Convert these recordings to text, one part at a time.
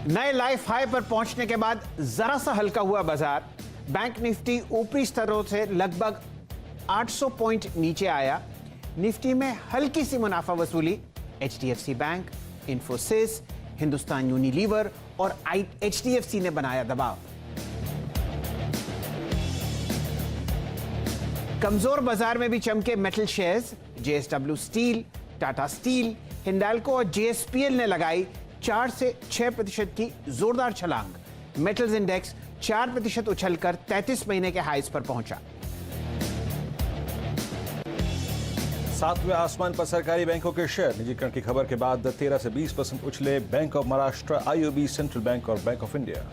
नए life high पर पहुंचने के बाद जरा सा हल्का हुआ बाजार। बैंक निफ्टी ऊपरी स्तरों से लगभग 800 पॉइंट नीचे आया। निफ्टी में हल्की सी मुनाफा वसूली। HDFC bank, Infosys, Hindustan Unilever और एचडीएफसी ने बनाया दबाव। कमजोर बाजार में भी चमके metal shares. JSW steel, Tata steel, Hindalco और जेएसपीएल ने लगाई 4 से 6% की जोरदार छलांग। मेटल्स इंडेक्स 4% उछलकर 33 महीने के हाईज पर पहुंचा। सातवें आसमान पर सरकारी बैंकों के शेयर। निजीकरण की खबर के बाद 13 से 20% उछले Bank of Maharashtra, IOB, Central Bank और Bank of India.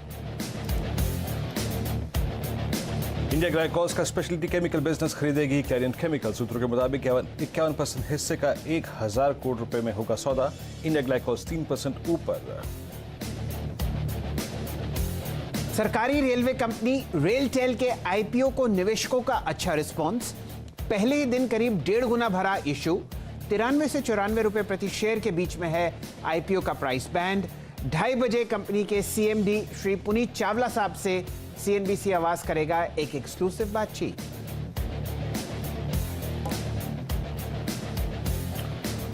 India glycols का स्पेशलिटी केमिकल बिजनेस खरीदेगी क्लैरियंट केमिकल। सूत्रों के मुताबिक 51% हिस्से का 1000 करोड़ रुपए में होगा सौदा। इंडिया ग्लाइकोल्स 3% ऊपर। सरकारी रेलवे कंपनी रेलटेल के आईपीओ को निवेशकों का अच्छा रिस्पांस। पहले ही दिन करीब 1.5 गुना भरा इशू। 93 से 94 रुपए प्रति शेयर के बीच में है आईपीओ का प्राइस बैंड। 2:30 बजे कंपनी के सीएमडी श्री पुनीत चावला साहब से सीएनबीसी आवाज करेगा एक एक्सक्लूसिव बातचीत।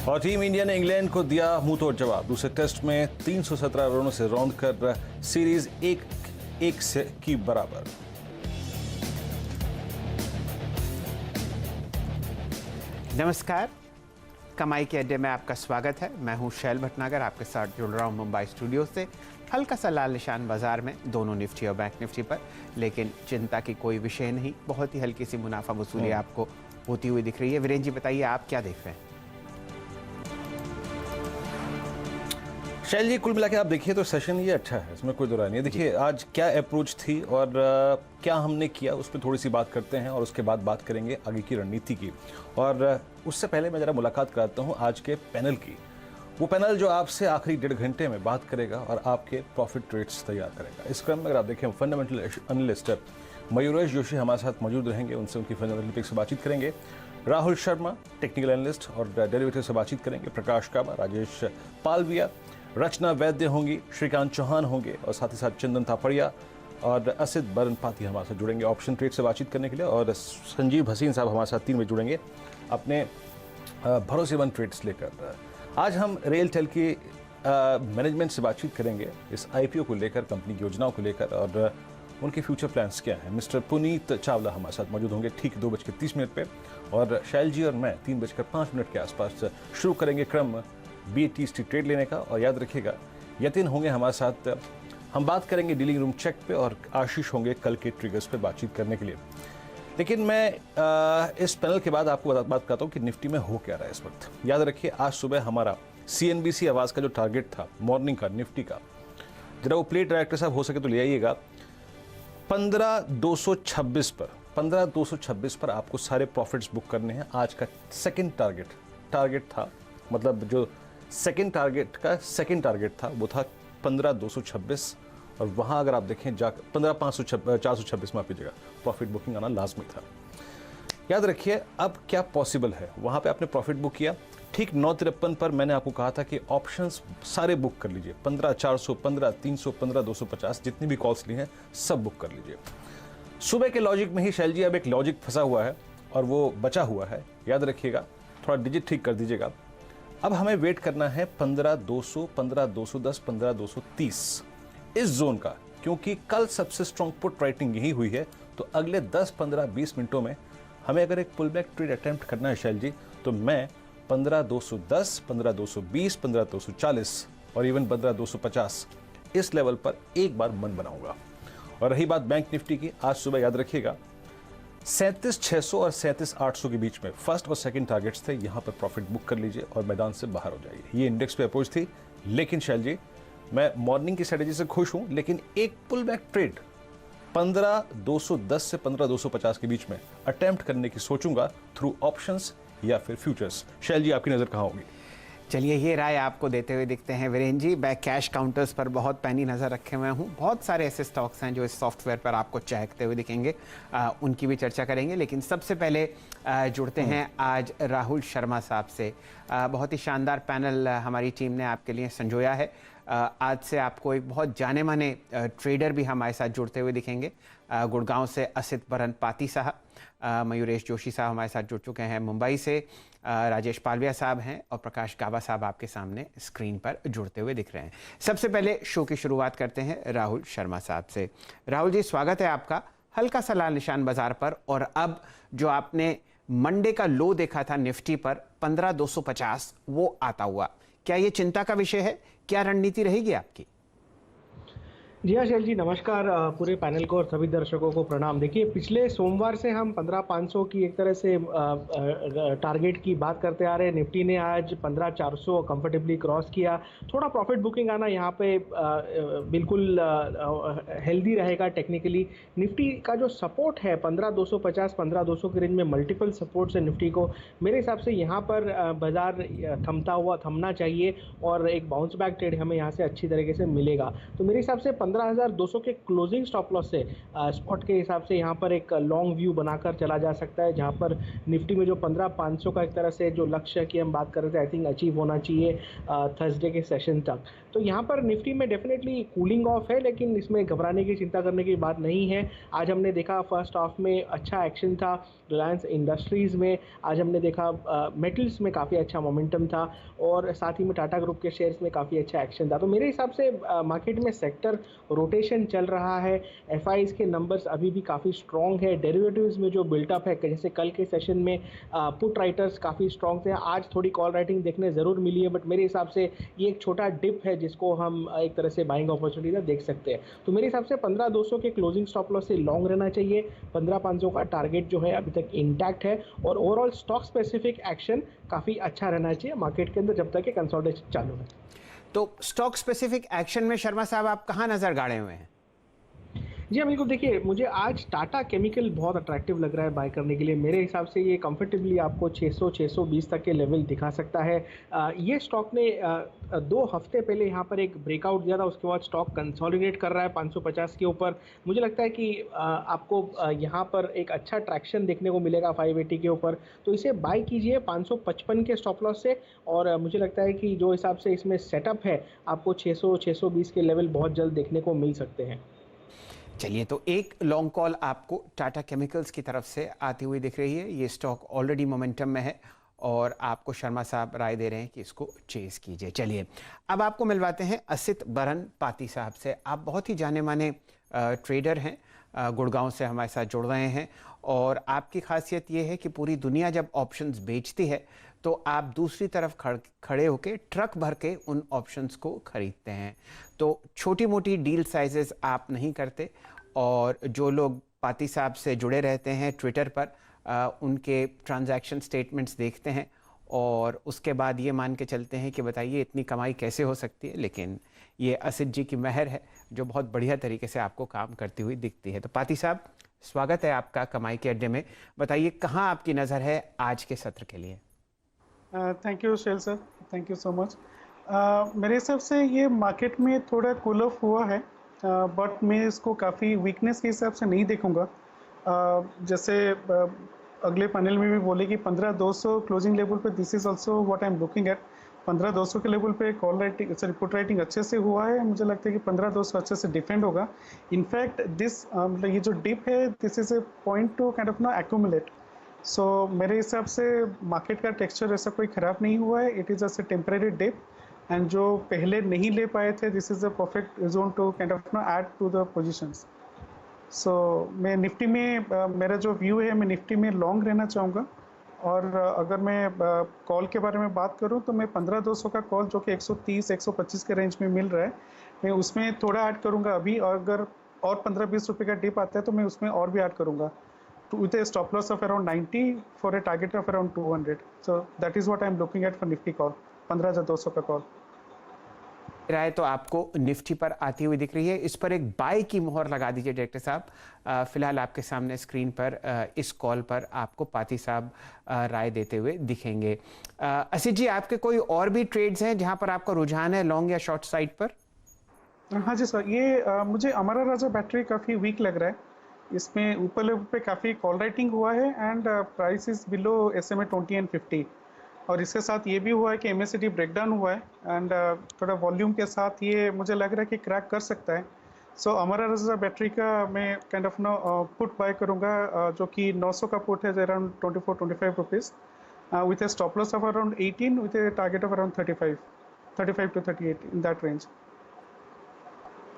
और टीम इंडिया ने इंग्लैंड को दिया मुंहतोड़ जवाब। दूसरे टेस्ट में 317 रनों से रौंद कर सीरीज 1-1 से की बराबर। नमस्कार, कमाई के अड्डे में आपका स्वागत है। मैं हूं शैल भटनागर, आपके साथ जुड़ रहा हूं मुंबई स्टूडियो से। हल्का सा लाल निशान बाजार में दोनों निफ्टी और बैंक निफ्टी पर, लेकिन चिंता की कोई विषय नहीं। बहुत ही हल्की सी मुनाफा वसूली आपको होती हुई दिख रही है। वीरेंद्र जी बताइए, आप क्या देख रहे हैं? शैल जी, कुल मिला के आप देखिए तो सेशन ये अच्छा है, इसमें कोई दो राय नहीं है। देखिए आज क्या अप्रोच थी और क्या हमने किया, उस पर थोड़ी सी बात करते हैं और उसके बाद बात करेंगे आगे की रणनीति की। और उससे पहले मैं जरा मुलाकात कराता हूं आज के पैनल की। वो पैनल जो आपसे आखिरी 1.5 घंटे में बात करेगा और आपके प्रॉफिट ट्रेड्स तैयार करेगा। इस क्रम में अगर आप देखें, फंडामेंटल एनालिस्ट मयूरेश जोशी हमारे साथ मौजूद रहेंगे, उनसे उनकी फंडामेंटल पिक से बातचीत करेंगे। राहुल शर्मा टेक्निकल एनालिस्ट और डेरिवेटिव से बातचीत करेंगे। प्रकाश काबा, राजेश पालविया, रचना वैद्य होंगी, श्रीकांत चौहान होंगे और साथ ही साथ चंदन थापड़िया और असित बरनपाती हमारे साथ जुड़ेंगे ऑप्शन ट्रेड से बातचीत करने के लिए। और संजीव हसीन साहब हमारे साथ 3 बजे जुड़ेंगे अपने भरोसेमंद ट्रेड्स लेकर। आज हम रेलटेल की मैनेजमेंट से बातचीत करेंगे इस आईपीओ को लेकर, कंपनी की योजनाओं को लेकर और उनके फ्यूचर प्लान्स क्या हैं। मिस्टर पुनीत चावला हमारे साथ मौजूद होंगे ठीक 2:30 पे और शैल जी और मैं 3:05 के आसपास शुरू करेंगे क्रम BTC ट्रेड लेने का। और याद रखिएगा, यतिन होंगे हमारे साथ, हम बात करेंगे डीलिंग रूम चेक पे और आशीष होंगे कल के ट्रिगर्स पे बातचीत करने के लिए। लेकिन मैं इस पैनल के बाद आपको बात करता हूँ कि निफ्टी में हो क्या रहा है इस वक्त। याद रखिए, आज सुबह हमारा सीएनबीसी आवाज़ का जो टारगेट था मॉर्निंग का निफ्टी का, जरा वो प्लेट डायरेक्टर साहब हो सके तो ले आइएगा। 15,226 पर आपको सारे प्रॉफिट्स बुक करने हैं। आज का सेकेंड टारगेट था, मतलब जो सेकेंड टारगेट था वो था 15,226 और वहाँ अगर आप देखें जाकर 426 माफ कीजिएगा, प्रॉफिट बुकिंग आना लाजमी था। याद रखिए, अब क्या पॉसिबल है, वहाँ पे आपने प्रॉफिट बुक किया। ठीक 9:53 पर मैंने आपको कहा था कि ऑप्शंस सारे बुक कर लीजिए। 15,400, 15,300, 15,250 जितनी भी कॉल्स ली हैं सब बुक कर लीजिए। सुबह के लॉजिक में ही शैल जी अब एक लॉजिक फंसा हुआ है और वो बचा हुआ है। याद रखिएगा, थोड़ा डिजिट ठीक कर दीजिएगा। अब हमें वेट करना है 15,200, 15,210, 15,230 इस जोन का, क्योंकि कल सबसे स्ट्रॉन्ग पुट राइटिंग यही हुई है। तो अगले 10, 15, 20 मिनटों में हमें अगर एक पुल बैक ट्रेड अटेम्प्ट करना है शैल जी, तो मैं 15,210, 15,220, 15,240 और इवन 15,250 इस लेवल पर एक बार मन बनाऊंगा। और रही बात बैंक निफ्टी की, आज सुबह याद रखिएगा 37,600 और 37,800 के बीच में फर्स्ट और सेकंड टारगेट्स थे। यहां पर प्रॉफिट बुक कर लीजिए और मैदान से बाहर हो जाइए। ये इंडेक्स पे अप्रोच थी। लेकिन शैल जी, मैं मॉर्निंग की स्ट्रेटेजी से खुश हूं, लेकिन एक पुल बैक ट्रेड 15,210 से 15,250 के बीच में अटेम्प्ट करने की सोचूंगा थ्रू ऑप्शंस या फिर फ्यूचर्स। शैल जी, आपकी नजर कहां होगी? चलिए, ये राय आपको देते हुए दिखते हैं वीरेन जी। मैं कैश काउंटर्स पर बहुत पैनी नज़र रखे हुए हूँ। बहुत सारे ऐसे स्टॉक्स हैं जो इस सॉफ्टवेयर पर आपको चहकते हुए दिखेंगे, उनकी भी चर्चा करेंगे। लेकिन सबसे पहले जुड़ते हैं आज राहुल शर्मा साहब से। बहुत ही शानदार पैनल हमारी टीम ने आपके लिए संजोया है। आज से आपको एक बहुत जाने माने ट्रेडर भी हमारे साथ जुड़ते हुए दिखेंगे। गुड़गांव से असित बरन पाती साहब, मयूरेश जोशी साहब हमारे साथ जुड़ चुके हैं मुंबई से, राजेश पालविया साहब हैं और प्रकाश गाबा साहब आपके सामने स्क्रीन पर जुड़ते हुए दिख रहे हैं। सबसे पहले शो की शुरुआत करते हैं राहुल शर्मा साहब से। राहुल जी, स्वागत है आपका। हल्का सा लाल निशान बाजार पर, और अब जो आपने मंडे का लो देखा था निफ्टी पर 15,250, वो आता हुआ, क्या ये चिंता का विषय है? क्या रणनीति रहेगी आपकी? जी हाँ शैल जी, नमस्कार। पूरे पैनल को और सभी दर्शकों को प्रणाम। देखिए, पिछले सोमवार से हम 15,500 की एक तरह से टारगेट की बात करते आ रहे हैं। निफ्टी ने आज 15,400 कंफर्टेबली क्रॉस किया। थोड़ा प्रॉफिट बुकिंग आना यहाँ पे बिल्कुल हेल्दी रहेगा टेक्निकली। निफ्टी का जो सपोर्ट है 15,250 15,200 के रेंज में मल्टीपल सपोर्ट्स है निफ्टी को। मेरे हिसाब से यहाँ पर बाजार थमना चाहिए और एक बाउंस बैक ट्रेड हमें यहाँ से अच्छी तरीके से मिलेगा। तो मेरे हिसाब से 15,200 के क्लोजिंग स्टॉप लॉस से स्पॉट के हिसाब से यहाँ पर एक लॉन्ग व्यू बनाकर चला जा सकता है, जहाँ पर निफ्टी में जो 15,500 का एक तरह से जो लक्ष्य की हम बात कर रहे थे, आई थिंक अचीव होना चाहिए थर्सडे के सेशन तक। तो यहाँ पर निफ्टी में डेफिनेटली कूलिंग ऑफ है, लेकिन इसमें घबराने की चिंता करने की बात नहीं है। आज हमने देखा फर्स्ट हाफ में अच्छा एक्शन था रिलायंस इंडस्ट्रीज़ में, आज हमने देखा मेटल्स में काफ़ी अच्छा मोमेंटम था, और साथ ही में टाटा ग्रुप के शेयर्स में काफ़ी अच्छा एक्शन था। तो मेरे हिसाब से मार्केट में सेक्टर रोटेशन चल रहा है। एफआईज के नंबर्स अभी भी काफ़ी स्ट्रॉन्ग है। डेरिवेटिव्स में जो बिल्टअप है, जैसे कल के सेशन में पुट राइटर्स काफ़ी स्ट्रॉन्ग थे, आज थोड़ी कॉल राइटिंग देखने ज़रूर मिली है, बट मेरे हिसाब से ये एक छोटा डिप है जिसको हम एक तरह से बाइंग अपॉर्चुनिटी देख सकते हैं। तो मेरे हिसाब से 15,200 के क्लोजिंग स्टॉप लॉस से लॉन्ग रहना चाहिए। 15,500 का टारगेट जो है अभी तक इंटैक्ट है, और ओवरऑल स्टॉक स्पेसिफिक एक्शन काफ़ी अच्छा रहना चाहिए मार्केट के अंदर जब तक कि कंसोलिडेशन चालू है। तो स्टॉक स्पेसिफिक एक्शन में शर्मा साहब आप कहाँ नजर गाड़े हुए हैं? जी हाँ, बिल्कुल। देखिए, मुझे आज टाटा केमिकल बहुत अट्रैक्टिव लग रहा है बाय करने के लिए। मेरे हिसाब से ये कंफर्टेबली आपको 600-620 तक के लेवल दिखा सकता है। ये स्टॉक ने 2 हफ्ते पहले यहाँ पर एक ब्रेकआउट दिया था, उसके बाद स्टॉक कंसोलिडेट कर रहा है 550 के ऊपर। मुझे लगता है कि आपको यहाँ पर एक अच्छा ट्रैक्शन देखने को मिलेगा 580 के ऊपर, तो इसे बाय कीजिए 555 के स्टॉप लॉस से। और मुझे लगता है कि जो हिसाब से इसमें सेटअप है, आपको 600-620 के लेवल बहुत जल्द देखने को मिल सकते हैं। चलिए, तो एक लॉन्ग कॉल आपको टाटा केमिकल्स की तरफ से आती हुई दिख रही है। ये स्टॉक ऑलरेडी मोमेंटम में है और आपको शर्मा साहब राय दे रहे हैं कि इसको चेस कीजिए। चलिए, अब आपको मिलवाते हैं असित बरन पाती साहब से। आप बहुत ही जाने माने ट्रेडर हैं, गुड़गांव से हमारे साथ जुड़ रहे हैं, और आपकी खासियत ये है कि पूरी दुनिया जब ऑप्शंस बेचती है तो आप दूसरी तरफ खड़े होकर ट्रक भर के उन ऑप्शंस को खरीदते हैं। तो छोटी मोटी डील साइजेस आप नहीं करते, और जो लोग पाती साहब से जुड़े रहते हैं ट्विटर पर, उनके ट्रांजैक्शन स्टेटमेंट्स देखते हैं और उसके बाद ये मान के चलते हैं कि बताइए इतनी कमाई कैसे हो सकती है। लेकिन ये असित जी की मेहर है जो बहुत बढ़िया तरीके से आपको काम करती हुई दिखती है। तो पाती साहब, स्वागत है आपका कमाई के अड्डे में। बताइए कहाँ आपकी नज़र है आज के सत्र के लिए? Thank you shall sir, thank you so much. मेरे हिसाब से ये मार्केट में थोड़ा कूल ऑफ हुआ है, बट मैं इसको काफ़ी वीकनेस के हिसाब से नहीं देखूंगा। जैसे अगले पैनल में भी बोले कि 15,200 क्लोजिंग लेवल पे, this is also what I am looking at. 15,200 के लेवल पे call writing, sorry put writing अच्छे से हुआ है। मुझे लगता है कि 15,200 अच्छे से डिफेंड होगा। इनफैक्ट दिस मतलब ये जो डिप है, this is a point to kind of accumulate. So मेरे हिसाब से मार्केट का टेक्सचर ऐसा कोई ख़राब नहीं हुआ है। It is just a temporary dip, and जो पहले नहीं ले पाए थे, this is a perfect zone to kind of add to the positions. So मैं निफ्टी में मेरा जो व्यू है, मैं निफ्टी में लॉन्ग रहना चाहूँगा। और अगर मैं कॉल के बारे में बात करूँ तो मैं 15,200 का कॉल जो कि 130-125 के रेंज में मिल रहा है, मैं उसमें थोड़ा ऐड करूँगा अभी। और अगर और 15-20 रुपये का डिप आता है तो मैं उसमें और भी ऐड करूँगा, with a stop loss of around 90 for a target of around 200. So that is what I am looking at for Nifty call, 15,200 का कॉल। राय तो आपको निफ्टी पर आती हुई दिख रही है, इस पर एक बाय की मोहर लगा दीजिए डायरेक्टर साहब। फिलहाल आपके सामने स्क्रीन पर इस कॉल पर आपको पाती साहब राय देते हुए दिखेंगे। असित जी, आपके कोई और भी ट्रेड्स हैं जहां पर आपका रुझान है लॉन्ग या शॉर्ट साइड पर? हाँ जी सर, ये मुझे अमरा राजा बैटरी काफ़ी वीक लग रहा है। इसमें ऊपर लेवल पे काफ़ी कॉल राइटिंग हुआ है and price is below SMA 20 and 50। और इसके साथ ये भी हुआ है कि MACD ब्रेकडाउन हुआ है एंड थोड़ा वॉल्यूम के साथ ये मुझे लग रहा है कि क्रैक कर सकता है। सो अमरा राजा बैटरी का मैं काइंड ऑफ पुट बाय करूँगा, जो कि 900 का पुट है around 24-25 rupees with a stop loss of around 18 with a target of around 35 to 38 in that range.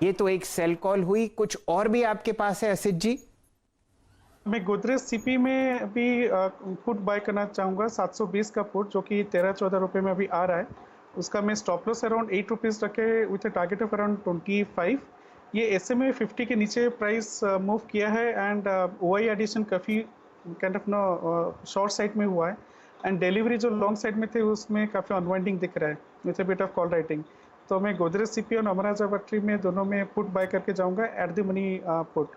ये तो एक सेल कॉल हुई, कुछ और भी आपके पास है असित जी? मैं गोदरेज CP में भी पुट बाय करना चाहूँगा, 720 का पुट जो कि 13-14 रुपये में अभी आ रहा है। उसका मैं स्टॉप लॉस अराउंड 8 रुपीज़ रखे with a target of around 25। ये SMA 50 के नीचे प्राइस मूव किया है एंड OI एडिशन काफ़ी काइंड ऑफ शॉर्ट साइड में हुआ है एंड डिलीवरी जो लॉन्ग साइड में थे उसमें काफ़ी अनवाइंडिंग दिख रहा है with a bit of call writing. तो मैं गोदरेज CP और अमरा राजा बैटरी में दोनों में पुट बाय करके जाऊँगा एट द मनी पुट।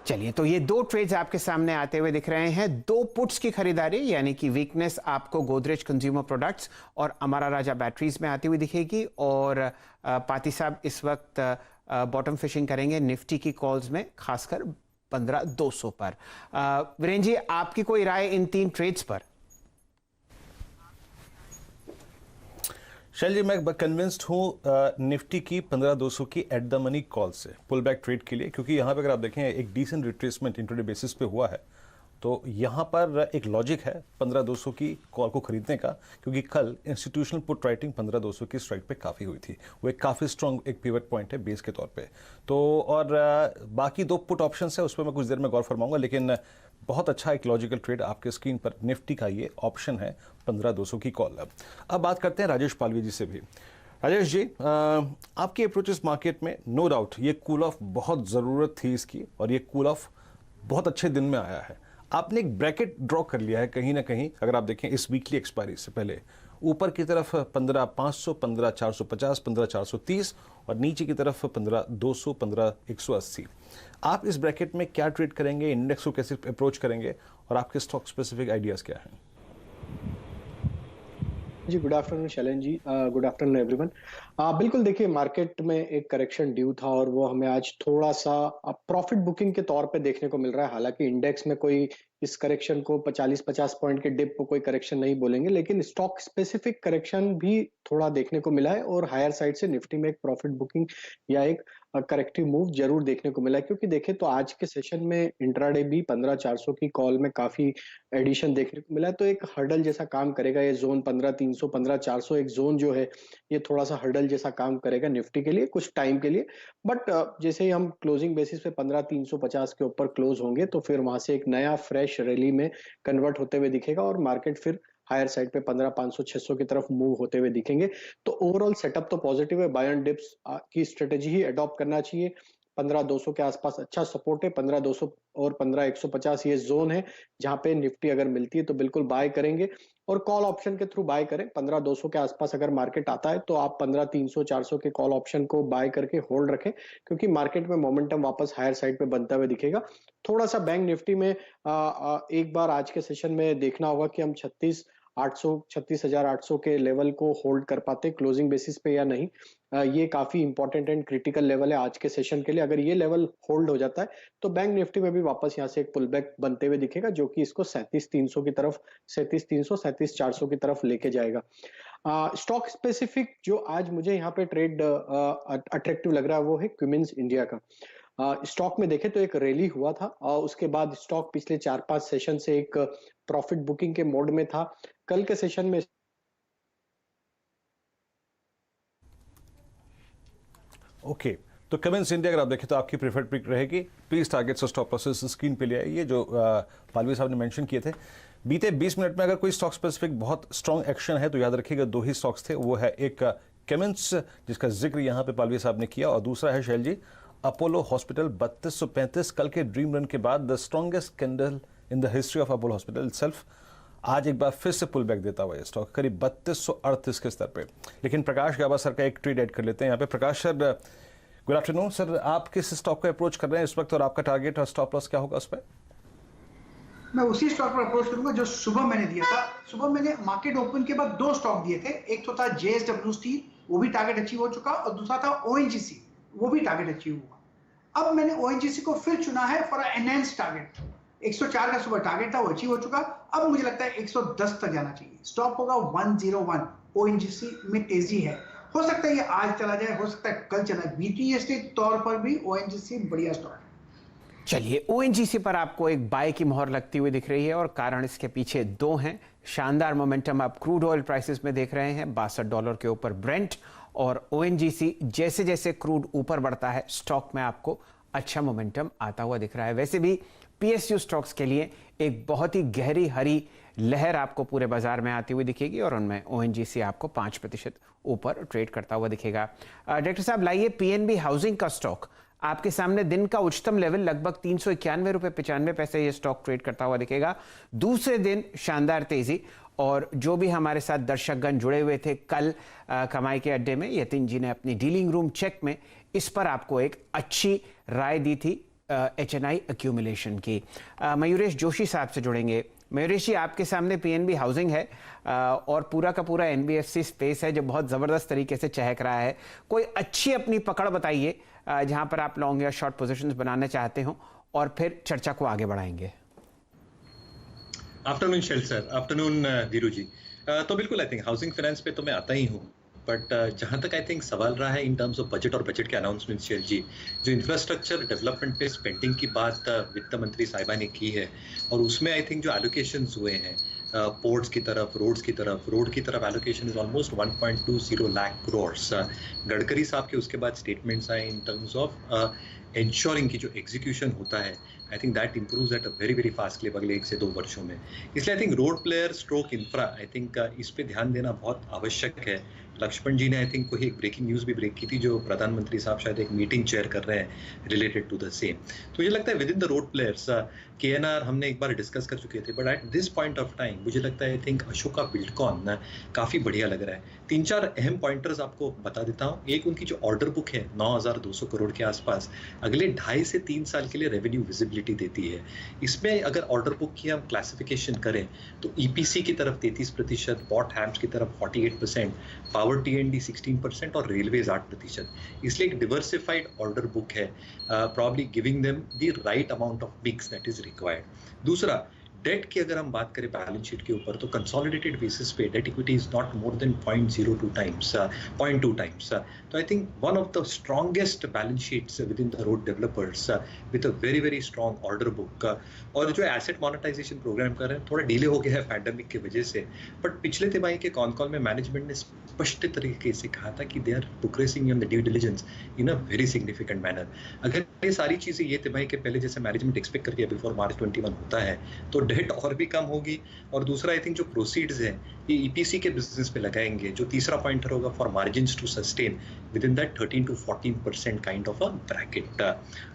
चलिए, तो ये दो ट्रेड्स आपके सामने आते हुए दिख रहे हैं। दो पुट्स की खरीदारी, यानी कि वीकनेस आपको गोदरेज कंज्यूमर प्रोडक्ट्स और अमरा राजा बैटरीज में आती हुई दिखेगी, और पाती साहब इस वक्त बॉटम फिशिंग करेंगे निफ्टी की कॉल्स में, खासकर 15,200 पर। वीरेंद्र जी, आपकी कोई राय इन तीन ट्रेड्स पर? शैल जी, मैं कन्विंस्ड हूँ निफ्टी की 15,200 की एट द मनी कॉल से पुल बैक ट्रेड के लिए, क्योंकि यहाँ पे अगर आप देखें एक डिसेंट रिट्रेसमेंट इंट्राडे बेसिस पे हुआ है, तो यहाँ पर एक लॉजिक है 15,200 की कॉल को खरीदने का, क्योंकि कल इंस्टीट्यूशनल पुट राइटिंग 15,200 की स्ट्राइक पे काफ़ी हुई थी। वो एक काफ़ी स्ट्रॉन्ग एक पिवट पॉइंट है बेस के तौर पे। तो और बाकी दो पुट ऑप्शन है उस पर मैं कुछ देर में गौर फरमाऊंगा, लेकिन बहुत अच्छा एक लॉजिकल ट्रेड आपके स्क्रीन पर निफ्टी का ये ऑप्शन है 15,200 की कॉल। अब बात करते हैं राजेश पालवी जी से भी। राजेश जी, आपकी अप्रोचेस मार्केट में नो डाउट ये कूल ऑफ बहुत ज़रूरत थी इसकी, और ये कूल ऑफ बहुत अच्छे दिन में आया है। आपने एक ब्रैकेट ड्रॉ कर लिया है कहीं ना कहीं, अगर आप देखें इस वीकली एक्सपायरी से पहले ऊपर की तरफ 15,500, 15,450, 15,430 और नीचे की तरफ 15,200, 15,180। आप इस ब्रैकेट में क्या ट्रेड करेंगे, इंडेक्स को कैसे अप्रोच करेंगे, और आपके स्टॉक स्पेसिफिक आइडियाज क्या हैं? जी, गुड आफ्टरनून शैलेन जी, गुड आफ्टरनून एवरीवन। बिल्कुल, देखिए मार्केट में एक करेक्शन ड्यू था और वो हमें आज थोड़ा सा प्रॉफिट बुकिंग के तौर पे देखने को मिल रहा है। हालांकि इंडेक्स में कोई इस करेक्शन को 40-50 पॉइंट के डिप को कोई करेक्शन नहीं बोलेंगे, लेकिन स्टॉक स्पेसिफिक करेक्शन भी थोड़ा देखने को मिला है और हायर साइड से निफ्टी में एक प्रॉफिट बुकिंग या एक करेक्टिव मूव जरूर देखने को मिला है। क्योंकि देखें तो आज के सेशन में इंट्राडे भी 15,400 की कॉल में काफी एडिशन देखने को मिला है, तो एक हर्डल जैसा काम करेगा ये जोन 15,300, 15,400 एक जोन जो है ये थोड़ा सा हर्डल जैसा काम करेगा निफ्टी के लिए कुछ टाइम के लिए। बट जैसे ही हम क्लोजिंग बेसिस पे 15,350 के ऊपर क्लोज होंगे तो फिर वहां से एक नया फ्रेश रैली में कन्वर्ट होते हुए दिखेगा और मार्केट फिर हायर साइड पे 15,500, 600 की तरफ मूव होते हुए दिखेंगे। तो ओवरऑल सेटअप तो पॉजिटिव है। बाय एंड डिप्स की स्ट्रेटेजी ही अडॉप्ट करना चाहिए। 15,200 के आसपास अच्छा सपोर्ट है। 15,200 और 15,150 ये जोन है जहां पे निफ्टी अगर मिलती है तो बिल्कुल बाय करेंगे और कॉल ऑप्शन के थ्रू बाय करें। 15,200 के आसपास अगर मार्केट आता है तो आप 15,300, 400 के कॉल ऑप्शन को बाय करके होल्ड रखें, क्योंकि मार्केट में मोमेंटम वापस हायर साइड पे बनता हुआ दिखेगा। थोड़ा सा बैंक निफ्टी में एक बार आज के सेशन में देखना होगा कि हम 36,800 के लेवल को होल्ड कर पाते क्लोजिंग बेसिस पे या नहीं। ये काफी इंपॉर्टेंट एंड क्रिटिकल लेवल है आज के सेशन के लिए। अगर ये लेवल होल्ड हो जाता है तो बैंक निफ्टी में भी वापस यहाँ से एक पुल बैक बनते हुए दिखेगा, जो कि इसको 37,300 की तरफ, 37,300, 37,400 की तरफ लेके जाएगा। स्टॉक स्पेसिफिक जो आज मुझे यहाँ पे ट्रेड अट्रैक्टिव लग रहा है वो है क्यूमिंस इंडिया का। स्टॉक में देखें तो एक रैली हुआ था और उसके बाद स्टॉक पिछले 4-5 सेशन से एक प्रॉफिट बुकिंग के मोड में था। कल के सेशन में ओके, तो कमेंट्स इंडिया अगर आप देखें तो आपकी प्रेफर्ड पिक रहेगी। प्लीज टारगेट्स और स्टॉप लॉसेस स्क्रीन पे ले आइए जो पालवी साहब ने मेंशन किए थे। बीते 20 मिनट में अगर कोई स्टॉक स्पेसिफिक बहुत स्ट्रॉन्ग एक्शन है तो याद रखिएगा दो ही स्टॉक्स थे। वो है एक केमेंट्स जिसका जिक्र यहाँ पे पालवी साहब ने किया, और दूसरा है शैल जी अपोलो हॉस्पिटल 3235। कल के ड्रीम रन के बाद the strongest candle in the history of Apollo hospital itself. आज एक बार फिर से पुल बैक देता हुआ ये स्टॉक करीब 3238 के स्तर पे। लेकिन प्रकाश गावस्कर का एक ट्रेड ऐड कर लेते हैं यहाँ पे। प्रकाश सर, गुड आफ्टरनून सर, आप किस स्टॉक को अप्रोच कर रहे हैं इस वक्त और आपका टारगेट और स्टॉप लॉस क्या होगा उस पर? मैं उसी स्टॉक पर अप्रोच करूंगा जो सुबह मैंने दिया था। सुबह मैंने मार्केट ओपन के बाद 2 स्टॉक दिए थे, एक तो था JSW स्टील, वो भी टारगेट अचीव हो चुका, और दूसरा था ONGC, वो भी टारगेट अचीव हुआ। अब मैंने ONGC को फिर चुना है फॉर एनहेंस टारगेट। 104 का सुबह टारगेट था, वो अचीव हो चुका। अब मुझे लगता है 110 तक जाना चाहिए। स्टॉप होगा 101। ONGC में तेजी है, हो सकता है ये आज चला जाए, हो सकता है कल चला जाए। BTST तौर पर भी ONGC बढ़िया स्टॉक है। चलिए, ONGC पर आपको एक बाय की मोहर लगती हुई दिख रही है और कारण इसके पीछे 2 हैं। शानदार मोमेंटम आप क्रूड ऑयल प्राइसेस में देख रहे हैं, $62 के ऊपर ब्रेंट, और ONGC जैसे जैसे क्रूड ऊपर बढ़ता है स्टॉक में आपको अच्छा मोमेंटम आता हुआ दिख रहा है। वैसे भी PSU स्टॉक्स के लिए एक बहुत ही गहरी हरी लहर आपको पूरे बाजार में आती हुई दिखेगी और उनमें ONGC आपको 5% ऊपर ट्रेड करता हुआ दिखेगा। डायरेक्टर साहब, लाइए PNB हाउसिंग का स्टॉक आपके सामने दिन का उच्चतम लेवल लगभग 391 रुपए 95 पैसे ये स्टॉक ट्रेड करता हुआ दिखेगा। दूसरे दिन शानदार तेजी, और जो भी हमारे साथ दर्शकगण जुड़े हुए थे कल कमाई के अड्डे में, यतिन जी ने अपनी डीलिंग रूम चेक में इस पर आपको एक अच्छी राय दी थी HNI एक्यूमुलेशन की। मयूरेश जोशी साहब से जुड़ेंगे। मयूरेश जी, आपके सामने PNB हाउसिंग है और पूरा का पूरा NBFC स्पेस है जो बहुत ज़बरदस्त तरीके से चहक रहा है। कोई अच्छी अपनी पकड़ बताइए जहां पर आप लॉन्ग या शॉर्ट पोजीशंस बनाना चाहते हो, और फिर चर्चा को आगे बढ़ाएंगे। Afternoon Shail sir, afternoon Dhiru ji. तो बिल्कुल आई थिंक हाउसिंग फाइनेंस पे तो मैं आता ही हूँ, बट जहाँ तक आई थिंक सवाल रहा है इन टर्म्स ऑफ बजट और बजट के अनाउंसमेंट शेल जी, जो इंफ्रास्ट्रक्चर डेवलपमेंट पे स्पेंडिंग की बात वित्त मंत्री साहिबा ने की है, और उसमें आई थिंक जो एलोकेशंस हुए हैं पोर्ट्स की तरफ, रोड की तरफ allocation is almost 1.20 lakh crore. Gadkari साहब के उसके बाद स्टेटमेंट्स आए इन टर्म्स ऑफ इंश्योरिंग की जो एग्जीक्यूशन होता है, I think that improves eight a very very fast clip अगले 1 से 2 वर्षों में। इसलिए I think road player stroke infra, I think इस पे ध्यान देना बहुत आवश्यक है। लक्ष्मण जी ने आई थिंक कोई एक ब्रेकिंग न्यूज़ भी ब्रेक की थी, जो प्रधानमंत्री साहब शायद एक मीटिंग चेयर कर रहे हैं रिलेटेड टू द सेम। तो मुझे लगता है with in the road players KNR हमने एक बार डिस्कस कर चुके थे, but at this point of time मुझे लगता है आई थिंक अशोका बिल्डकॉन काफ़ी बढ़िया लग रहा है। 3-4 अहम पॉइंटर्स आपको बता देता हूँ। एक, उनकी जो ऑर्डर बुक है 9200 करोड़ के आसपास, अगले 2.5 से 3 साल के लिए रेवेन्यू विजिबिलिटी देती है। इसमें अगर ऑर्डर बुक की हम क्लासिफिकेशन करें तो EPC की तरफ 33%, बॉट हैम्स की तरफ 48%, पावर T&D 16% और रेलवेज 8%। इसलिए एक डिवर्सिफाइड ऑर्डर बुक है, probably giving them the right amount of mix that is required. दूसरा, डेट की अगर हम बात करें बैलेंस शीट के ऊपर, तो कंसोलिडेटेड बेसिस पे debt equity is not more than 0.02 times, 0.2 times. तो I think one of the strongest balance sheets within the road developers with a very very strong order book. और जो asset monetization programme कर रहे हैं, थोड़ा delay हो गया है पैंडेमिक की वजह से, बट पिछले तिमाही के कॉन कॉल में मैनेजमेंट ने स्पष्ट तरीके से कहा था कि they are progressing on the due diligence in a very significant manner. अगर ये सारी चीज़ें ये तिमाही के पहले जैसे मैनेजमेंट एक्सपेक्ट करके बिफोर मार्च 21 होता है, तो डेट और भी कम होगी। और दूसरा, आई थिंक जो प्रोसीड्स हैं ये EPC के बिजनेस पे लगाएंगे। जो तीसरा पॉइंटर होगा, for margins to sustain within that 13 to 14% kind of a bracket.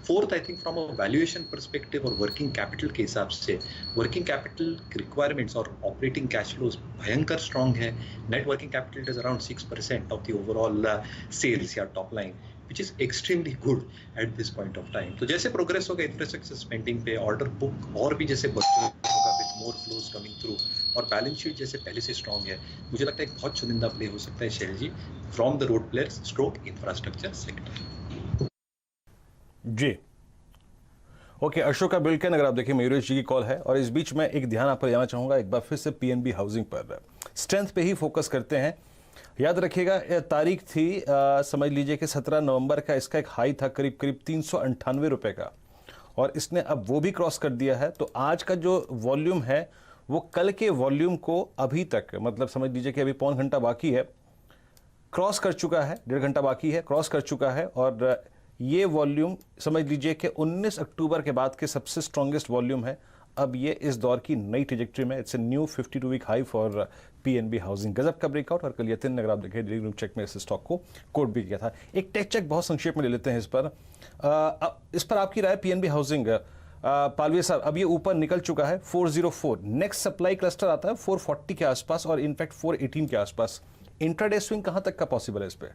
Fourth, I think from a valuation perspective और वर्किंग कैपिटल के हिसाब से, वर्किंग कैपिटल रिक्वायरमेंट्स और ऑपरेटिंग कैश फ्लोज भयंकर स्ट्रॉन्ग है। Net working capital is around 6% of the overall sales या top line, which is extremely good at this point of time. तो जैसे प्रोग्रेस होगा इंफ्रास्ट्रक्चर स्पेंडिंग पे, ऑर्डर बुक और भी जैसे बढ़ता होगा with more flows coming through, और बैलेंस शीट जैसे पहले से स्ट्रॉन्ग है, मुझे लगता है एक बहुत चुनिंदा प्ले हो सकता है Shail ji from the road players stroke infrastructure sector. जी ओके, अशोका बिल्डकॉन, अगर आप देखिए मयूरेश जी की कॉल है। और इस बीच में एक ध्यान आप पर जाना चाहूंगा एक बार फिर से PNB हाउसिंग पर। स्ट्रेंथ पे ही फोकस करते हैं। याद रखिएगा तारीख थी समझ लीजिए कि 17 नवंबर का इसका एक हाई था करीब 398 रुपए का, और इसने अब वो भी क्रॉस कर दिया है। तो आज का जो वॉल्यूम है वो कल के वॉल्यूम को अभी तक, मतलब समझ लीजिए कि अभी पौन घंटा बाकी है, क्रॉस कर चुका है, 1.5 घंटा बाकी है, क्रॉस कर चुका है। और ये वॉल्यूम समझ लीजिए कि 19 अक्टूबर के बाद के सबसे स्ट्रॉन्गेस्ट वॉल्यूम है। अब ये इस दौर की नई ट्रेजेक्टरी में, it's a new 52 week high for PNB housing. गजब का ब्रेकआउट। और कल यतिन, अगर आप देखें डीलिंग रूम चेक में इस स्टॉक को कोट भी किया था। एक टेक चेक बहुत संक्षेप में ले लेते हैं इस पर। इस पर आपकी राय PNB हाउसिंग पालवी साहब, अब ये ऊपर निकल चुका है 404, नेक्स्ट सप्लाई क्लस्टर आता है 440 के आसपास और इनफैक्ट 418 के आसपास। इंट्राडे स्विंग कहां तक का पॉसिबल है इस पे?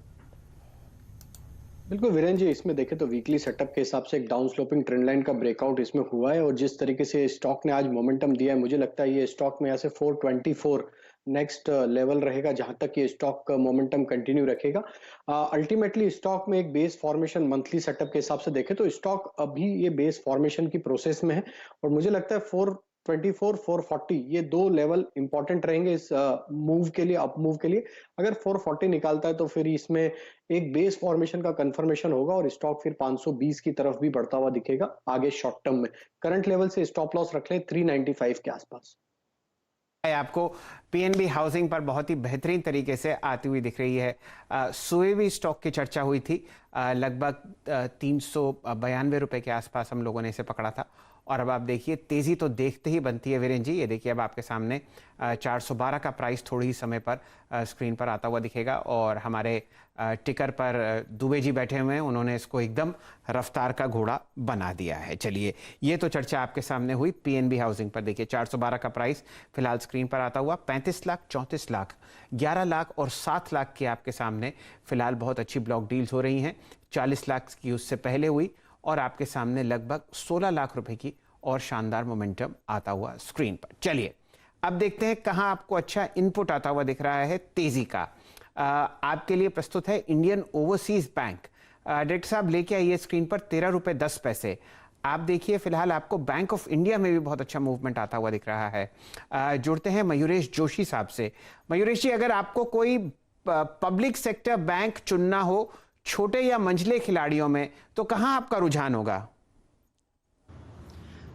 बिल्कुल वीरेन जी, इसमें देखें तो वीकली सेटअप के हिसाब से एक डाउन स्लोपिंग ट्रेंड लाइन का ब्रेकआउट इसमें हुआ है और जिस तरीके से स्टॉक ने आज मोमेंटम दिया है, मुझे लगता है ये स्टॉक में यहाँ से 424 नेक्स्ट लेवल रहेगा जहां तक ये स्टॉक मोमेंटम कंटिन्यू रखेगा। अल्टीमेटली स्टॉक में एक बेस फॉर्मेशन मंथली सेटअप के हिसाब से देखें तो स्टॉक अभी ये बेस फॉर्मेशन की प्रोसेस में है और मुझे लगता है 424 440 ये दो लेवल इंपॉर्टेंट रहेंगे इस मूव के लिए, अप मूव के लिए। अगर 440 निकालता है तो फिर इसमें एक बेस फॉर्मेशन का कंफर्मेशन होगा और स्टॉक फिर 520 की तरफ भी बढ़ता हुआ दिखेगा आगे शॉर्ट टर्म में। करंट लेवल से स्टॉप लॉस रख लें 395 के आसपास। आपको पीएनबी हाउसिंग पर बहुत ही बेहतरीन तरीके से आती हुई दिख रही है। सोएवी स्टॉक की चर्चा हुई थी, लगभग 392 रुपए के आसपास हम लोगों ने इसे पकड़ा था और अब आप देखिए तेजी तो देखते ही बनती है वीरेन जी। ये देखिए अब आपके सामने 412 का प्राइस थोड़ी ही समय पर स्क्रीन पर आता हुआ दिखेगा और हमारे टिकर पर दुबे जी बैठे हुए हैं, उन्होंने इसको एकदम रफ्तार का घोड़ा बना दिया है। चलिए, ये तो चर्चा आपके सामने हुई पीएनबी हाउसिंग पर। देखिए 412 का प्राइस फिलहाल स्क्रीन पर आता हुआ, 35 लाख, 34 लाख, 11 लाख और 7 लाख की आपके सामने फिलहाल बहुत अच्छी ब्लॉक डील्स हो रही हैं। 40 लाख की उससे पहले हुई और आपके सामने लगभग 16 लाख रुपए की और शानदार मोमेंटम आता हुआ स्क्रीन पर। चलिए अब देखते हैं कहां आपको अच्छा इनपुट आता हुआ दिख रहा है तेजी का। आपके लिए प्रस्तुत है इंडियन ओवरसीज बैंक। डायरेक्टर साहब लेके आइए स्क्रीन पर 13 रुपए 10 पैसे। आप देखिए फिलहाल आपको बैंक ऑफ इंडिया में भी बहुत अच्छा मूवमेंट आता हुआ दिख रहा है। जुड़ते हैं मयूरेश जोशी साहब से। मयूरेश जी, अगर आपको कोई पब्लिक सेक्टर बैंक चुनना हो छोटे या मंझले खिलाड़ियों में तो कहां आपका रुझान होगा?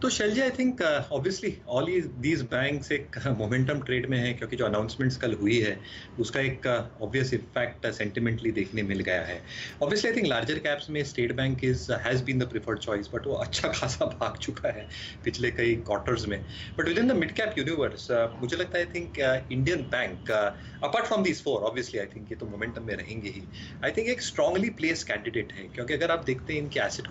तो Shailji, I think obviously all these banks एक मोमेंटम ट्रेड में है क्योंकि जो अनाउंसमेंट्स कल हुई है उसका एक ऑब्वियस इफेक्ट सेंटिमेंटली देखने मिल गया है। Obviously I think larger caps में State Bank has been the preferred choice, but वो अच्छा खासा भाग चुका है पिछले कई क्वार्टर्स में। But within the mid cap universe मुझे लगता है I think Indian Bank apart from these four, obviously I think ये तो मोमेंटम में रहेंगे ही, आई थिंक एक स्ट्रांगली प्लेस कैंडिडेट है क्योंकि अगर आप देखते हैं इनके एसेट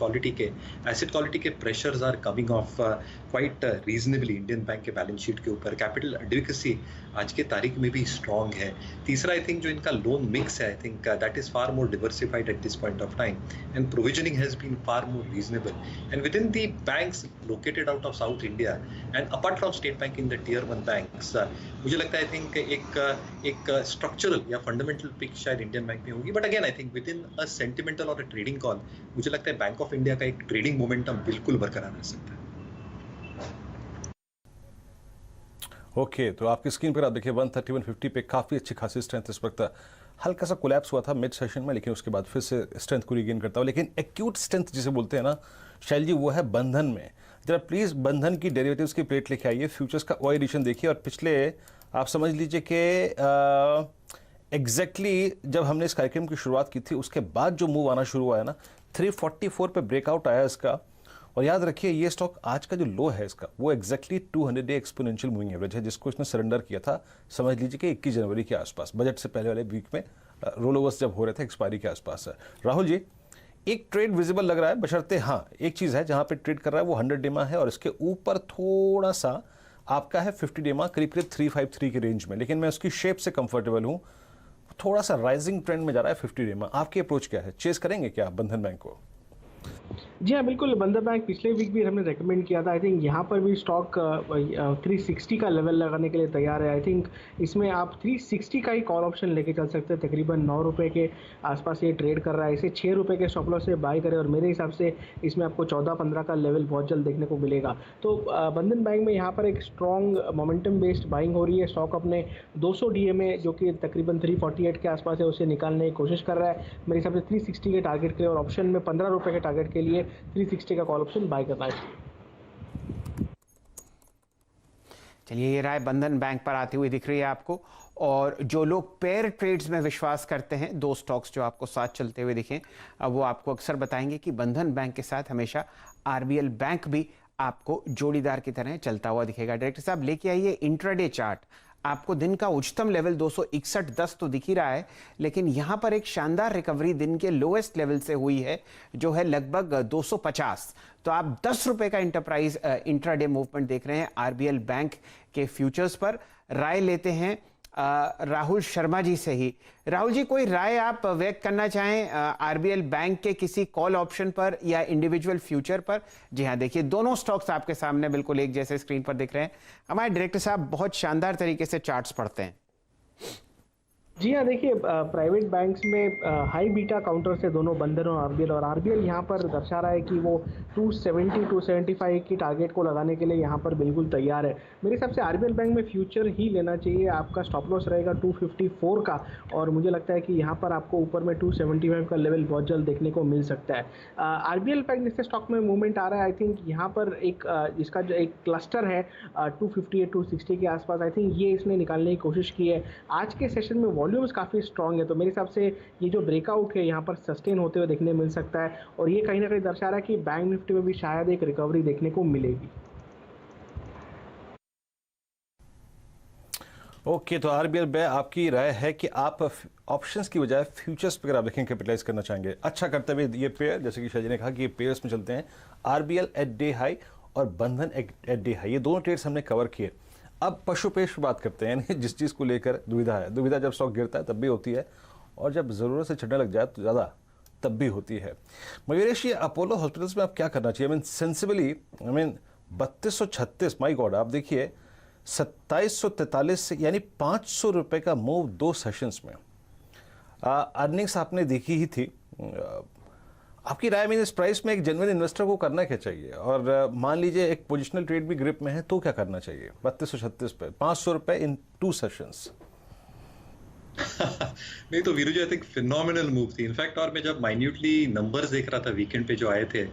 क्वालिटी के pressures are coming off quite reasonably Indian Bank के बैलेंस शीट के ऊपर। कैपिटल एडिक्वेसी आज के तारीख में भी स्ट्रांग है। तीसरा आई थिंक जो इनका लोन मिक्स है, I think that is far more diversified at this point of time and provisioning has been far more reasonable and within the banks located out of South India and apart from State Bank in the tier 1 banks, मुझे लगता है I think एक structural या fundamental pick शायद Indian Bank में होगी। But again I think within a sentimental और a trading call मुझे लगता है बैंक ऑफ इंडिया का एक ट्रेडिंग मोमेंटम बिल्कुल बरकरार रह सकता है। ओके, तो आपकी स्क्रीन पर आप देखिए 130 150 पे काफ़ी अच्छी खासी स्ट्रेंथ इस वक्त। हल्का सा कोलैप्स हुआ था मिड सेशन में, लेकिन उसके बाद फिर से स्ट्रेंथ को रीगेन करता हुआ। लेकिन एक्यूट स्ट्रेंथ जिसे बोलते हैं ना शैल जी, वो है बंधन में। जरा प्लीज़ बंधन की डेरिवेटिव्स की प्लेट लेके आइए, फ्यूचर्स का ओ एडिशन देखिए और पिछले आप समझ लीजिए कि एग्जैक्टली जब हमने इस कार्यक्रम की शुरुआत की थी उसके बाद जो मूव आना शुरू हुआ है ना, 344 पे ब्रेकआउट आया इसका। और याद रखिए ये स्टॉक आज का जो लो है इसका वो exactly 200 day exponential moving average है, जिसको इसने सरेंडर किया था समझ लीजिए कि 21 जनवरी के आसपास, बजट से पहले वाले वीक में रोल ओवर्स जब हो रहे थे एक्सपायरी के आसपास है। राहुल जी, एक ट्रेड विजिबल लग रहा है, बशर्ते हाँ एक चीज़ है जहाँ पे ट्रेड कर रहा है वो 100 डेमा है और इसके ऊपर थोड़ा सा आपका है 50 डेमा करीब 353 के रेंज में, लेकिन मैं उसकी शेप से कंफर्टेबल हूँ। थोड़ा सा राइजिंग ट्रेंड में जा रहा है 50 डेमा। आपकी अप्रोच क्या है, चेस करेंगे क्या बंधन बैंक को? जी हाँ, बिल्कुल। बंधन बैंक पिछले वीक भी हमने रेकमेंड किया था। आई थिंक यहाँ पर भी स्टॉक 360 का लेवल लगाने के लिए तैयार है। आई थिंक इसमें आप 360 का ही कॉल ऑप्शन लेके चल सकते हैं। तकरीबन 9 रुपये के आसपास ये ट्रेड कर रहा है। इसे 6 रुपये के स्टॉप लॉस से बाय करें और मेरे हिसाब से इसमें आपको 14-15 का लेवल बहुत जल्द देखने को मिलेगा। तो बंधन बैंक में यहाँ पर एक स्ट्रॉन्ग मोमेंटम बेस्ड बाइंग हो रही है। स्टॉक अपने 200 DMA जो कि तकरीबन 348 के आसपास है उसे निकालने की कोशिश कर रहा है। मेरे हिसाब से 360 के टारगेट के लिए और ऑप्शन में 15 रुपये के टारगेट के लिए 360 का कॉल ऑप्शन बाय करना है। चलिए, ये राय बंधन बैंक पर आती हुई दिख रही है आपको। और जो लोग पेयर ट्रेड्स में विश्वास करते हैं, दो स्टॉक्स जो आपको साथ चलते हुए दिखें, अब वो आपको अक्सर बताएंगे कि बंधन बैंक के साथ हमेशा RBL बैंक भी आपको जोड़ीदार की तरह चलता हुआ दिखेगा। डायरेक्टर साहब लेके आइए इंट्राडे चार्ट। आपको दिन का उच्चतम लेवल 261.10 तो दिख ही रहा है, लेकिन यहां पर एक शानदार रिकवरी दिन के लोएस्ट लेवल से हुई है जो है लगभग 250। तो आप 10 रुपए का इंट्राडे मूवमेंट देख रहे हैं आरबीएल बैंक के फ्यूचर्स पर। राय लेते हैं राहुल शर्मा जी से ही। राहुल जी, कोई राय आप व्यक्त करना चाहें आरबीएल बैंक के किसी कॉल ऑप्शन पर या इंडिविजुअल फ्यूचर पर? जी हाँ, देखिए दोनों स्टॉक्स आपके सामने बिल्कुल एक जैसे स्क्रीन पर दिख रहे हैं। हमारे डायरेक्टर साहब बहुत शानदार तरीके से चार्ट्स पढ़ते हैं। जी हाँ, देखिए प्राइवेट बैंक्स में हाई बीटा काउंटर से दोनों बंधन और आरबीएल यहाँ पर दर्शा रहा है कि वो 270 275 की टारगेट को लगाने के लिए यहाँ पर बिल्कुल तैयार है। मेरे हिसाब से आरबीएल बैंक में फ्यूचर ही लेना चाहिए। आपका स्टॉप लॉस रहेगा 254 का, और मुझे लगता है कि यहाँ पर आपको ऊपर में 275 का लेवल बहुत जल्द देखने को मिल सकता है। आरबीएल बैंक जिससे स्टॉक में मूवमेंट आ रहा है, आई थिंक यहाँ पर एक इसका जो एक क्लस्टर है 258 260 के आसपास, आई थिंक ये इसने निकालने की कोशिश की है। आज के सेशन में वॉल्यूम्स काफ़ी स्ट्रॉन्ग है, तो मेरे हिसाब से ये जो ब्रेकआउट है यहाँ पर सस्टेन होते हुए देखने मिल सकता है, और ये कहीं ना कहीं दर्शा रहा है कि बैंक निफ्टी में भी शायद एक रिकवरी देखने को मिलेगी। ओके, तो आरबीएल में आपकी राय है कि आप ऑप्शंस की बजाय फ्यूचर्स पर आप देखें कैपिटलाइज करना चाहेंगे। अच्छा करते हुए ये पेयर, जैसे कि शाह जी ने कहा कि ये पेयर्स में चलते हैं, आरबीएल एट डे हाई और बंधन एट डे हाई, ये दोनों ट्रेड्स हमने कवर किए। अब पशुपेश पर बात करते हैं, यानी जिस चीज़ को लेकर दुविधा है। दुविधा जब स्टॉक गिरता है तब भी होती है, और जब ज़रूरत से चढ़ने लग जाए तो ज़्यादा तब भी होती है। मयूरेश, ये अपोलो हॉस्पिटल्स में आप क्या करना चाहिए? सेंसिबली 3236, माई गॉड, आप देखिए 2743 से, यानी 500 रुपये का मूव 2 सेशंस में। अर्निंग्स आपने देखी ही थी। आपकी राय में इस प्राइस में एक जेन्युइन इन्वेस्टर को करना क्या चाहिए? और मान लीजिए एक पोजिशनल ट्रेड भी ग्रिप में है तो क्या करना चाहिए? 3236 पे 500 रुपये इन 2 सेशंस। नहीं तो Veeru ji, I think phenomenal move थी इनफैक्ट। और मैं जब माइन्यूटली नंबर्स देख रहा था वीकेंड पे जो आए थे,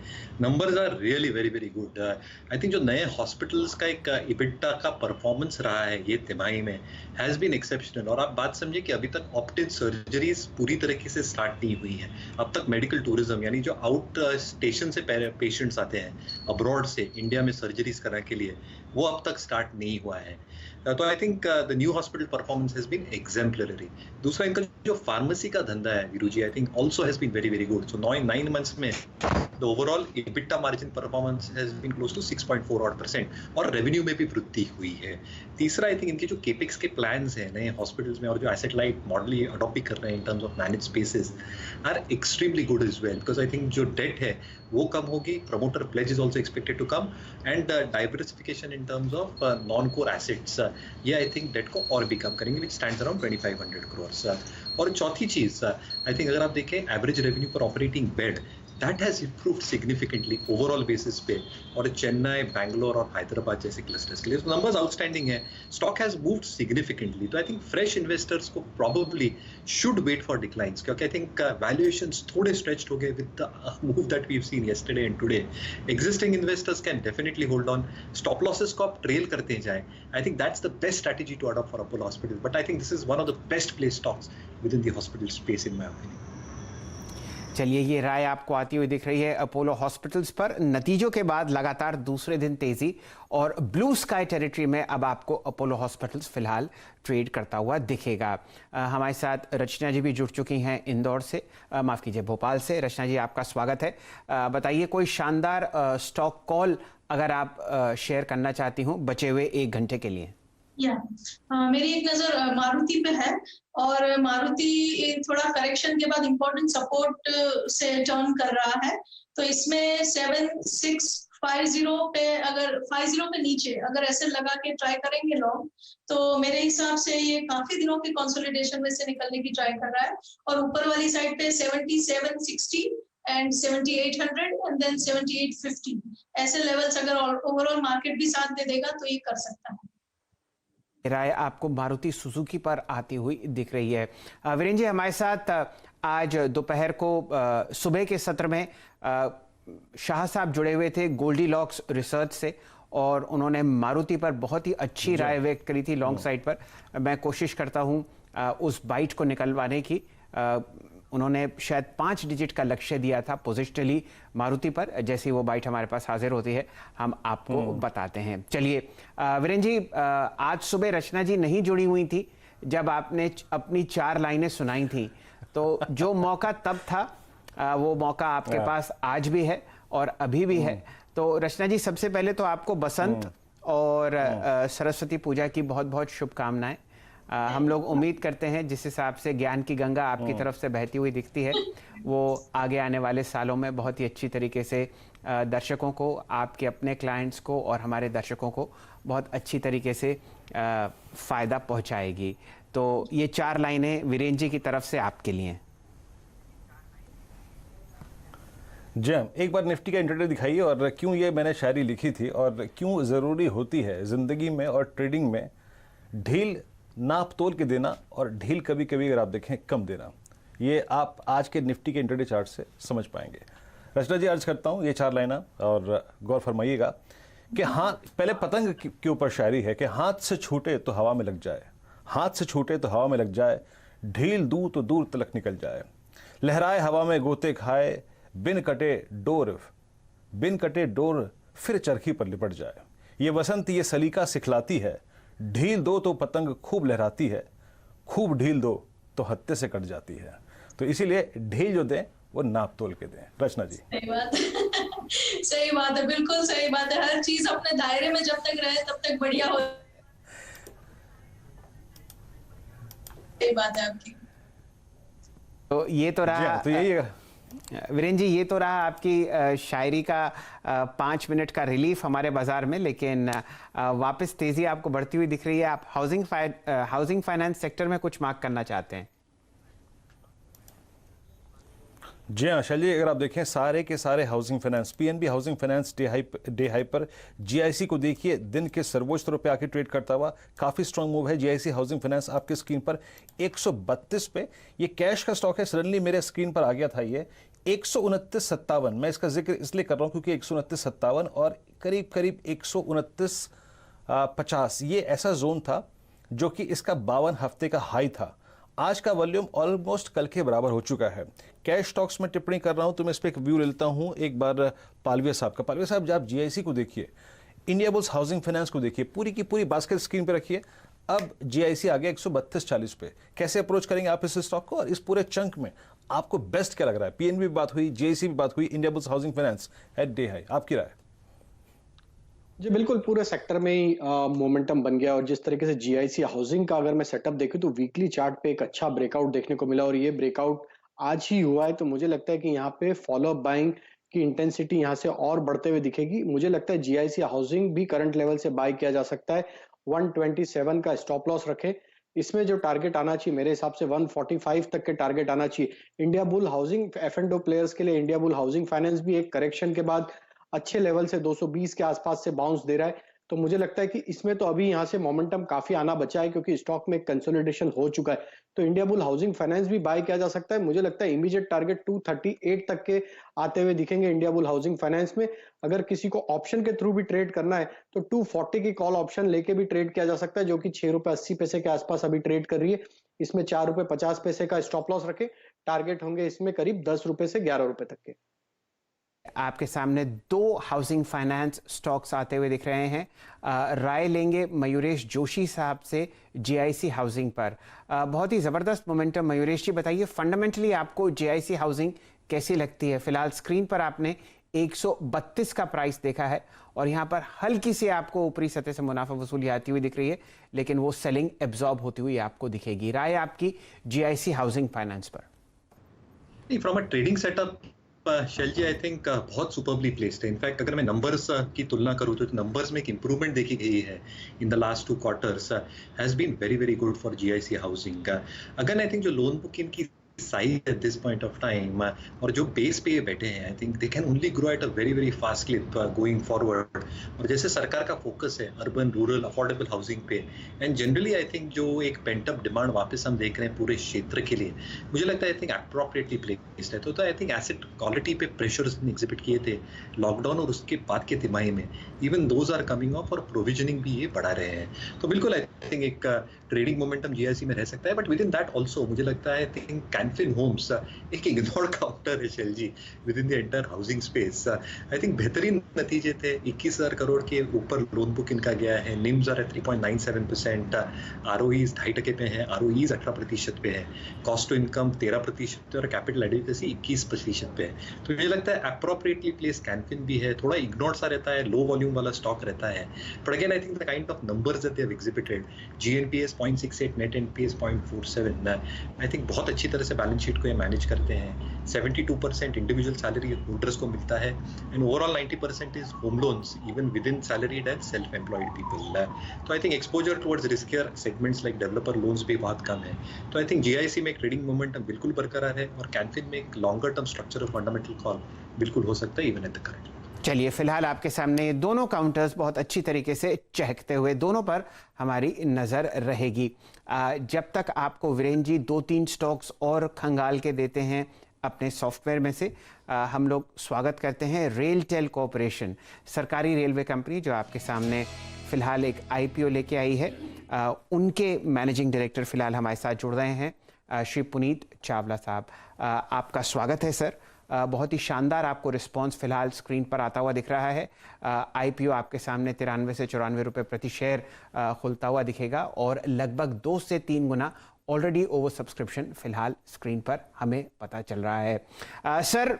numbers are really very very good. I think जो नए हॉस्पिटल्स का एक इबिटा का परफॉर्मेंस रहा है ये तिमाही में हैज बीन एक्सेप्शनल। और आप बात समझिए कि अभी तक ऑप्टिन सर्जरीज पूरी तरीके से स्टार्ट नहीं हुई है। अब तक मेडिकल टूरिज्म, यानी जो आउट स्टेशन से पेशेंट्स आते हैं अब्रॉड से इंडिया में सर्जरीज कराने के लिए, वो अब तक स्टार्ट नहीं हुआ है। तो I think the new hospital performance has been exemplary. दूसरा, इनका जो फार्मेसी का धंधा है Viru ji, I think also has been very very good. So 9 months में the overall EBITDA margin performance has been close to 6.4% और रेवेन्यू में भी वृद्धि हुई है। तीसरा, आई थिंक इनके जो केपेक्स के प्लान्स हैं नए हॉस्पिटल्स में और जो एसेट लाइट मॉडल ये अडॉप्ट भी कर रहे हैं in terms of manage spaces are extremely good as well, because I think जो डेट है वो कम होगी, promoter pledge is also expected to कम, and diversification in terms of non core assets, ये आई थिंक डेट को और भी कम करेंगे, विच स्टैंड्स अराउंड 2500 करोड़। और चौथी चीज, आई थिंक अगर आप देखें एवरेज रेवेन्यू पर operating bed, that has improved significantly overall basis पे, और चेन्नई, बैंगलोर और हैदराबाद जैसे क्लस्टर्स के लिए नंबर्स आउटस्टैंडिंग है। स्टॉक हैज मूव्ड सिग्निफिकेंटली, तो आई थिंक फ्रेश इन्वेस्टर्स को probably should wait for declines, क्योंकि आई थिंक वैल्यूएशंस थोड़े स्ट्रेच्ड हो गए with the move that we have seen yesterday and today. Existing investors can definitely hold on, stop losses को आप trail करते जाएं। I think that's the best strategy to adopt for Apollo Hospital, but I think this is one of the best place stocks with in the hospital space in my opinion. चलिए, ये राय आपको आती हुई दिख रही है अपोलो हॉस्पिटल्स पर। नतीजों के बाद लगातार दूसरे दिन तेजी, और ब्लू स्काई टेरिटरी में अब आपको अपोलो हॉस्पिटल्स फिलहाल ट्रेड करता हुआ दिखेगा। हमारे साथ रचना जी भी जुड़ चुकी हैं इंदौर से, माफ़ कीजिए भोपाल से। रचना जी, आपका स्वागत है। बताइए कोई शानदार स्टॉक कॉल अगर आप शेयर करना चाहती हूँ बचे हुए 1 घंटे के लिए। मेरी एक नजर मारुति पे है, और मारुति थोड़ा करेक्शन के बाद इंपॉर्टेंट सपोर्ट से टर्न कर रहा है। तो इसमें 7650 पे, अगर 50 पे नीचे अगर ऐसे लगा के ट्राई करेंगे लॉन्ग, तो मेरे हिसाब से ये काफी दिनों के कंसोलिडेशन में से निकलने की ट्राई कर रहा है। और ऊपर वाली साइड पे 7760 एंड 7800 एंड देन 7850 ऐसे लेवल्स अगर ओवरऑल मार्केट भी साथ दे देगा तो ये कर सकता है। राय आपको मारुति सुजुकी पर आती हुई दिख रही है। वीरेंद्र जी हमारे साथ आज दोपहर को सुबह के सत्र में शाह साहब जुड़े हुए थे गोल्डी लॉक्स रिसर्च से, और उन्होंने मारुति पर बहुत ही अच्छी राय व्यक्त करी थी लॉन्ग साइड पर। मैं कोशिश करता हूं उस बाइट को निकलवाने की। उन्होंने शायद 5 डिजिट का लक्ष्य दिया था पोजिशनली मारुति पर। जैसे ही वो बाइट हमारे पास हाजिर होती है हम आपको बताते हैं। चलिए वीरेन जी, आज सुबह रचना जी नहीं जुड़ी हुई थी जब आपने अपनी 4 लाइनें सुनाई थी, तो जो मौका तब था वो मौका आपके पास आज भी है और अभी भी है। तो रचना जी, सबसे पहले तो आपको बसंत और सरस्वती पूजा की बहुत बहुत शुभकामनाएं। हम लोग उम्मीद करते हैं जिस हिसाब से ज्ञान की गंगा आपकी तरफ से बहती हुई दिखती है, वो आगे आने वाले सालों में बहुत ही अच्छी तरीके से दर्शकों को, आपके अपने क्लाइंट्स को और हमारे दर्शकों को बहुत अच्छी तरीके से फ़ायदा पहुंचाएगी। तो ये 4 लाइनें वीरेन जी की तरफ से आपके लिए। जी, एक बार निफ्टी का इंट्राडे दिखाइए और क्यों ये मैंने शायरी लिखी थी और क्यों ज़रूरी होती है ज़िंदगी में और ट्रेडिंग में ढील नाप तोल के देना और ढील कभी कभी अगर आप देखें कम देना। ये आप आज के निफ्टी के इंट्राडे चार्ट से समझ पाएंगे। रचना जी, अर्ज करता हूँ ये 4 लाइना और गौर फरमाइएगा कि हाथ, पहले पतंग के ऊपर शायरी है कि हाथ से छूटे तो हवा में लग जाए, हाथ से छूटे तो हवा में लग जाए, ढील दूं तो दूर तलक निकल जाए, लहराए हवा में गोते खाए, बिन कटे डोर फिर चरखी पर लिपट जाए। ये वसंत ये सलीका सिखलाती है, ढील दो तो पतंग खूब लहराती है, खूब ढील दो तो हत्थे से कट जाती है। तो इसीलिए ढील जो दें वो नाप तोल के दें। रचना जी। सही बात सही बात है, बिल्कुल सही बात है। हर चीज अपने दायरे में जब तक रहे तब तक बढ़िया हो। सही बात है आपकी। तो ये तो रहा, तो यही है वीरेन जी, ये तो रहा आपकी शायरी का 5 मिनट का रिलीफ हमारे बाजार में। लेकिन वापस तेजी आपको बढ़ती हुई दिख रही है। आप हाउसिंग फाइनेंस सेक्टर में कुछ मार्क करना चाहते हैं? जी हाँ शैली, अगर आप देखें सारे के सारे housing finance, PNB housing finance day high पर, जीआईसी को देखिए दिन के सर्वोच्च स्तरों पे आके ट्रेड करता हुआ, काफ़ी स्ट्रांग मूव है जीआईसी हाउसिंग फाइनेंस आपके स्क्रीन पर 132 पे। ये कैश का स्टॉक है, सडनली मेरे स्क्रीन पर आ गया था ये 129.57। मैं इसका जिक्र इसलिए कर रहा हूँ क्योंकि 129.57 और करीब करीब 129.50 ये ऐसा जोन था जो कि इसका 52 हफ्ते का हाई था। आज का वॉल्यूम ऑलमोस्ट कल के बराबर हो चुका है। कैश स्टॉक्स में टिप्पणी कर रहा हूं तो मैं इस पर एक व्यू लेता हूं एक बार पालविया साहब का। पालविया साहब, जब आप जीआईसी को देखिए, इंडिया बुल्स हाउसिंग फाइनेंस को देखिए, पूरी की पूरी बास्केट स्क्रीन पे रखिए। अब जीआईसी आ गया 132.40 पे। कैसे अप्रोच करेंगे आप इस स्टॉक को और इस पूरे चंक में आपको बेस्ट क्या लग रहा है? पीएनबी भी बात हुई, जीआईसी भी बात हुई, Indiabulls Housing Finance at day high, आपकी राय? जी बिल्कुल, पूरे सेक्टर में ही मोमेंटम बन गया और जिस तरीके से जीआईसी हाउसिंग का अगर मैं सेटअप देखूं तो वीकली चार्ट पे एक अच्छा ब्रेकआउट देखने को मिला और ये ब्रेकआउट आज ही हुआ है। तो मुझे लगता है कि यहाँ पे फॉलो अप बाइंग की इंटेंसिटी यहाँ से और बढ़ते हुए दिखेगी। मुझे लगता है जीआईसी हाउसिंग भी करंट लेवल से बाय किया जा सकता है। 127 का स्टॉप लॉस रखे। इसमें जो टारगेट आना चाहिए मेरे हिसाब से 145 तक के टारगेट आना चाहिए। India bull housing F&O players के लिए इंडिया बुल हाउसिंग फाइनेंस भी एक करेक्शन के बाद अच्छे लेवल से 220 के आसपास से बाउंस दे रहा है। तो मुझे लगता है कि इसमें तो अभी यहाँ से मोमेंटम काफी आना बचा है क्योंकि स्टॉक में कंसोलिडेशन हो चुका है। तो इंडिया बुल हाउसिंग फाइनेंस भी बाय किया जा सकता है। मुझे लगता है इमीडिएट टारगेट 238 तक के आते हुए दिखेंगे इंडिया बुल हाउसिंग फाइनेंस में। अगर किसी को ऑप्शन के थ्रू भी ट्रेड करना है तो 240 की कॉल ऑप्शन लेके भी ट्रेड किया जा सकता है, जो कि 6 रुपए 80 पैसे के आसपास अभी ट्रेड कर रही है। इसमें 4 रुपए 50 पैसे का स्टॉप लॉस रखे। टारगेट होंगे इसमें करीब 10 रुपए से 11 रुपए तक के। आपके सामने 2 हाउसिंग फाइनेंस स्टॉक्स आते हुए दिख रहे हैं। राय लेंगे मयूरेश जोशी साहब से जीआईसी हाउसिंग पर। बहुत ही ज़बरदस्त मोमेंटम। मयूरेश जी बताइए, फंडामेंटली आपको जीआईसी हाउसिंग कैसी लगती है? फिलहाल स्क्रीन पर आपने 132 का प्राइस देखा है और यहाँ पर हल्की सी आपको ऊपरी सतह से मुनाफा वसूली आती हुई दिख रही है, लेकिन वो सेलिंग एब्जॉर्ब होती हुई आपको दिखेगी। राय आपकी जीआईसी हाउसिंग फाइनेंस पर? From a trading setup Shail ji, I think बहुत सुपरबली प्लेस्ड है। इनफैक्ट अगर मैं नंबर्स की तुलना करूँ तो नंबर्स में एक इंप्रूवमेंट देखी गई है in the last 2 quarters has been very very good for GIC Housing. Again I think जो लोन बुक इनकी size at this point of time और जो बेस पे ये बैठे हैं, I think they can only grow at a very very fast clip going forward. और जैसे सरकार का फोकस है अर्बन रूरल अफोर्डेबल हाउसिंग पे एंड जनरली आई थिंक जो एक पेंट अप डिमांड वापस हम देख रहे हैं पूरे क्षेत्र के लिए, मुझे लगता है आई थिंक अप्रोप्रिएटली प्लेस्ड है। तो आई थिंक एसेट क्वालिटी पे प्रेशर्स एग्जिबिट किए थे लॉकडाउन और उसके बाद के तिमाही में, even those are coming off और प्रोविजनिंग भी ये बढ़ा रहे हैं। तो बिल्कुल आई थिंक एक ट्रेडिंग मोमेंटम जीआईसी में रह सकता है, but within that also मुझे लगता है थिंक कैनफिन होम्स एक इग्नोर्ड काउंटर है Shail ji within the entire housing space. I think बेहतरीन नतीजे थे, 21,000 करोड़ के ऊपर लोन बुक इनका गया है, निम्स आर 3.97%, आरओईज 2.5% पे है, आरओईज 18% पे है, कॉस्ट टू इनकम 13% पे और कैपिटल एडिक्वेसी 21% पे है। तो मुझे लगता है अप्रोप्रिएटली प्लेस कैनफिन भी है, थोड़ा इग्नोर्ड सा रहता है, लो वॉल्यूम वाला स्टॉक रहता है, but again I think the kind of numbers that they have exhibited, GNPS 0.68, net NPS 0.47, I think बहुत अच्छी तरह से बैलेंस शीट को ये मैनेज करते हैं। 72% इंडिविजुअल सैलरी होल्डर्स को मिलता है and overall 90% is home loans even within salaried and self employed people. तो I think exposure towards riskier segments like developer loans भी बहुत कम है। तो आई थिंक जीआईसी में एक ट्रेडिंग मोमेंटम बिल्कुल बरकरार है और कैनफिन में एक longer term structure of fundamental call बिल्कुल हो सकता है इवन एट द करंट। चलिए, फिलहाल आपके सामने दोनों काउंटर्स बहुत अच्छी तरीके से चहकते हुए, दोनों पर हमारी नज़र रहेगी। जब तक आपको वीरेन जी 2-3 स्टॉक्स और खंगाल के देते हैं अपने सॉफ्टवेयर में से, हम लोग स्वागत करते हैं रेलटेल कॉरपोरेशन, सरकारी रेलवे कंपनी जो आपके सामने फ़िलहाल एक आईपीओ लेके आई है। उनके मैनेजिंग डायरेक्टर फ़िलहाल हमारे साथ जुड़ रहे हैं, श्री पुनीत चावला साहब। आपका स्वागत है सर। बहुत ही शानदार आपको रिस्पांस फिलहाल स्क्रीन पर आता हुआ दिख रहा है। आईपीओ आपके सामने 93 से 94 रुपये प्रति शेयर खुलता हुआ दिखेगा और लगभग 2 से 3 गुना ऑलरेडी ओवर सब्सक्रिप्शन फिलहाल स्क्रीन पर हमें पता चल रहा है। सर,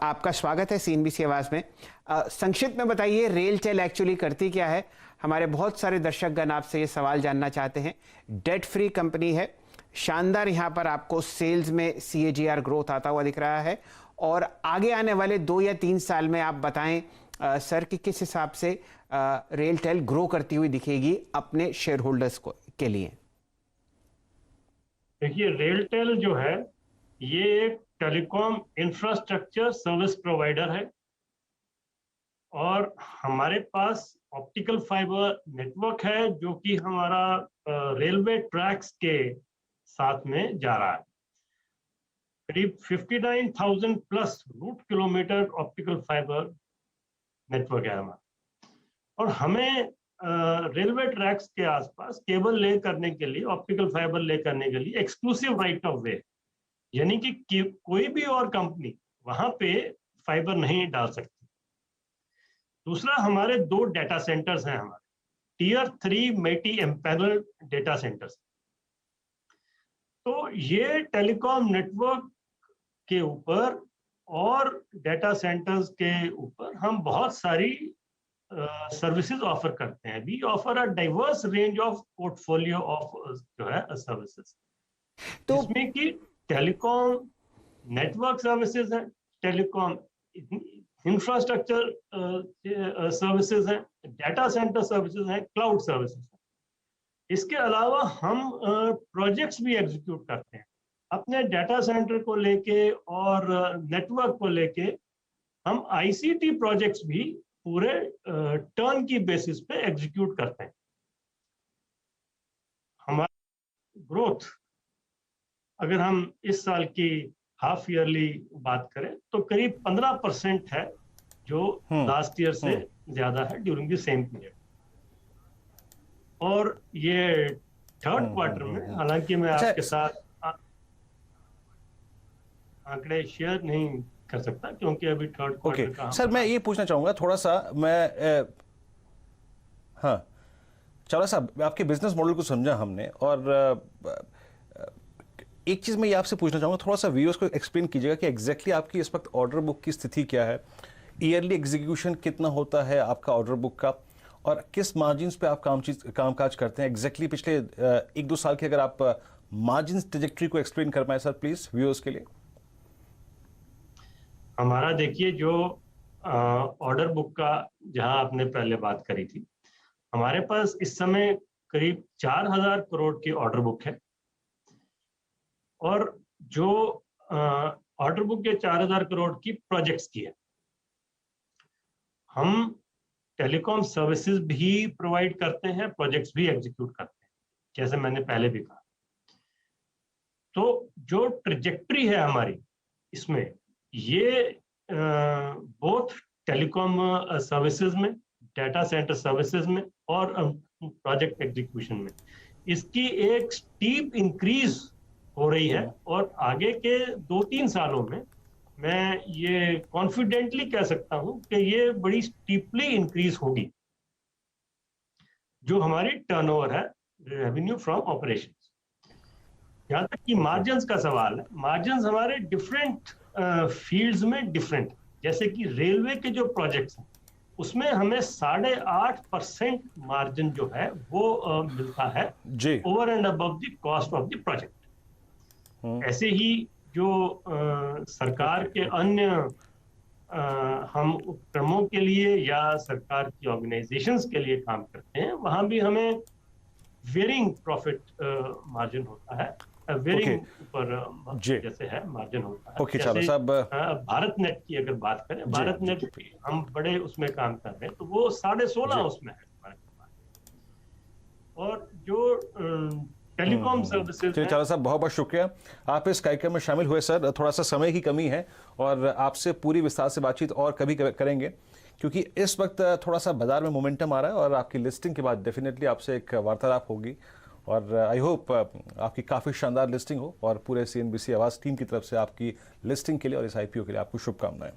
आपका स्वागत है सीएनबीसी आवाज़ में। संक्षिप्त में बताइए रेलटेल एक्चुअली करती क्या है? हमारे बहुत सारे दर्शकगण आपसे ये सवाल जानना चाहते हैं। डेट फ्री कंपनी है, शानदार यहाँ पर आपको सेल्स में CAGR ग्रोथ आता हुआ दिख रहा है और आगे आने वाले 2 या 3 साल में आप बताएं सर कि किस हिसाब से रेलटेल ग्रो करती हुई दिखेगी अपने शेयर होल्डर्स को के लिए। देखिए, रेलटेल जो है ये एक टेलीकॉम इंफ्रास्ट्रक्चर सर्विस प्रोवाइडर है और हमारे पास ऑप्टिकल फाइबर नेटवर्क है जो कि हमारा रेलवे ट्रैक्स के साथ में जा रहा है। करीब 59,000 plus route kilometre optical fibre network है हमारा और हमें रेलवे ट्रैक्स के आसपास केबल ले करने के लिए, ऑप्टिकल फाइबर ले करने के लिए एक्सक्लूसिव राइट ऑफ वे, यानी कि कोई भी और कंपनी वहां पे फाइबर नहीं डाल सकती। दूसरा, हमारे 2 डेटा सेंटर्स हैं हमारे, Tier 3 multi empanelled data centres. तो ये टेलीकॉम नेटवर्क के ऊपर और डेटा सेंटर्स के ऊपर हम बहुत सारी सर्विसेज ऑफर करते हैं। We offer a diverse range of portfolio of जो है सर्विसेज, तो इसमें कि टेलीकॉम नेटवर्क सर्विसेज हैं, टेलीकॉम इंफ्रास्ट्रक्चर सर्विसेज हैं, डेटा सेंटर सर्विसेज हैं, क्लाउड सर्विसेज हैं। इसके अलावा हम प्रोजेक्ट्स भी एग्जीक्यूट करते हैं अपने डेटा सेंटर को लेके और नेटवर्क को लेके। हम आईसीटी प्रोजेक्ट्स भी पूरे टर्न की बेसिस पे एग्जीक्यूट करते हैं। हमारी ग्रोथ अगर हम इस साल की हाफ ईयरली बात करें तो करीब 15% है, जो लास्ट ईयर से ज्यादा है ड्यूरिंग द सेम पीरियड। और ये थर्ड क्वार्टर में, हालांकि मैं आपके साथ आंकड़े शेयर नहीं कर सकता क्योंकि अभी थर्ड क्वार्टर का। सर, मैं ये पूछना चाहूंगा थोड़ा सा, मैं हाँ चावला साहब, आपके बिजनेस मॉडल को समझा हमने और एक चीज मैं ये आपसे पूछना चाहूंगा, थोड़ा सा व्यूअर्स को एक्सप्लेन कीजिएगा कि एग्जैक्टली आपकी इस वक्त ऑर्डर बुक की स्थिति क्या है, ईयरली एग्जीक्यूशन कितना होता है आपका ऑर्डर बुक का और किस मार्जिन्स पे आप कामकाज करते हैं एग्जैक्टली पिछले 1-2 साल की। अगर आप मार्जिन्स ट्रैजेक्टरी को एक्सप्लेन कर पाए सर प्लीज व्यूअर्स के लिए। हमारा देखिए जो ऑर्डर बुक का जहां आपने पहले बात करी थी, हमारे पास इस समय करीब 4,000 करोड़ की ऑर्डर बुक है और जो ऑर्डर बुक ये 4,000 करोड़ की प्रोजेक्ट्स की है। हम टेलीकॉम सर्विसेज भी प्रोवाइड करते हैं, प्रोजेक्ट्स भी एग्जीक्यूट करते हैं, जैसे मैंने पहले भी कहा। तो जो ट्रैजेक्टरी है हमारी इसमें, ये बोथ टेलीकॉम सर्विसेज में, डेटा सेंटर सर्विसेज में और प्रोजेक्ट एग्जीक्यूशन में, इसकी एक स्टीप इंक्रीज हो रही है और आगे के 2-3 सालों में मैं ये कॉन्फिडेंटली कह सकता हूं कि ये बड़ी स्टीपली इंक्रीज होगी। जो हमारी टर्नओवर है, रेवेन्यू फ्रॉम ऑपरेशंस। यहाँ तक कि मार्जिन्स का सवाल है, मार्जिन्स हमारे डिफरेंट फील्ड्स में डिफरेंट, जैसे कि रेलवे के जो प्रोजेक्ट्स हैं उसमें हमें 8.5% मार्जिन जो है वो मिलता है over and above the cost of the project. ऐसे ही जो सरकार के अन्य हम उपक्रमों के लिए या सरकार की ऑर्गेनाइजेशंस के लिए काम करते हैं, वहां भी हमें वेरिंग प्रॉफिट मार्जिन होता है, वेरिंग ऊपर जैसे है मार्जिन होता है। जैसे भारत नेट की अगर बात करें, भारत नेट हम बड़े उसमें काम कर रहे हैं तो वो 16.5 उसमें है हमारे पास। और जो टेलीकॉम सर्विसेज। चावला साहब बहुत बहुत शुक्रिया, आप इस कार्यक्रम में शामिल हुए सर। थोड़ा सा समय की कमी है और आपसे पूरी विस्तार से बातचीत और कभी करेंगे, क्योंकि इस वक्त थोड़ा सा बाजार में मोमेंटम आ रहा है और आपकी लिस्टिंग के बाद डेफिनेटली आपसे एक वार्तालाप होगी और आई होप आपकी काफ़ी शानदार लिस्टिंग हो और पूरे CNBC आवाज़ टीम की तरफ से आपकी लिस्टिंग के लिए और इस IPO के लिए आपको शुभकामनाएं।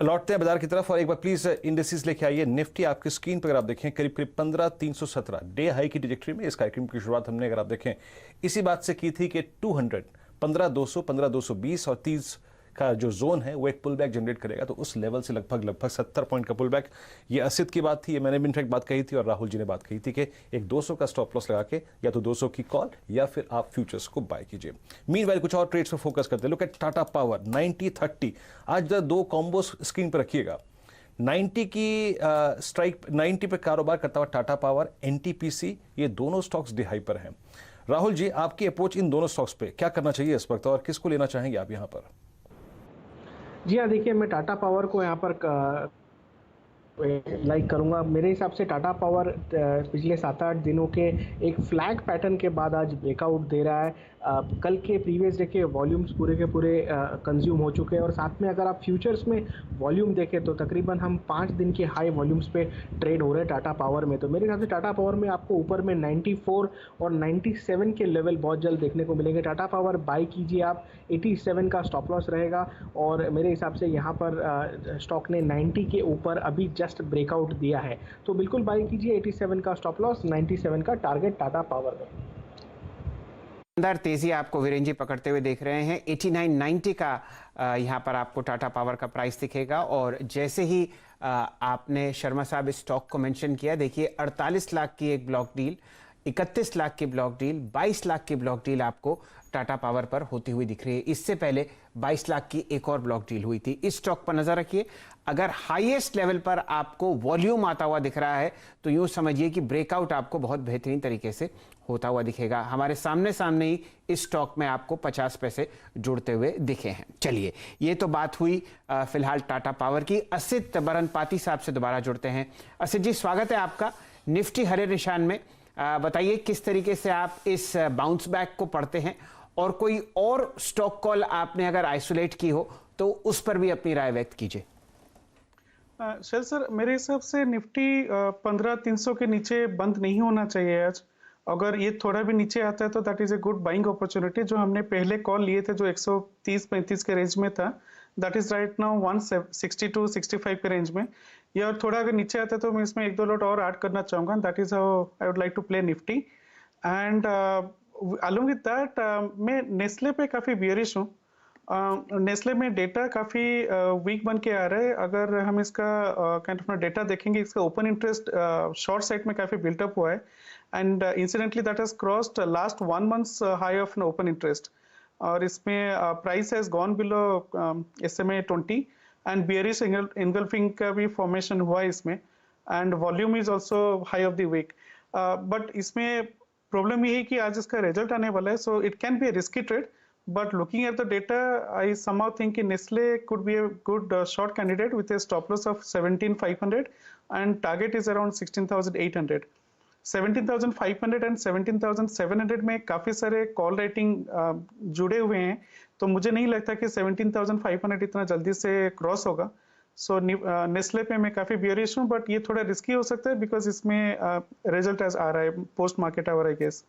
लौटते हैं बाजार की तरफ और एक बार प्लीज इंडेक्सेस लेके आइए। निफ्टी आपकी स्क्रीन पर अगर आप देखें करीब करीब 15,317 डे हाई की ट्रैजेक्टरी में। इस कार्यक्रम की शुरुआत हमने अगर आप देखें इसी बात से की थी कि 15,200, 15,220 और 30 का जो जोन है वो एक पुल बैक जनरेट करेगा, तो उस लेवल से लगभग 70 पॉइंट का पुल बैक, ये असित की बात थी, ये मैंने भी इनफैक्ट बात कही थी और राहुल जी ने बात कही थी कि एक 200 का स्टॉप लॉस लगा के या तो 200 की कॉल या फिर आप फ्यूचर्स को बाय कीजिए। मीनवाइल कुछ और ट्रेड्स पर फोकस करते हैं। Look at Tata power 90-30। आज दो कॉम्बो स्क्रीन पर रखिएगा। 90 की स्ट्राइक 90 पे कारोबार करता हुआ टाटा पावर, NTPC, ये दोनों स्टॉक्स डिहाई पर हैं। राहुल जी, आपकी अप्रोच इन दोनों स्टॉक्स पे क्या करना चाहिए इस वक्त और किसको लेना चाहेंगे आप यहाँ पर? जी हाँ, देखिए मैं टाटा पावर को यहाँ पर लाइक करूँगा। मेरे हिसाब से टाटा पावर पिछले 7-8 दिनों के एक फ्लैग पैटर्न के बाद आज ब्रेकआउट दे रहा है। कल के प्रीवियस डे के वॉल्यूम्स पूरे के पूरे कंज्यूम हो चुके हैं और साथ में अगर आप फ्यूचर्स में वॉल्यूम देखें तो तकरीबन हम 5 दिन के हाई वॉल्यूम्स पे ट्रेड हो रहे हैं टाटा पावर में। तो मेरे हिसाब से टाटा पावर में आपको ऊपर में 94 और 97 के लेवल बहुत जल्द देखने को मिलेंगे। टाटा पावर बाई कीजिए आप, 87 का स्टॉप लॉस रहेगा और मेरे हिसाब से यहाँ पर स्टॉक ने 90 के ऊपर अभी जस्ट ब्रेकआउट दिया है, तो बिल्कुल बाई कीजिए। 87 का स्टॉप लॉस, 97 का टारगेट टाटा पावर में। शानदार तेजी आपको वीरेंद्र जी पकड़ते हुए देख रहे हैं। 89.90 का यहाँ पर आपको टाटा पावर का प्राइस दिखेगा और जैसे ही आपने शर्मा साहब इस स्टॉक को मेंशन किया, देखिए 48 लाख की एक ब्लॉक डील, 31 लाख की ब्लॉक डील, 22 लाख की ब्लॉक डील आपको टाटा पावर पर होती हुई दिख रही है। इससे पहले 22 लाख की एक और ब्लॉक डील हुई थी। इस स्टॉक पर नजर रखिए। अगर हाईएस्ट लेवल पर आपको वॉल्यूम आता हुआ दिख रहा है तो यूं समझिए कि ब्रेकआउट आपको बहुत बेहतरीन तरीके से होता हुआ दिखेगा। हमारे सामने ही इस स्टॉक में आपको 50 पैसे जुड़ते हुए दिखे हैं। चलिए, ये तो बात हुई फिलहाल टाटा पावर की। असित बरनपाती साहब से दोबारा जुड़ते हैं। असित जी, स्वागत है आपका। निफ्टी हरे निशान में, बताइए किस तरीके से आप इस बाउंस बैक को पढ़ते हैं और कोई और स्टॉक कॉल आपने अगर आइसोलेट की हो तो उस पर भी अपनी राय व्यक्त कीजिए। शैल सर, मेरे हिसाब से निफ्टी 15,300 के नीचे बंद नहीं होना चाहिए आज। अगर ये थोड़ा भी नीचे आता है तो that is a good buying opportunity. जो हमने पहले कॉल लिए थे जो 130-35 के रेंज में था, दैट इज राइट नाउ 162-65 के रेंज में। या थोड़ा अगर नीचे आता है तो मैं इसमें 1-2 लॉट और ऐड करना चाहूँगा। That is how I would like to play Nifty. And along with that, मैं नेस्ले पे काफ़ी बियरिश हूँ। नेस्ले में डेटा काफ़ी वीक बन के आ रहा है। अगर हम इसका काइंड ऑफ डेटा देखेंगे, इसका ओपन इंटरेस्ट शॉर्ट साइड में काफ़ी बिल्टअप हुआ है and incidentally that has crossed last 1 months high of open interest और इसमें price has gone below SMA 20 and bearish engulfing का भी फॉर्मेशन हुआ है इसमें and volume is also high of the week. But इसमें प्रॉब्लम ये है कि आज इसका रिजल्ट आने वाला है, so it can be a risky trade, but looking at the data, I somehow think Nestle could be a good short candidate with a stop loss of 17,500 and target is around 16,800. 17,500 and 17,700 में काफ़ी सारे call rating जुड़े हुए हैं, तो मुझे नहीं लगता कि 17,500 इतना जल्दी से क्रॉस होगा। सो नेस्ले पे मैं काफ़ी बियरिश हूँ, बट ये थोड़ा रिस्की हो सकता है बिकॉज इसमें रिजल्ट आ रहा है post market hour, I guess.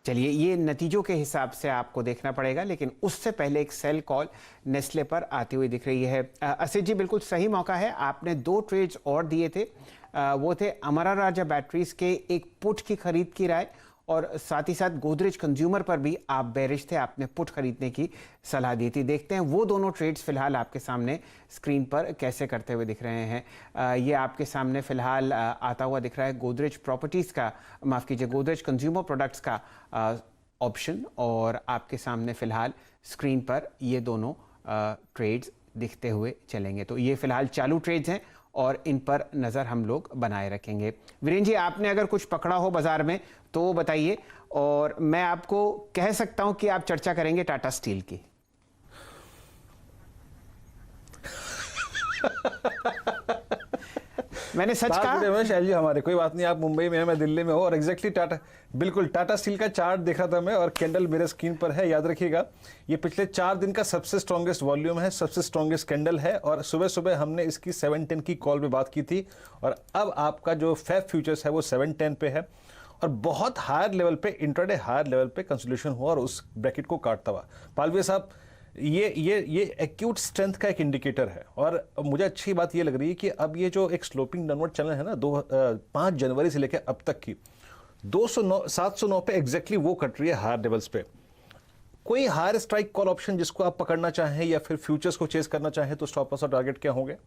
चलिए, ये नतीजों के हिसाब से आपको देखना पड़ेगा, लेकिन उससे पहले एक सेल कॉल नेस्ले पर आती हुई दिख रही है। असित जी, बिल्कुल सही मौका है। आपने 2 ट्रेड्स और दिए थे, वो थे अमरा राजा बैटरीज के एक पुट की खरीद की राय, और साथ ही साथ गोदरेज कंज्यूमर पर भी आप बेरिश थे, आपने पुट खरीदने की सलाह दी थी। देखते हैं वो दोनों ट्रेड्स फिलहाल आपके सामने स्क्रीन पर कैसे करते हुए दिख रहे हैं। ये आपके सामने फिलहाल आता हुआ दिख रहा है गोदरेज प्रॉपर्टीज़ का, माफ़ कीजिए, गोदरेज कंज्यूमर प्रोडक्ट्स का ऑप्शन, और आपके सामने फिलहाल स्क्रीन पर ये दोनों ट्रेड्स दिखते हुए चलेंगे। तो ये फिलहाल चालू ट्रेड्स हैं और इन पर नज़र हम लोग बनाए रखेंगे। वीरेंद्र जी, आपने अगर कुछ पकड़ा हो बाजार में तो वो बताइए, और मैं आपको कह सकता हूं कि आप चर्चा करेंगे टाटा स्टील की। मैंने सच कहा? शैल जी, हमारे कोई बात नहीं, आप मुंबई में हैं, मैं दिल्ली में हूँ, और एग्जैक्टली बिल्कुल टाटा स्टील का चार्ट देखा था मैं, और कैंडल मेरे स्क्रीन पर है। याद रखिएगा, ये पिछले 4 दिन का सबसे स्ट्रॉन्गेस्ट वॉल्यूम है, सबसे स्ट्रॉन्गेस्ट कैंडल है, और सुबह सुबह हमने इसकी 710 की कॉल पे बात की थी, और अब आपका जो फैब फ्यूचर्स है वो 710 पे है, और बहुत हायर लेवल पे, इंट्राडे हायर लेवल पे कंसोलिडेशन हुआ और उस ब्रैकेट को काटता हुआ। पालवी साहब, ये एक्यूट स्ट्रेंथ का एक इंडिकेटर है, और मुझे अच्छी बात ये लग रही है कि अब ये जो एक स्लोपिंग डाउनवर्ड चैनल है ना 5 जनवरी से लेकर अब तक की 709 पे एग्जैक्टली वो कट रही है हायर लेवल्स पे। कोई हायर स्ट्राइक कॉल ऑप्शन जिसको आप पकड़ना चाहें या फिर फ्यूचर्स को चेस करना चाहें तो स्टॉप लॉस और टारगेट क्या होंगे?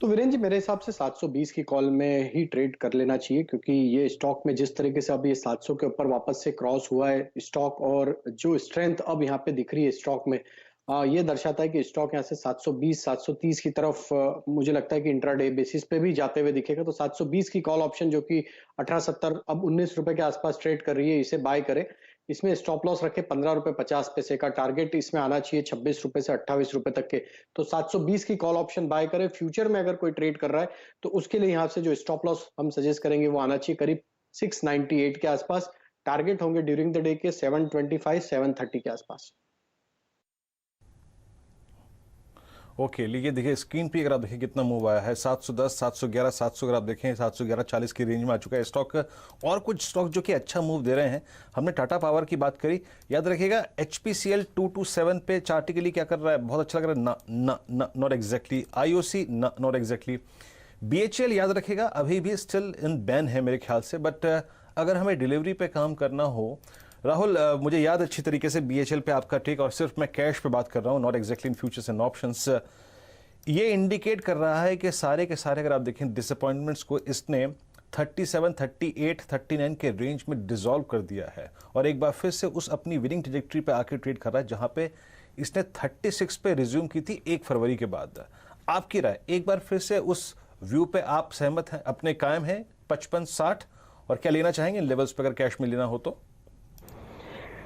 तो वीरेंद्र जी, मेरे हिसाब से 720 की कॉल में ही ट्रेड कर लेना चाहिए, क्योंकि ये स्टॉक में जिस तरीके से अब ये 700 के ऊपर वापस से क्रॉस हुआ है स्टॉक, और जो स्ट्रेंथ अब यहाँ पे दिख रही है स्टॉक में, ये दर्शाता है कि स्टॉक यहाँ से 720 730 की तरफ मुझे लगता है कि इंट्राडे बेसिस पे भी जाते हुए दिखेगा। तो 720 की कॉल ऑप्शन जो कि 1870 अब 19 रुपए के आसपास ट्रेड कर रही है, इसे बाय करें। इसमें स्टॉप लॉस रखे 15 रुपए 50 पैसे का, टारगेट इसमें आना चाहिए 26 रुपए से 28 रुपए तक के। तो 720 की कॉल ऑप्शन बाय करें। फ्यूचर में अगर कोई ट्रेड कर रहा है तो उसके लिए यहाँ से जो स्टॉप लॉस हम सजेस्ट करेंगे वो आना चाहिए करीब 698 के आसपास। टारगेट होंगे ड्यूरिंग द डे के 725 730 के आसपास। ओके, लीजिए देखिए स्क्रीन पे, अगर आप देखिए कितना मूव आया है, 710 711 700, अगर आप देखें 711 40 की रेंज में आ चुका है स्टॉक। और कुछ स्टॉक जो कि अच्छा मूव दे रहे हैं, हमने टाटा पावर की बात करी, याद रखिएगा HPCL 227 पे चार्टिकली क्या कर रहा है, बहुत अच्छा लग रहा है, not exactly. IOC not exactly. BHEL याद रखिएगा अभी भी स्टिल इन बैन है मेरे ख्याल से, बट अगर हमें डिलीवरी पे काम करना हो, राहुल मुझे याद अच्छी तरीके से BHEL पे आपका टेक, और सिर्फ मैं कैश पे बात कर रहा हूँ, not exactly in futures and options. ये इंडिकेट कर रहा है कि सारे के सारे अगर आप देखें डिसअपॉइंटमेंट्स को इसने 37 38 39 के रेंज में डिसॉल्व कर दिया है, और एक बार फिर से उस अपनी विनिंग ट्रैजेक्टरी पे आके ट्रेड कर रहा है, जहां पे इसने 36 पे रिज्यूम की थी 1 फरवरी के बाद। आपकी राय, एक बार फिर से उस व्यू पे आप सहमत हैं, अपने कायम हैं 55 60, और क्या लेना चाहेंगे लेवल्स पे अगर कैश में लेना हो तो?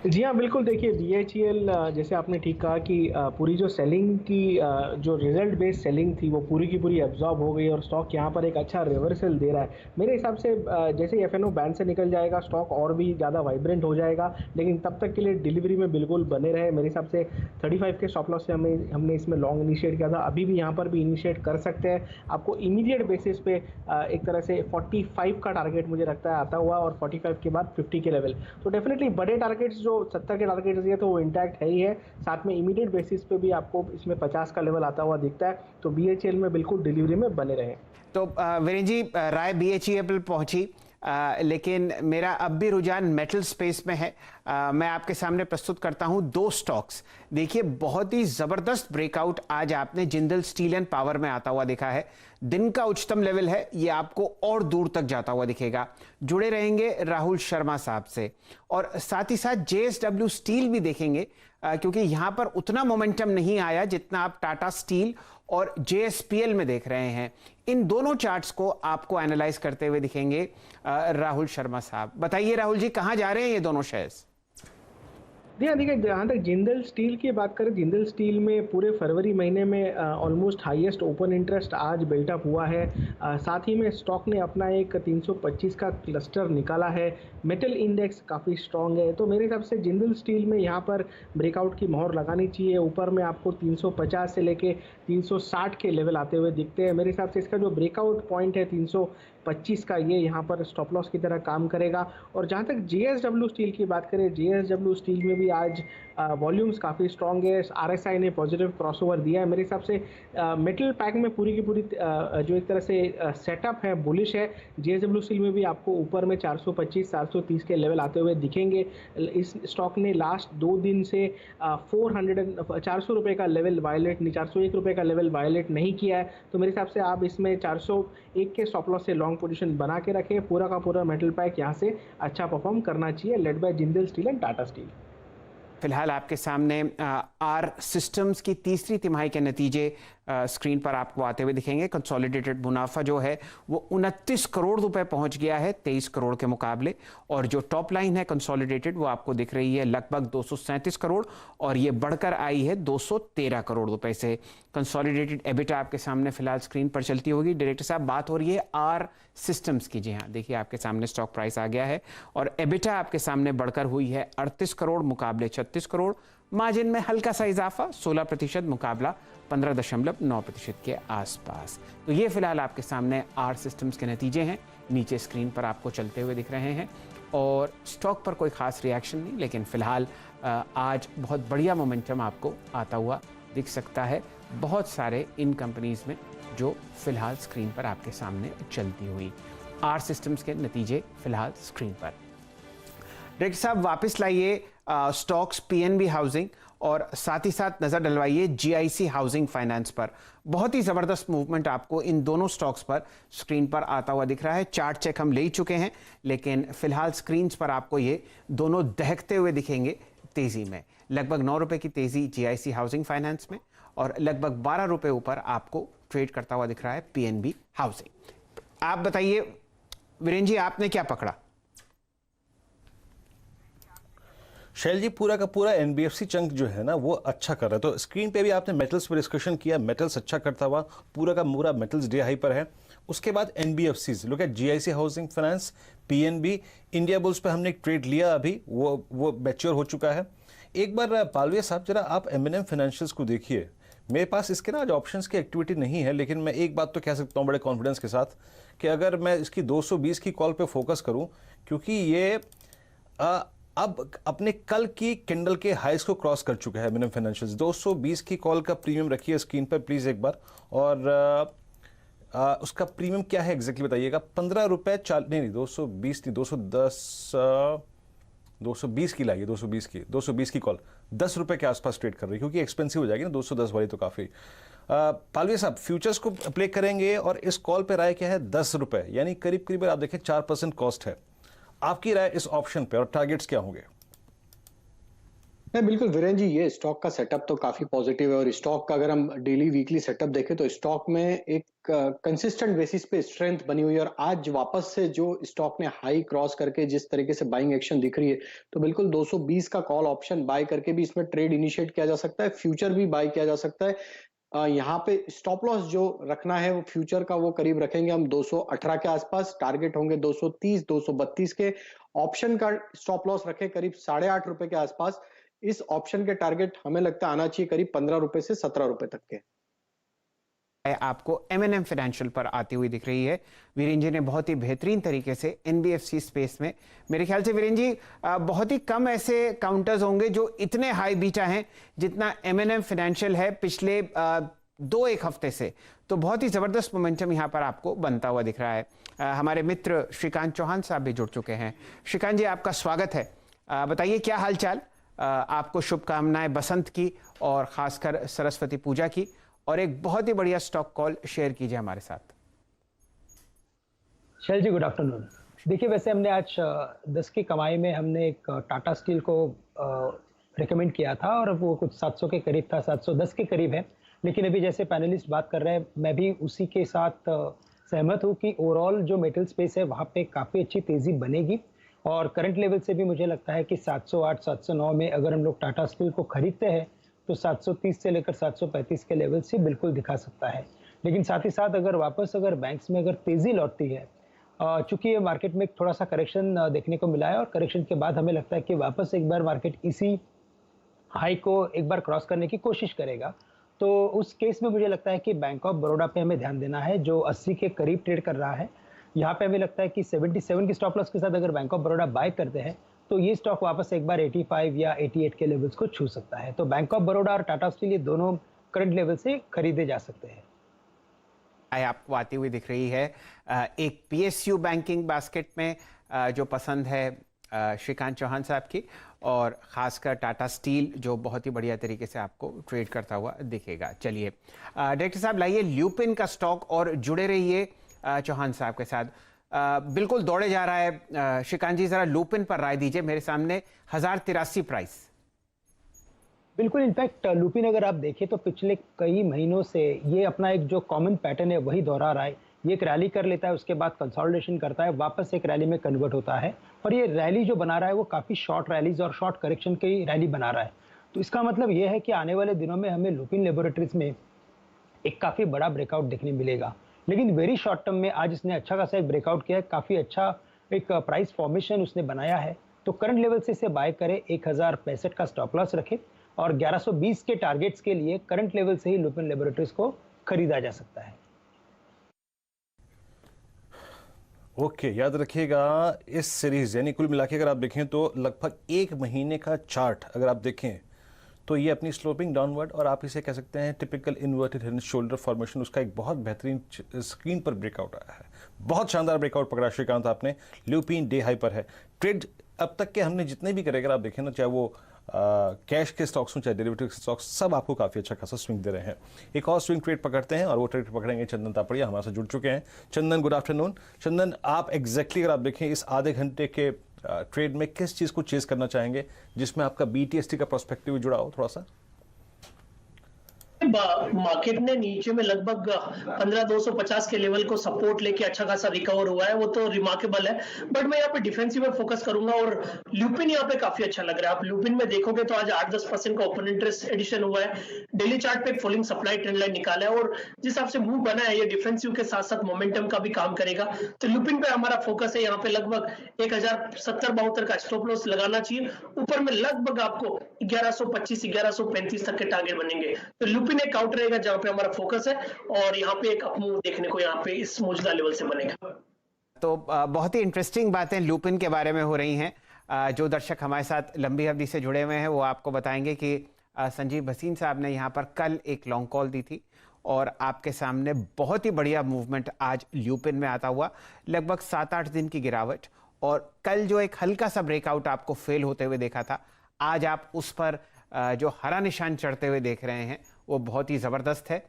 जी हाँ, बिल्कुल। देखिए BHEL, जैसे आपने ठीक कहा कि पूरी जो सेलिंग की जो रिजल्ट बेस्ड सेलिंग थी वो पूरी की पूरी एब्जॉर्ब हो गई, और स्टॉक यहाँ पर एक अच्छा रिवर्सल दे रहा है। मेरे हिसाब से जैसे FNO बैन से निकल जाएगा स्टॉक और भी ज़्यादा वाइब्रेंट हो जाएगा, लेकिन तब तक के लिए डिलीवरी में बिल्कुल बने रहे। मेरे हिसाब से 35 के स्टॉप लॉस से हमने इसमें लॉन्ग इनिशिएट किया था, अभी भी यहाँ पर भी इनिशिएट कर सकते हैं। आपको इमीडिएट बेसिस पे एक तरह से 45 का टारगेट मुझे लगता है आता हुआ, और 45 के बाद 50 के लेवल। तो डेफिनेटली बड़े टारगेट्स जो 70 के टारगेट दिए तो वो इंटैक्ट है ही है, साथ में इमीडिएट बेसिस पे भी आपको इसमें 50 का लेवल आता हुआ दिखता है। तो BHEL में बिल्कुल डिलीवरी में बने रहे। तो वीरेंद्र जी, राय BHEL पहुंची, लेकिन मेरा अब भी रुझान मेटल स्पेस में है। मैं आपके सामने प्रस्तुत करता हूं 2 स्टॉक्स। देखिए, बहुत ही जबरदस्त ब्रेकआउट आज आपने जिंदल स्टील एंड पावर में आता हुआ दिखा है। दिन का उच्चतम लेवल है, ये आपको और दूर तक जाता हुआ दिखेगा। जुड़े रहेंगे राहुल शर्मा साहब से, और साथ ही साथ JSW स्टील भी देखेंगे, क्योंकि यहां पर उतना मोमेंटम नहीं आया जितना आप टाटा स्टील और JSPL में देख रहे हैं। इन दोनों चार्ट्स को आपको एनालाइज करते हुए दिखेंगे राहुल शर्मा साहब। बताइए राहुल जी, कहां जा रहे हैं ये दोनों शेयर्स? जी हाँ, देखिए जहाँ तक जिंदल स्टील की बात करें, जिंदल स्टील में पूरे फरवरी महीने में ऑलमोस्ट हाईएस्ट ओपन इंटरेस्ट आज बिल्टअप हुआ है। साथ ही में स्टॉक ने अपना एक 325 का क्लस्टर निकाला है। मेटल इंडेक्स काफ़ी स्ट्रांग है, तो मेरे हिसाब से जिंदल स्टील में यहाँ पर ब्रेकआउट की मोहर लगानी चाहिए। ऊपर में आपको 350 से लेके 360 के लेवल आते हुए दिखते हैं। मेरे हिसाब से इसका जो ब्रेकआउट पॉइंट है 325 का, ये यहाँ पर स्टॉप लॉस की तरह काम करेगा। और जहाँ तक जेएसडब्ल्यू स्टील की बात करें, जेएसडब्ल्यू स्टील में भी आज वॉल्यूम्स काफ़ी स्ट्रांग है। आरएसआई ने पॉजिटिव क्रॉसओवर दिया है। मेरे हिसाब से मेटल पैक में पूरी की पूरी जो एक तरह से सेटअप है बुलिश है। जेएसडब्ल्यू स्टील में भी आपको ऊपर में 425 430 के लेवल आते हुए दिखेंगे। इस स्टॉक ने लास्ट 2 दिन से 400 रुपये का लेवल वायलेट नहीं, 401 रुपये का लेवल वायलेट नहीं किया है। तो मेरे हिसाब से आप इसमें 401 के स्टॉप लॉस से लॉन्ग पोजीशन बना के रखें। पूरा का पूरा मेटल पैक यहाँ से अच्छा परफॉर्म करना चाहिए, led by Jindal steel and Tata steel. फिलहाल आपके सामने आर सिस्टम्स की तीसरी तिमाही के नतीजे स्क्रीन पर आपको आते हुए दिखेंगे। कंसोलिडेटेड मुनाफा जो है वो 29 करोड़ रुपए पहुंच गया है 23 करोड़ के मुकाबले, और जो टॉप लाइन है कंसोलिडेटेड वो आपको दिख रही है लगभग 237 करोड़, और ये बढ़कर आई है 213 करोड़ रुपए से। कंसोलिडेटेड एबिटा आपके सामने फिलहाल स्क्रीन पर चलती होगी। डायरेक्टर साहब, बात हो रही है आर सिस्टम्स की। जी हाँ, देखिए आपके सामने स्टॉक प्राइस आ गया है और एबिटा आपके सामने बढ़कर हुई है 38 करोड़ मुकाबले 36 करोड़। मार्जिन में हल्का सा इजाफा 16% मुकाबला 15.9% के आसपास। तो ये फिलहाल आपके सामने आर सिस्टम्स के नतीजे हैं, नीचे स्क्रीन पर आपको चलते हुए दिख रहे हैं। और स्टॉक पर कोई खास रिएक्शन नहीं, लेकिन फिलहाल आज बहुत बढ़िया मोमेंटम आपको आता हुआ दिख सकता है बहुत सारे इन कंपनीज में जो फिलहाल स्क्रीन पर आपके सामने चलती हुई। आर सिस्टम्स के नतीजे फिलहाल स्क्रीन पर। डायरेक्टर साहब, वापस लाइए स्टॉक्स पीएनबी हाउसिंग और साथ ही साथ नजर डलवाइए जीआईसी हाउसिंग फाइनेंस पर। बहुत ही जबरदस्त मूवमेंट आपको इन दोनों स्टॉक्स पर स्क्रीन पर आता हुआ दिख रहा है। चार्ट चेक हम ले ही चुके हैं, लेकिन फिलहाल स्क्रीन पर आपको ये दोनों दहकते हुए दिखेंगे तेजी में। लगभग 9 रुपए की तेजी जीआईसी हाउसिंग फाइनेंस में और लगभग 12 रुपए ऊपर आपको ट्रेड करता हुआ दिख रहा है पीएनबी हाउसिंग। आप बताइए वीरेंद्र जी, आपने क्या पकड़ा? शैल जी, पूरा का पूरा एनबीएफसी चंक जो है ना वो अच्छा कर रहा है। तो स्क्रीन पे भी आपने मेटल्स पर डिस्कशन किया, मेटल्स अच्छा करता हुआ पूरा का पूरा मेटल्स डे हाई पर है। उसके बाद NBFCs look at GIC Housing finance, PNB, India bulls पे हमने एक ट्रेड लिया, अभी वो मैच्योर हो चुका है। एक बार पालवे साहब जरा आप एमएनएम फाइनेंशियल्स को देखिए। मेरे पास इसके ना आज ऑप्शंस की एक्टिविटी नहीं है, लेकिन मैं एक बात तो कह सकता हूँ बड़े कॉन्फिडेंस के साथ कि अगर मैं इसकी 220 की कॉल पे फोकस करूं, क्योंकि ये अब अपने कल की कैंडल के हाईस को क्रॉस कर चुका है एमएनएम फाइनेंशियल्स। 220 की कॉल का प्रीमियम रखिए स्क्रीन पर प्लीज एक बार, और उसका प्रीमियम क्या है एग्जैक्टली बताइएगा। 15 रुपए नहीं 220 नहीं 210 220 की लाइए, 220 की कॉल 10 रुपए के आसपास ट्रेड कर रही है, क्योंकि एक्सपेंसिव हो जाएगी ना 210 वाली तो काफी। पालवी साहब, फ्यूचर्स को प्ले करेंगे और इस कॉल पे राय क्या है? 10 रुपए, यानी करीब करीब आप देखें 4% कॉस्ट है। आपकी राय इस ऑप्शन पे और टारगेट्स क्या होंगे? नहीं, बिल्कुल वीरेंद्र जी, ये स्टॉक का सेटअप तो काफी पॉजिटिव है। और स्टॉक का अगर हम डेली वीकली सेटअप देखें तो स्टॉक में एक कंसिस्टेंट बेसिस पे स्ट्रेंथ बनी हुई है। और आज वापस से जो स्टॉक ने हाई क्रॉस करके जिस तरीके से बाइंग एक्शन दिख रही है, तो बिल्कुल 220 का कॉल ऑप्शन बाय करके भी इसमें ट्रेड इनिशिएट किया जा सकता है, फ्यूचर भी बाय किया जा सकता है। यहाँ पे स्टॉप लॉस जो रखना है वो फ्यूचर का वो करीब रखेंगे हम 218 के आसपास, टारगेट होंगे 230 232 के। ऑप्शन का स्टॉप लॉस रखे करीब 8.5 रुपए के आसपास। इस ऑप्शन के टारगेट हमें लगता है आना चाहिए करीब 15 रुपए से 17 रुपए तक के। आपको एमएनएम फाइनेंशियल पर आती हुई दिख रही है। वीरेंद्र जी ने बहुत ही बेहतरीन तरीके से एनबीएफसी स्पेस में, मेरे ख्याल से वीरेंद्र जी बहुत ही कम ऐसे काउंटर्स होंगे जो इतने हाई बीटा हैं जितना एमएनएम फाइनेंशियल है पिछले 2-1 हफ्ते से। तो बहुत ही जबरदस्त मोमेंटम यहाँ पर आपको बनता हुआ दिख रहा है। हमारे मित्र श्रीकांत चौहान साहब भी जुड़ चुके हैं। श्रीकांत जी, आपका स्वागत है। बताइए क्या हालचाल, आपको शुभकामनाएं बसंत की और खासकर सरस्वती पूजा की, और एक बहुत ही बढ़िया स्टॉक कॉल शेयर कीजिए हमारे साथ। शैल जी, गुड आफ्टरनून। देखिए, वैसे हमने आज 10 की कमाई में हमने एक टाटा स्टील को रिकमेंड किया था और वो कुछ 700 के करीब था, 710 के करीब है। लेकिन अभी जैसे पैनलिस्ट बात कर रहे हैं, मैं भी उसी के साथ सहमत हूँ कि ओवरऑल जो मेटल स्पेस है वहाँ पे काफ़ी अच्छी तेज़ी बनेगी और करंट लेवल से भी मुझे लगता है कि 708 709 में अगर हम लोग टाटा स्टील को खरीदते हैं तो 730 से लेकर 735 के लेवल से बिल्कुल दिखा सकता है। लेकिन साथ ही साथ अगर बैंक्स में अगर तेज़ी लौटती है, चूंकि ये मार्केट में थोड़ा सा करेक्शन देखने को मिला है और करेक्शन के बाद हमें लगता है कि वापस एक बार मार्केट इसी हाई को एक बार क्रॉस करने की कोशिश करेगा, तो उस केस में मुझे लगता है कि बैंक ऑफ बड़ौदा पे हमें ध्यान देना है, जो 80 के करीब ट्रेड कर रहा है। यहाँ पे हमें लगता है कि 77 की स्टॉप लॉस के साथ अगर बैंक ऑफ बड़ौदा बाय करते हैं तो ये स्टॉक वापस एक बार 85 या 88 के लेवल्स को छू सकता है। तो बैंक ऑफ बड़ौदा और टाटा स्टील ये दोनों करंट लेवल से खरीदे जा सकते हैं। आपको आती हुई दिख रही है एक पीएसयू बैंकिंग बास्केट में जो पसंद है श्रीकांत चौहान साहब की, और ख़ासकर टाटा स्टील जो बहुत ही बढ़िया तरीके से आपको ट्रेड करता हुआ दिखेगा। चलिए डायरेक्टर साहब लाइए ल्यूपिन का स्टॉक और जुड़े रहिए चौहान साहब के साथ। बिल्कुल दौड़े जा रहा है श्रीकांत जी, ज़रा ल्यूपिन पर राय दीजिए। मेरे सामने 1083 प्राइस। बिल्कुल, इनफैक्ट लुपिन अगर आप देखें तो पिछले कई महीनों से ये अपना एक जो कॉमन पैटर्न है वही दोहरा रहा है। ये एक रैली कर लेता है, उसके बाद कंसोलिडेशन करता है, वापस एक रैली में कन्वर्ट होता है, और ये रैली जो बना रहा है वो काफ़ी शॉर्ट रैलीज और शॉर्ट करेक्शन की रैली बना रहा है। तो इसका मतलब ये है कि आने वाले दिनों में हमें लुपिन लेबोरेटरीज में एक काफ़ी बड़ा ब्रेकआउट देखने मिलेगा। लेकिन वेरी शॉर्ट टर्म में आज इसने अच्छा खासा एक ब्रेकआउट किया है, काफ़ी अच्छा एक प्राइस फॉर्मेशन उसने बनाया है। तो करंट लेवल से इसे बाय करें, 1065 का स्टॉप लॉस रखें और 1120 के टारगेट्स के लिए करंट लेवल से ही लुपिन लेबोरेटरीज को खरीदा जा सकता है। ओके, याद रखिएगा इस सीरीज यानी कुल मिला के अगर आप देखें तो लगभग एक महीने का चार्ट अगर आप देखें तो ये अपनी स्लोपिंग डाउनवर्ड, और आप इसे कह सकते हैं typical inverted head shoulder formation, उसका एक बहुत बेहतरीन स्क्रीन पर ब्रेकआउट आया है। बहुत शानदार ब्रेकआउट पकड़ा श्रीकांत आपने। ल्यूपिन डे हाई पर है। ट्रेड अब तक के हमने जितने भी करे अगर आप देखें ना, चाहे वो कैश के स्टॉक्स हों चाहे डेरिवेटिव के स्टॉक्स, सब आपको काफ़ी अच्छा खासा स्विंग दे रहे हैं। एक और स्विंग ट्रेड पकड़ते हैं और वो ट्रेड पकड़ेंगे चंदन तापड़िया, हमारे साथ जुड़ चुके हैं। चंदन, गुड आफ्टरनून। चंदन, आप एग्जैक्टली अगर आप देखें इस आधे घंटे के ट्रेड में किस चीज़ को चेज करना चाहेंगे जिसमें आपका BTST का प्रोस्पेक्टिव जुड़ा हो थोड़ा सा? मार्केट ने नीचे में लगभग 15,250 के लेवल को सपोर्ट लेके अच्छा खासा रिकवर हुआ है, वो तो रिमार्केबल है। बट मैं यहाँ पे डिफेंसिव में फोकस करूंगा और ल्यूपिन यहाँ पे काफी अच्छा लग रहा है। आप ल्यूपिन में देखोगे तो आज 8-10% का ओपन इंटरेस्ट एडिशन हुआ है। डेली चार्ट पे एक फॉलिंग सप्लाई ट्रेंड लाइन निकाला है और जिस हिसाब से मूव बना है ये डिफेंसिव के साथ साथ मोमेंटम का भी काम करेगा। तो ल्यूपिन पे हमारा फोकस है। यहाँ पे लगभग 1070-72 का स्टॉप लॉस लगाना चाहिए। ऊपर में लगभग आपको 1125-1135 तक के टारगेट बनेंगे। तो ल्यूपिन एक आउट रहेगा जहां पे हमारा फोकस है और यहाँ पे एक अपमूव देखने को यहाँ पे इस मौजूदा लेवल से बनेगा। तो बहुत ही इंटरेस्टिंग बातें ल्यूपिन के बारे में हो रही हैं। जो दर्शक हमारे साथ लंबी अवधि से जुड़े हुए हैं वो आपको बताएंगे कि संजीव भसीन साहब ने यहाँ पर कल एक लॉन्ग कॉल दी थी और आपके सामने बहुत ही बढ़िया मूवमेंट आज ल्यूपिन में आता हुआ, लगभग 7-8 दिन की गिरावट, और कल जो एक हल्का सा ब्रेकआउट आपको फेल होते हुए देखा था, आज आप उस पर जो हरा निशान चढ़ते हुए देख रहे हैं वो बहुत ही ज़बरदस्त है।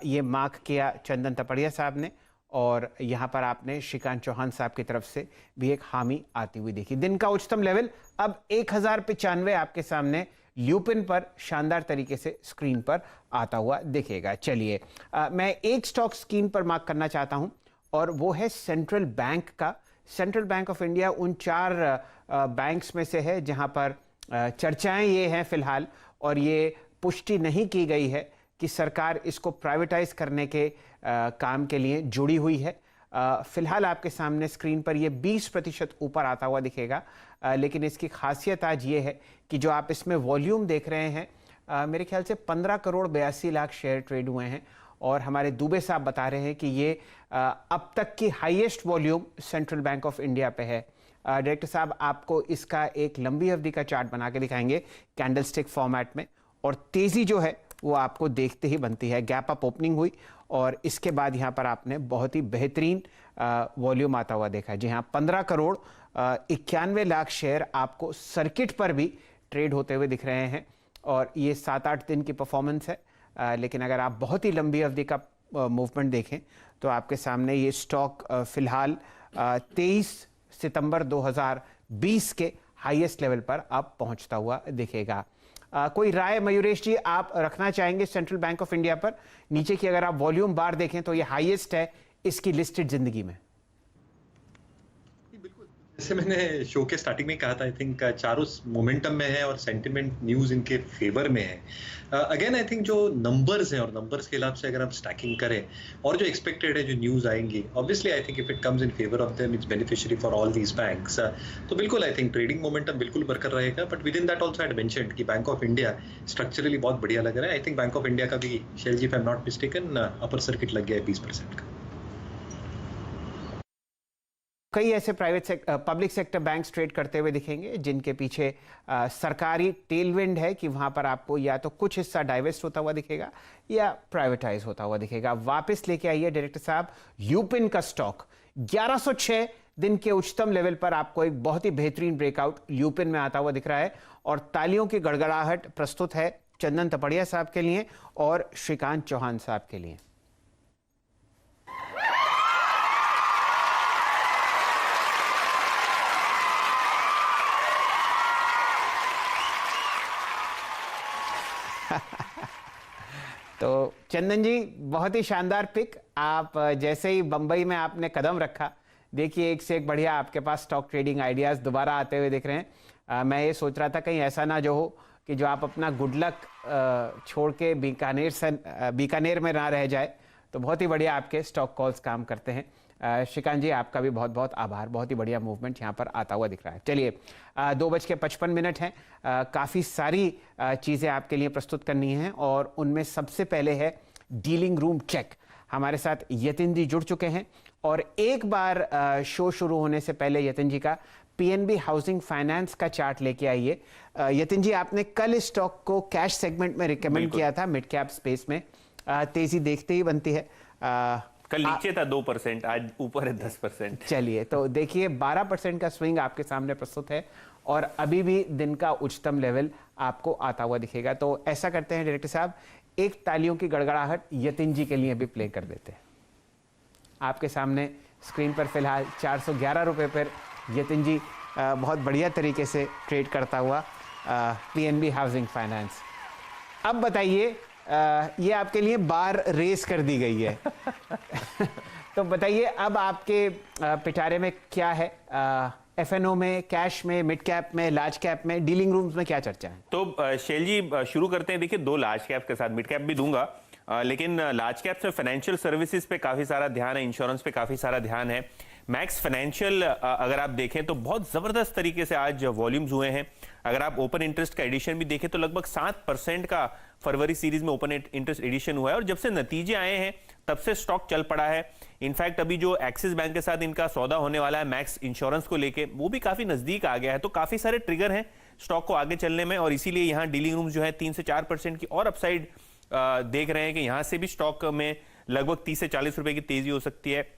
ये मार्क किया चंदन तपड़िया साहब ने और यहाँ पर आपने श्रीकांत चौहान साहब की तरफ से भी एक हामी आती हुई देखी। दिन का उच्चतम लेवल अब 1095 आपके सामने ल्यूपिन पर शानदार तरीके से स्क्रीन पर आता हुआ दिखेगा। चलिए मैं एक स्टॉक स्क्रीन पर मार्क करना चाहता हूँ और वो है सेंट्रल बैंक का। सेंट्रल बैंक ऑफ इंडिया उन 4 बैंक्स में से है जहाँ पर चर्चाएं ये हैं फिलहाल, और ये पुष्टि नहीं की गई है कि सरकार इसको प्राइवेटाइज करने के काम के लिए जुड़ी हुई है। फिलहाल आपके सामने स्क्रीन पर ये 20% ऊपर आता हुआ दिखेगा, लेकिन इसकी खासियत आज ये है कि जो आप इसमें वॉल्यूम देख रहे हैं, मेरे ख्याल से 15 करोड़ 82 लाख शेयर ट्रेड हुए हैं, और हमारे दुबे साहब बता रहे हैं कि ये अब तक की highest volume central bank of India पे है। डायरेक्टर साहब आपको इसका एक लंबी अवधि का चार्ट बना के दिखाएंगे कैंडलस्टिक फॉर्मेट में, और तेज़ी जो है वो आपको देखते ही बनती है। गैप अप ओपनिंग हुई और इसके बाद यहाँ पर आपने बहुत ही बेहतरीन वॉल्यूम आता हुआ देखा। जी हाँ, 15 करोड़ 91 लाख शेयर आपको सर्किट पर भी ट्रेड होते हुए दिख रहे हैं, और ये 7-8 दिन की परफॉर्मेंस है। लेकिन अगर आप बहुत ही लंबी अवधि का मूवमेंट देखें तो आपके सामने ये स्टॉक फिलहाल 23 सितंबर 2020 के हाईएस्ट लेवल पर अब पहुंचता हुआ दिखेगा। कोई राय मयूरेश जी आप रखना चाहेंगे सेंट्रल बैंक ऑफ इंडिया पर? नीचे की अगर आप वॉल्यूम बार देखें तो ये हाईएस्ट है इसकी लिस्टेड जिंदगी में। जैसे मैंने शो के स्टार्टिंग में कहा था, आई थिंक चारों मोमेंटम में है और सेंटिमेंट न्यूज इनके फेवर में है। अगेन आई थिंक जो नंबर्स हैं और नंबर्स के हिसाब से अगर हम स्टैकिंग करें और जो एक्सपेक्टेड है जो न्यूज आएंगी, obviously I think if it comes in favour of them it's beneficiary for all these banks. तो बिल्कुल आई थिंक ट्रेडिंग मोमेंटम बिल्कुल बरकरार रहेगा, but within that also I mentioned कि बैंक ऑफ इंडिया स्ट्रक्चरली बहुत बढ़िया लग रहा है। I think Bank of India का भी Shail ji, if I am not mistaken, upper circuit लग गया है 20% का। कई ऐसे पब्लिक सेक्टर बैंक्स ट्रेड करते हुए दिखेंगे जिनके पीछे सरकारी टेलविंड है कि वहां पर आपको या तो कुछ हिस्सा डाइवेस्ट होता हुआ दिखेगा या प्राइवेटाइज होता हुआ दिखेगा। वापस लेके आइए डायरेक्टर साहब, यूपिन का स्टॉक 1106 दिन के उच्चतम लेवल पर आपको एक बहुत ही बेहतरीन ब्रेकआउट यूपिन में आता हुआ दिख रहा है और तालियों की गड़गड़ाहट प्रस्तुत है चंदन तपड़िया साहब के लिए और श्रीकांत चौहान साहब के लिए। तो चंदन जी, बहुत ही शानदार पिक। आप जैसे ही बंबई में आपने कदम रखा, देखिए एक से एक बढ़िया आपके पास स्टॉक ट्रेडिंग आइडियाज दोबारा आते हुए दिख रहे हैं। मैं ये सोच रहा था कहीं ऐसा ना जो हो कि जो आप अपना गुड लक छोड़ के बीकानेर में ना रह जाए। तो बहुत ही बढ़िया आपके स्टॉक कॉल्स काम करते हैं। श्रीकांत जी, आपका भी बहुत बहुत आभार। बहुत ही बढ़िया मूवमेंट यहाँ पर आता हुआ दिख रहा है। चलिए 2:55 हैं। काफ़ी सारी चीज़ें आपके लिए प्रस्तुत करनी हैं और उनमें सबसे पहले है डीलिंग रूम चेक। हमारे साथ यतिन जी जुड़ चुके हैं और एक बार शो शुरू होने से पहले यतिन जी का पीएनबी हाउसिंग फाइनेंस का चार्ट लेके आइए। यतिन जी, आपने कल इस स्टॉक को कैश सेगमेंट में रिकमेंड किया था मिड कैप स्पेस में। तेजी देखते ही बनती है। कल नीचे था 2%, आज ऊपर है 10%। चलिए, तो देखिए 12% का स्विंग आपके सामने प्रस्तुत है और अभी भी दिन का उच्चतम लेवल आपको आता हुआ दिखेगा। तो ऐसा करते हैं डायरेक्टर साहब, एक तालियों की गड़गड़ाहट यतिन जी के लिए भी प्ले कर देते हैं। आपके सामने स्क्रीन पर फिलहाल 411 रुपए पर यतिन जी बहुत बढ़िया तरीके से ट्रेड करता हुआ पीएनबी हाउसिंग फाइनेंस। अब बताइए, ये आपके लिए बार रेस कर दी गई है तो बताइए अब आपके पिटारे में क्या है? एफएनओ में, कैश में, मिड कैप में, लार्ज कैप में, डीलिंग रूम्स में क्या चर्चा है? तो शैल जी शुरू करते हैं। देखिए 2 लार्ज कैप के साथ, मिड कैप भी दूंगा, लेकिन लार्ज कैप से फाइनेंशियल सर्विसेज पे काफी सारा ध्यान है, इंश्योरेंस पे काफी सारा ध्यान है। मैक्स फाइनेंशियल अगर आप देखें तो बहुत जबरदस्त तरीके से आज वॉल्यूम्स हुए हैं। अगर आप ओपन इंटरेस्ट का एडिशन भी देखें तो लगभग 7% का फरवरी सीरीज में ओपन इंटरेस्ट एडिशन हुआ है और जब से नतीजे आए हैं तब से स्टॉक चल पड़ा है। इनफैक्ट अभी जो एक्सिस बैंक के साथ इनका सौदा होने वाला है मैक्स इंश्योरेंस को लेके, वो भी काफी नजदीक आ गया है। तो काफी सारे ट्रिगर हैं स्टॉक को आगे चलने में और इसीलिए यहाँ डीलिंग रूम जो है 3 से 4% की और अपसाइड देख रहे हैं कि यहां से भी स्टॉक में लगभग 30 से 40 रुपए की तेजी हो सकती है।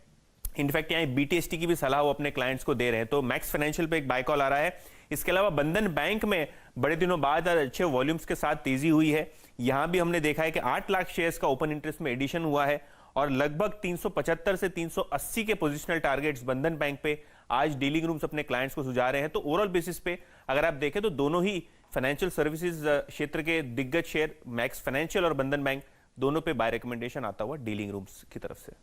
इनफैक्ट यहाँ बीटीएसटी की भी सलाह वो अपने क्लाइंट्स को दे रहे हैं। तो मैक्स फाइनेंशियल पे एक बाय कॉल आ रहा है। इसके अलावा बंधन बैंक में बड़े दिनों बाद अच्छे वॉल्यूम्स के साथ तेजी हुई है। यहां भी हमने देखा है कि 8 लाख शेयर्स का ओपन इंटरेस्ट में एडिशन हुआ है और लगभग 375 से 380 के पोजिशनल टारगेट्स बंधन बैंक पे आज डीलिंग रूम्स अपने क्लाइंट्स को सुझा रहे हैं। तो ओवरऑल बेसिस पे अगर आप देखें तो दोनों ही फाइनेंशियल सर्विसेज क्षेत्र के दिग्गज शेयर मैक्स फाइनेंशियल और बंधन बैंक दोनों पे बाय रिकमेंडेशन आता हुआ डीलिंग रूम्स की तरफ से।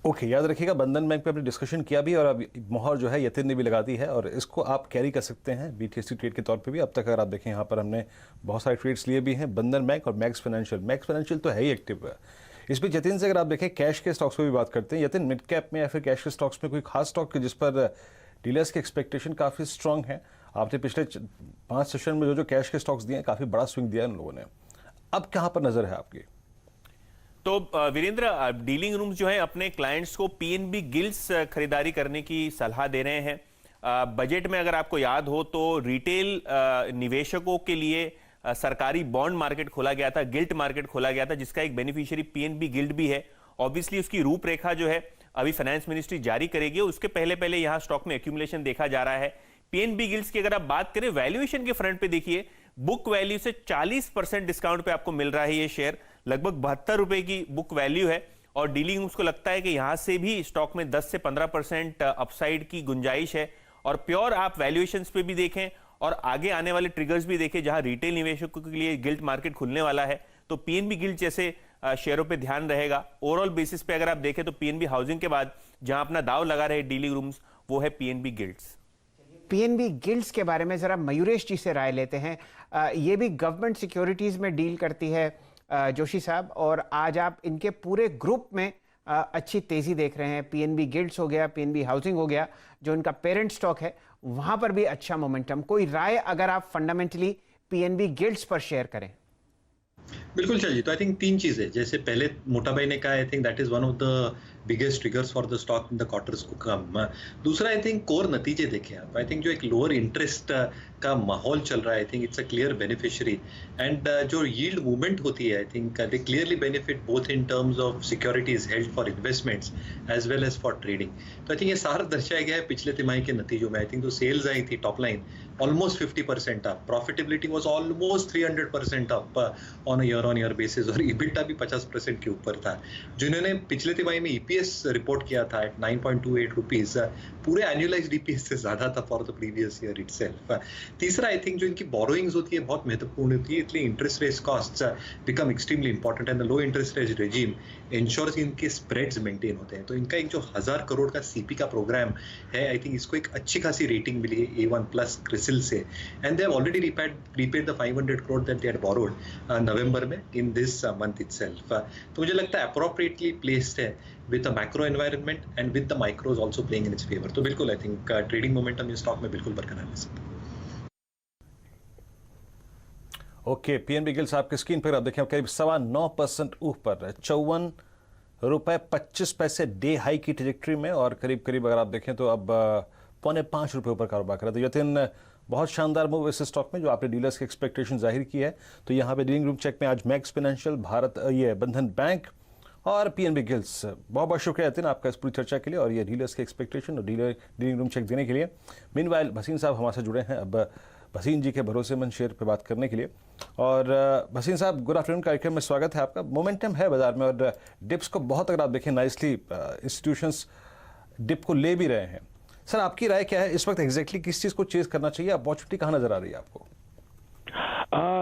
ओके, याद रखिएगा बंधन बैंक पे हमने डिस्कशन किया भी और अब मोहर जो है यतिन ने भी लगा दी है और इसको आप कैरी कर सकते हैं बीटीएसटी ट्रेड के तौर पे भी। अब तक अगर आप देखें यहाँ पर हमने बहुत सारे ट्रेड्स लिए भी हैं, बंधन बैंक और मैक्स फाइनेंशियल तो है ही एक्टिव है। इस बीच यतिन से अगर आप देखें कैश के स्टॉक्स पर भी बात करते हैं। यतिन, मिड कैप में या फिर कैश के स्टॉक्स में कोई खास स्टॉक जिस पर डीलर्स की एक्सपेक्टेशन काफ़ी स्ट्रॉन्ग है? आपने पिछले 5 सेशन में जो कैश के स्टॉक्स दिए हैं काफ़ी बड़ा स्विंग दिया है उन लोगों ने, अब कहाँ पर नज़र है आपकी? तो वीरेंद्र, डीलिंग रूम्स जो है अपने क्लाइंट्स को पीएनबी गिल्ड्स खरीदारी करने की सलाह दे रहे हैं। बजट में अगर आपको याद हो तो रिटेल निवेशकों के लिए सरकारी बॉन्ड मार्केट खोला गया था, गिल्ट मार्केट खोला गया था, जिसका एक बेनिफिशियरी पीएनबी गिल्ड भी है। ऑब्वियसली उसकी रूपरेखा जो है अभी फाइनेंस मिनिस्ट्री जारी करेगी, उसके पहले यहां स्टॉक में एक्यूमुलेशन देखा जा रहा है। पीएनबी गिल्ड्स की अगर आप बात करें वैल्यूएशन के फ्रंट पे, देखिए बुक वैल्यू से 40% डिस्काउंट पे आपको मिल रहा है ये शेयर। लगभग 72 रुपए की बुक वैल्यू है और डीलिंग उसको लगता है कि यहां से भी स्टॉक में 10 से 15% अपसाइड की गुंजाइश है। और प्योर आप वैल्यूएशंस पे भी देखें और आगे आने वाले ट्रिगर्स भी देखें जहां रिटेल निवेशकों के लिए गिल्ड मार्केट खुलने वाला है, तो पीएनबी गिल्ड जैसे शेयरों पे ध्यान रहेगा। ओवरऑल बेसिस पे अगर आप देखें तो पीएनबी हाउसिंग के बाद जहां अपना दाव लगा रहे डीलिंग रूम्स, वो है पीएनबी गिल्ड्स। पीएनबी गिल्ड्स के बारे में जरा मयूरेश जी से राय लेते हैं। ये भी गवर्नमेंट सिक्योरिटीज में डील करती है जोशी साहब, और आज आप इनके पूरे ग्रुप में अच्छी तेजी देख रहे हैं। पीएनबी गिल्ड्स हो गया, पीएनबी हाउसिंग हो गया, जो इनका पेरेंट स्टॉक है, वहां पर भी अच्छा मोमेंटम। कोई राय अगर आप फंडामेंटली पीएनबी गिल्ड्स पर शेयर करें? बिल्कुल चलिए, तो आई थिंक तीन चीजें, जैसे पहले मोटा भाई ने कहा, आई think that is one of the biggest triggers for the stock in the quarters को कम। दूसरा, आई थिंक कोर नतीजे देखें आप, आई थिंक जो एक लोअर इंटरेस्ट का माहौल चल रहा है, I think it's a clear beneficiary, and जो यील्ड मूवमेंट होती है, I think they clearly benefit both in terms of securities held for investments as well as for trading. तो आई थिंक ये सारा दर्शाया गया है पिछले तिमाही के नतीजों में। आई थिंक जो सेल्स आई थी top line almost 50% up, profitability was almost 300% up on a year-on-year basis, और EBITDA भी 50% के ऊपर था। जिन्होंने पिछले तिमाही में EPS रिपोर्ट किया था at 9.28 रुपीस, पूरे एनुअलाइज्ड EPS से ज्यादा था for the previous year itself. तीसरा, आई थिंक जो इनकी बोरोइंग्स होती है बहुत महत्वपूर्ण होती है, इसलिए interest rate costs become extremely important, and the low interest rate regime ensures इनके स्प्रेड्स मेंटेन होते हैं। तो इनका एक जो 1000 करोड़ का सीपी का प्रोग्राम है, आई थिंक इसको एक अच्छी खासी रेटिंग मिली है A1+ क्रिसिल से, and they have already repaid the 500 crore that they had borrowed नवंबर में इन दिस मंथ itself। तो मुझे लगता है appropriately placed है with the macro environment and with the micros also playing in its favor। तो बिल्कुल I think trading momentum इस stock में बिल्कुल बरकरार है सकता है। ओके, पीएनबी गिल्ड्स आपकी स्क्रीन पर आप देखें करीब 9.25% ऊपर, 54.25 डे हाई की ट्रेजेक्ट्री में, और करीब करीब अगर आप देखें तो अब 4.25 रुपये ऊपर कारोबार कर रहा है। तो यतिन, बहुत शानदार मूव इस स्टॉक में जो आपने डीलर्स की एक्सपेक्टेशन जाहिर की है। तो यहाँ पे डीलिंग रूम चेक में आज मैक्स फाइनेंशियल, ये बंधन बैंक और पीएनबी गिल्ड्स। बहुत बहुत शुक्रिया यतिन आपका इस पूरी चर्चा के लिए और ये डीलर्स की एक्सपेक्टेशन और डीलिंग रूम चेक देने के लिए। मीनवाइल भसीन साहब हमारे साथ जुड़े हैं अब भसीन जी के भरोसेमंद शेयर पे बात करने के लिए। और भसीन साहब, गुड आफ्टरनून, कार्यक्रम में स्वागत है आपका। मोमेंटम है बाजार में और डिप्स को बहुत, अगर आप देखें नाइसली इंस्टीट्यूशंस डिप को ले भी रहे हैं। सर, आपकी राय क्या है इस वक्त एग्जैक्टली किस चीज़ को चेज करना चाहिए? अपॉर्चुनिटी कहाँ नजर आ रही है आपको?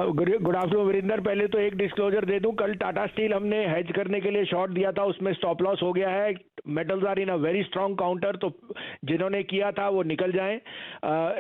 Good afternoon Virendra. पहले तो एक डिस्क्लोजर दे दूं, कल टाटा स्टील हमने हेज करने के लिए शॉर्ट दिया था, उसमें स्टॉप लॉस हो गया है। Metals are in a very strong counter, तो जिन्होंने किया था वो निकल जाएं।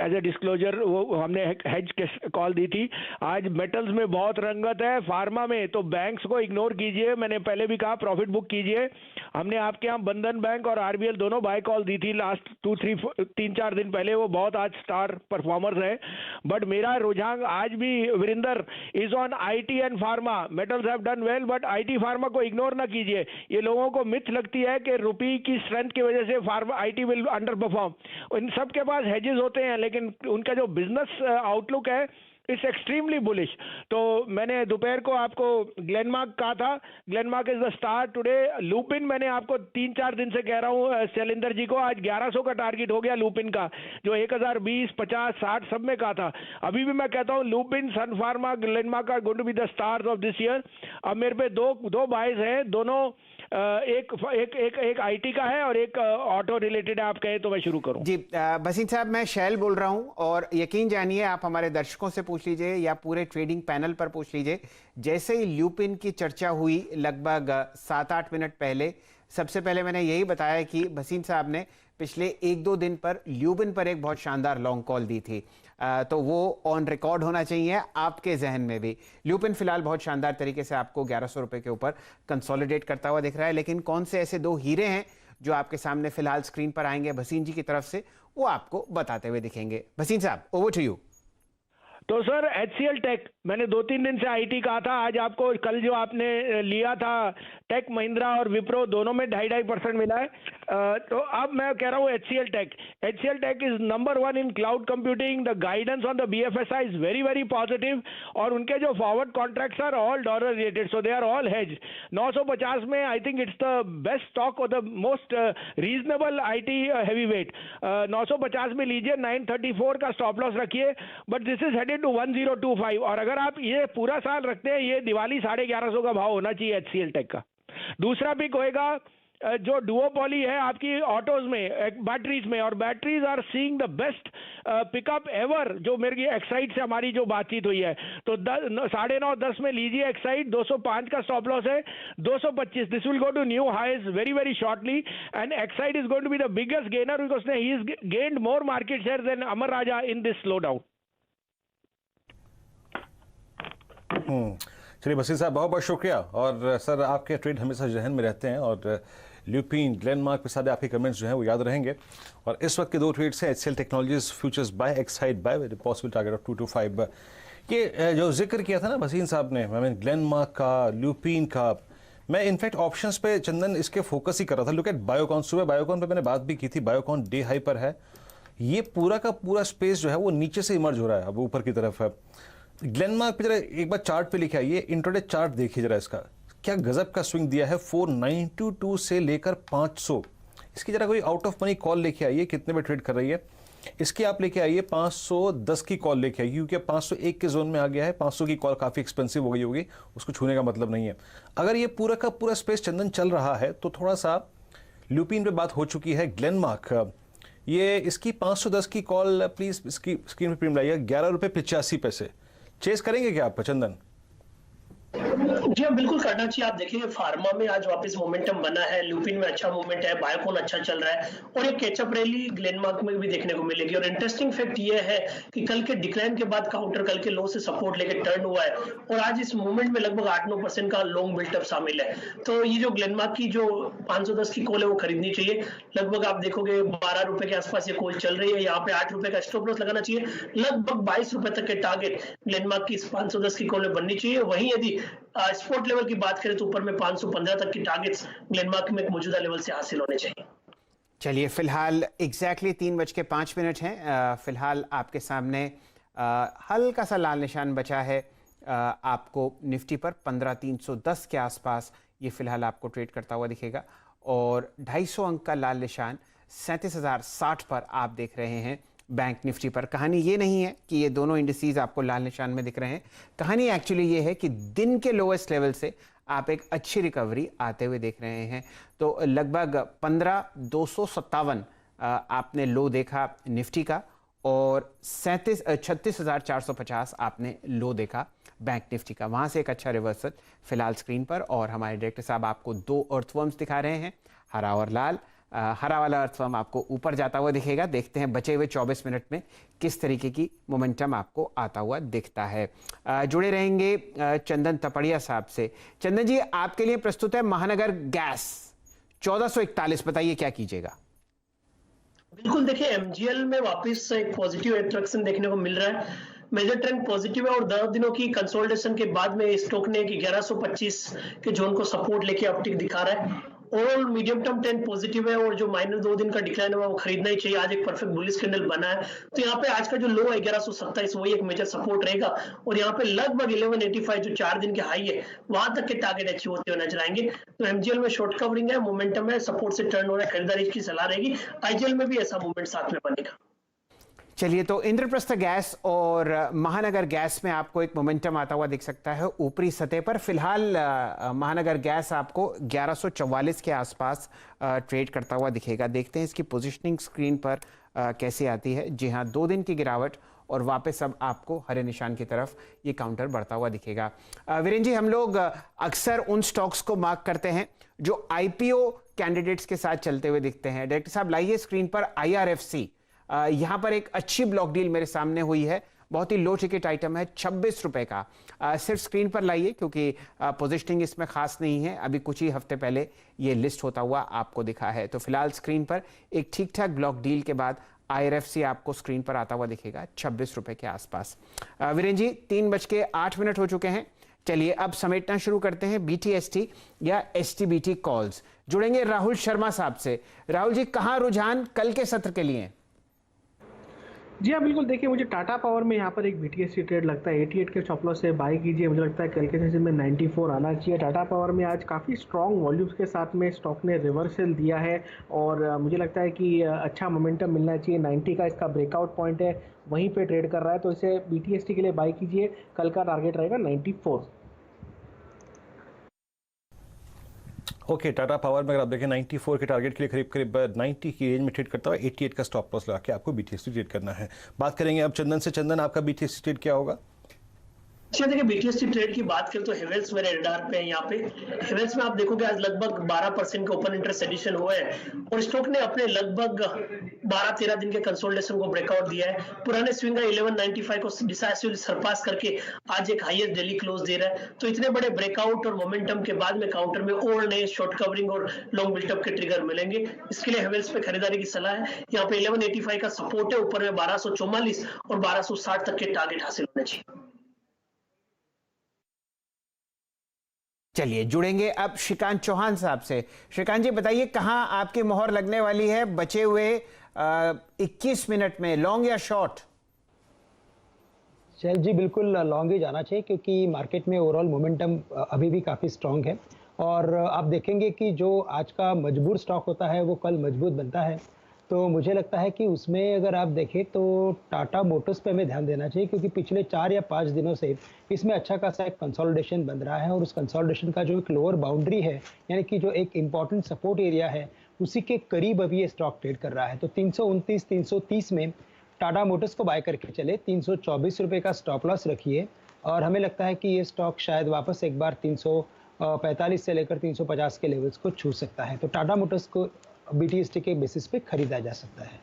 एज ए डिस्क्लोजर वो हमने हेज कॉल दी थी। आज मेटल्स में बहुत रंगत है, फार्मा में तो बैंक्स को इग्नोर कीजिए, मैंने पहले भी कहा प्रॉफिट बुक कीजिए। हमने आपके यहाँ बंधन बैंक और आरबीएल दोनों बाय कॉल दी थी लास्ट 3-4 दिन पहले, वो बहुत आज स्टार परफॉर्मर्स है। बट मेरा रुझान आज भी Virendra is on IT and pharma. Metals have done well, but IT pharma को इग्नोर ना कीजिए। ये लोगों को मिथ लगती है कि रुपी की स्ट्रेंथ की वजह से pharma IT will under perform. इन सब के पास हेजेस होते हैं, लेकिन उनका जो बिजनेस आउटलुक है इट्स एक्सट्रीमली बुलिश। तो मैंने दोपहर को आपको ग्लेनमार्क कहा था, Glenmark is the star today. Lupin मैंने आपको 3-4 दिन से कह रहा हूँ शैलेंद्र जी को, आज 1100 का टारगेट हो गया लुपिन का, जो 1020, 50, 60 सब में कहा था। अभी भी मैं कहता हूँ Lupin, Sun Pharma, Glenmark are going to be the stars of this year. अब मेरे पे दो बाइज हैं, दोनों एक आईटी का है और एक ऑटो रिलेटेड है। आप कहें तो मैं शुरू करूं? जी भसीन साहब, मैं शैल बोल रहा हूं और यकीन जानिए, आप हमारे दर्शकों से पूछ लीजिए या पूरे ट्रेडिंग पैनल पर पूछ लीजिए, जैसे ही ल्यूपिन की चर्चा हुई लगभग 7-8 मिनट पहले, सबसे पहले मैंने यही बताया कि भसीन साहब ने पिछले 1-2 दिन पर ल्यूपिन पर एक बहुत शानदार लॉन्ग कॉल दी थी। तो वो ऑन रिकॉर्ड होना चाहिए आपके जहन में भी। ल्यूपिन फिलहाल बहुत शानदार तरीके से आपको 1100 रुपए के ऊपर कंसोलिडेट करता हुआ दिख रहा है। लेकिन कौन से ऐसे 2 हीरे हैं जो आपके सामने फिलहाल स्क्रीन पर आएंगे भसीन जी की तरफ से, वो आपको बताते हुए दिखेंगे। भसीन साहब, ओवर टू यू। तो सर HCL टेक, मैंने 2-3 दिन से आईटी कहा था, आज आपको कल जो आपने लिया था टेक महिंद्रा और विप्रो दोनों में 2.5% मिला है। तो अब मैं कह रहा हूँ HCL tech is number 1 in cloud computing. The guidance on the BFSI is very very positive, और उनके जो forward contracts are all dollar related, so they are all hedge. 950 में I think it's the best stock और the most reasonable IT heavy weight. 950 में लीजिए, 934 का stop loss रखिए, but this is headed to 1025। और अगर आप ये पूरा साल रखते हैं, ये दिवाली 1150 का भाव होना चाहिए HCL टेक का। दूसरा पिक होएगा जो डुओपोली है आपकी ऑटोज में, बैटरीज में, और batteries are seeing the best pickup ever. जो मेरी एक्साइड से हमारी जो बातचीत हुई है, तो 9:30-10 में लीजिए एक्साइड, 205 का स्टॉप लॉस है, 225, this will go to new highs very very shortly, and Exide is going to be the biggest gainer because he is gained more market share than Amara Raja in this slowdown. चलिए बसीर साहब, बहुत बहुत शुक्रिया। और sir, आपके trade हमेशा जहन में रहते हैं और ल्यूपिन, ग्लेनमार्क पे सारे आपके कमेंट्स जो हैं वो याद रहेंगे। और इस वक्त के दो ट्रेड्स हैं, HCL technologies futures buy, Exide buy with possible target of 225। ये जो जिक्र किया था ना वसीम साहब ने, मैं ग्लेनमार्क का, ल्यूपिन का, मैं इनफैक्ट ऑप्शंस पे चंदन इसके फोकस ही कर रहा था। लुक एट बायोकॉन, सुबह बायोकॉन पे मैंने बात भी की थी, बायोकॉन डे हाई पर है। ये पूरा का पूरा स्पेस जो है वो नीचे से इमर्ज हो रहा है, अब ऊपर की तरफ है। ग्लेनमार्क पे जरा एक बार चार्ट पे लिखा है, ये इंट्राडे चार्ट देखिए जरा, इसका क्या गजब का स्विंग दिया है, 492 से लेकर 500। इसकी जरा कोई आउट ऑफ मनी कॉल लेके आइए, कितने पे ट्रेड कर रही है इसकी, आप लेके आइए 510 की कॉल लेके आइए, क्योंकि 501 के जोन में आ गया है। 500 की कॉल काफ़ी एक्सपेंसिव हो गई होगी, उसको छूने का मतलब नहीं है। अगर ये पूरा का पूरा स्पेस चंदन चल रहा है तो थोड़ा सा ल्यूपिन पे बात हो चुकी है। ग्लेनमार्क, ये इसकी 510 की कॉल प्लीज इसकी स्क्रीन पर प्रीमियम लाइए, 11 रुपये 85 पैसे। चेस करेंगे क्या आप चंदन? जी हाँ, बिल्कुल करना चाहिए। आप देखिए फार्मा में आज वापस मोमेंटम बना है, ल्यूपिन में अच्छा मूवमेंट है, बायोकॉन अच्छा चल रहा है, और एक कैचअप रैली ग्लेनमार्क में भी देखने को मिलेगी। और इंटरेस्टिंग फैक्ट ये है कि कल के डिक्लाइन के बाद काउंटर कल के लो से सपोर्ट लेके टर्न हुआ है, और आज इस मूवमेंट में लगभग 8-9% का लॉन्ग बिल्टअप शामिल है। तो ये जो ग्लेनमार्क की जो 510 की कॉल है वो खरीदनी चाहिए। लगभग आप देखोगे 12 रुपए के आसपास ये कॉल चल रही है, यहाँ पे 8 रुपए का स्टॉप लॉस लगाना चाहिए। लगभग 22 रुपए तक के टारगेट ग्लेनमार्क की 510 की कॉल में बननी चाहिए। वहीं यदि स्पोर्ट लेवल की बात करें तो ऊपर में 515 तक की टारगेट्स ग्लेनमार्क में एक मौजूदा लेवल से हासिल होने चाहिए। चलिए, फिलहाल एग्जैक्टली 3:05 हैं। फिलहाल आपके सामने हल्का सा लाल निशान बचा है आपको निफ्टी पर 15,310 के आसपास ये फिलहाल आपको ट्रेड करता हुआ दिखेगा, और 250 अंक का लाल निशान 37,060 पर आप देख रहे हैं बैंक निफ्टी पर। कहानी ये नहीं है कि ये दोनों इंडिसेस आपको लाल निशान में दिख रहे हैं, कहानी एक्चुअली ये है कि दिन के लोएस्ट लेवल से आप एक अच्छी रिकवरी आते हुए देख रहे हैं। तो लगभग 15,257 आपने लो देखा निफ्टी का, और 36,450 आपने लो देखा बैंक निफ्टी का। वहाँ से एक अच्छा रिवर्सल फिलहाल स्क्रीन पर, और हमारे डायरेक्टर साहब आपको दो अर्थवर्म्स दिखा रहे हैं, हरा और लाल। हरा वाला अर्थवर्म आपको ऊपर जाता हुआ दिखेगा। देखते हैं बचे हुए 24 मिनट में किस तरीके की मोमेंटम आपको आता हुआ दिखता है। जुड़े रहेंगे चंदन तपड़िया साहब से। चंदन जी, आपके लिए प्रस्तुत है महानगर गैस 1441, बताइए क्या कीजिएगा? बिल्कुल, देखिए एमजीएल में वापस एक पॉजिटिव अट्रैक्शन देखने को मिल रहा है। मेजर ट्रेंड पॉजिटिव है, और 10 दिनों की कंसोलिडेशन के बाद में स्टॉक ने 1125 के जोन को सपोर्ट लेके अपटिक दिखा रहा है। Overall medium term trend positive है, और जो माइनस 2 दिन का डिक्लाइन हुआ वो खरीदना ही चाहिए। आज एक परफेक्ट बुलिश कैंडल बना है, तो यहाँ पे आज का जो लो है 1127 वही एक मेजर सपोर्ट रहेगा, और यहाँ पे लगभग 1185 जो 4 दिन के हाई है वहां तक के टारगेट अचीव होते हुए नजर आएंगे। तो एमजीएल में शॉर्ट कवरिंग है, मोमेंटम है, सपोर्ट से टर्न हो रहा है, खरीदारी की सलाह रहेगी। आईजीएल में भी ऐसा मूवमेंट साथ में बनेगा। चलिए, तो इंद्रप्रस्थ गैस और महानगर गैस में आपको एक मोमेंटम आता हुआ दिख सकता है ऊपरी सतह पर। फिलहाल महानगर गैस आपको 1144 के आसपास ट्रेड करता हुआ दिखेगा। देखते हैं इसकी पोजीशनिंग स्क्रीन पर कैसे आती है। जी हाँ, 2 दिन की गिरावट, और वापस अब आपको हरे निशान की तरफ ये काउंटर बढ़ता हुआ दिखेगा। वीरेंद्र जी, हम लोग अक्सर उन स्टॉक्स को मार्क करते हैं जो आईपीओ कैंडिडेट्स के साथ चलते हुए दिखते हैं। डायरेक्टर साहब, लाइए स्क्रीन पर IRFC। यहाँ पर एक अच्छी ब्लॉक डील मेरे सामने हुई है, बहुत ही लो टिकट आइटम है, 26 रुपए का। सिर्फ स्क्रीन पर लाइए क्योंकि पोजीशनिंग इसमें खास नहीं है, अभी कुछ ही हफ्ते पहले ये लिस्ट होता हुआ आपको दिखा है। तो फिलहाल स्क्रीन पर एक ठीक ठाक ब्लॉक डील के बाद IRFC आपको स्क्रीन पर आता हुआ दिखेगा 26 रुपए के आसपास। वीरेंद्र जी, 3:08 हो चुके हैं। चलिए अब समेटना शुरू करते हैं BTST या STBT कॉल्स। जुड़ेंगे राहुल शर्मा साहब से। राहुल जी, कहाँ रुझान कल के सत्र के लिए? जी हाँ, बिल्कुल। देखिए, मुझे टाटा पावर में यहाँ पर एक BTST ट्रेड लगता है, 88 के स्टॉप लॉस से बाय कीजिए। मुझे लगता है कल के सेशन में 94 आना चाहिए। टाटा पावर में आज काफ़ी स्ट्रॉन्ग वॉल्यूम्स के साथ में स्टॉक ने रिवर्सल दिया है, और मुझे लगता है कि अच्छा मोमेंटम मिलना चाहिए। 90 का इसका ब्रेकआउट पॉइंट है, वहीं पे ट्रेड कर रहा है, तो इसे BTST के लिए बाय कीजिए। कल का टारगेट रहेगा 94। ओके, टाटा पावर में अगर आप देखें 94 के टारगेट के लिए करीब 90 की रेंज में ट्रेड करता हुआ 88 का स्टॉप लॉस लगा के आपको बीटीएसटी ट्रेड करना है। बात करेंगे अब चंदन से। चंदन, आपका बीटीएसटी ट्रेड क्या होगा? अच्छा, देखिए बीटीएसटी ट्रेड की बात करें तो हेवेल्स मेरे रडार पे है। यहाँ पे हेवेल्स में आप देखोगे आज लगभग 12% का ओपन इंटरेस्ट एडिशन हुआ है और स्टॉक ने अपने लगभग 12-13 दिन के कंसोलिडेशन को ब्रेकआउट दिया है। पुराने स्विंग 1195 को डिसाइसिवली सरपास करके आज एक हाईएस्ट डेली क्लोज दे रहा है। तो इतने बड़े ब्रेकआउट और मोमेंटम के बाद में काउंटर में और नए शॉर्ट कवरिंग और लॉन्ग बिल्टअप के ट्रिगर मिलेंगे। इसके लिए हेवेल्स पे खरीदारी की सलाह है। यहाँ पे 1185 का सपोर्ट है, ऊपर में 1244 और 1260 तक के टारगेट हासिल होने चाहिए। चलिए जुड़ेंगे अब श्रीकांत चौहान साहब से। श्रीकांत जी बताइए, कहां आपकी मोहर लगने वाली है बचे हुए 21 मिनट में, लॉन्ग या शॉर्ट? शैल जी बिल्कुल लॉन्ग ही जाना चाहिए क्योंकि मार्केट में ओवरऑल मोमेंटम अभी भी काफ़ी स्ट्रांग है और आप देखेंगे कि जो आज का मजबूर स्टॉक होता है वो कल मजबूत बनता है। तो मुझे लगता है कि उसमें अगर आप देखें तो टाटा मोटर्स पे हमें ध्यान देना चाहिए क्योंकि पिछले 4 या 5 दिनों से इसमें अच्छा खासा एक कंसोलिडेशन बन रहा है और उस कंसोलिडेशन का जो एक लोअर बाउंड्री है, यानी कि जो एक इम्पॉर्टेंट सपोर्ट एरिया है, उसी के करीब अभी ये स्टॉक ट्रेड कर रहा है। तो 329-330 में टाटा मोटर्स को बाय करके चले, 324 रुपये का स्टॉप लॉस रखिए और हमें लगता है कि ये स्टॉक शायद वापस एक बार 345 से लेकर 350 के लेवल्स को छू सकता है। तो टाटा मोटर्स को बीटीएसटी के बेसिस पे खरीदा जा सकता है।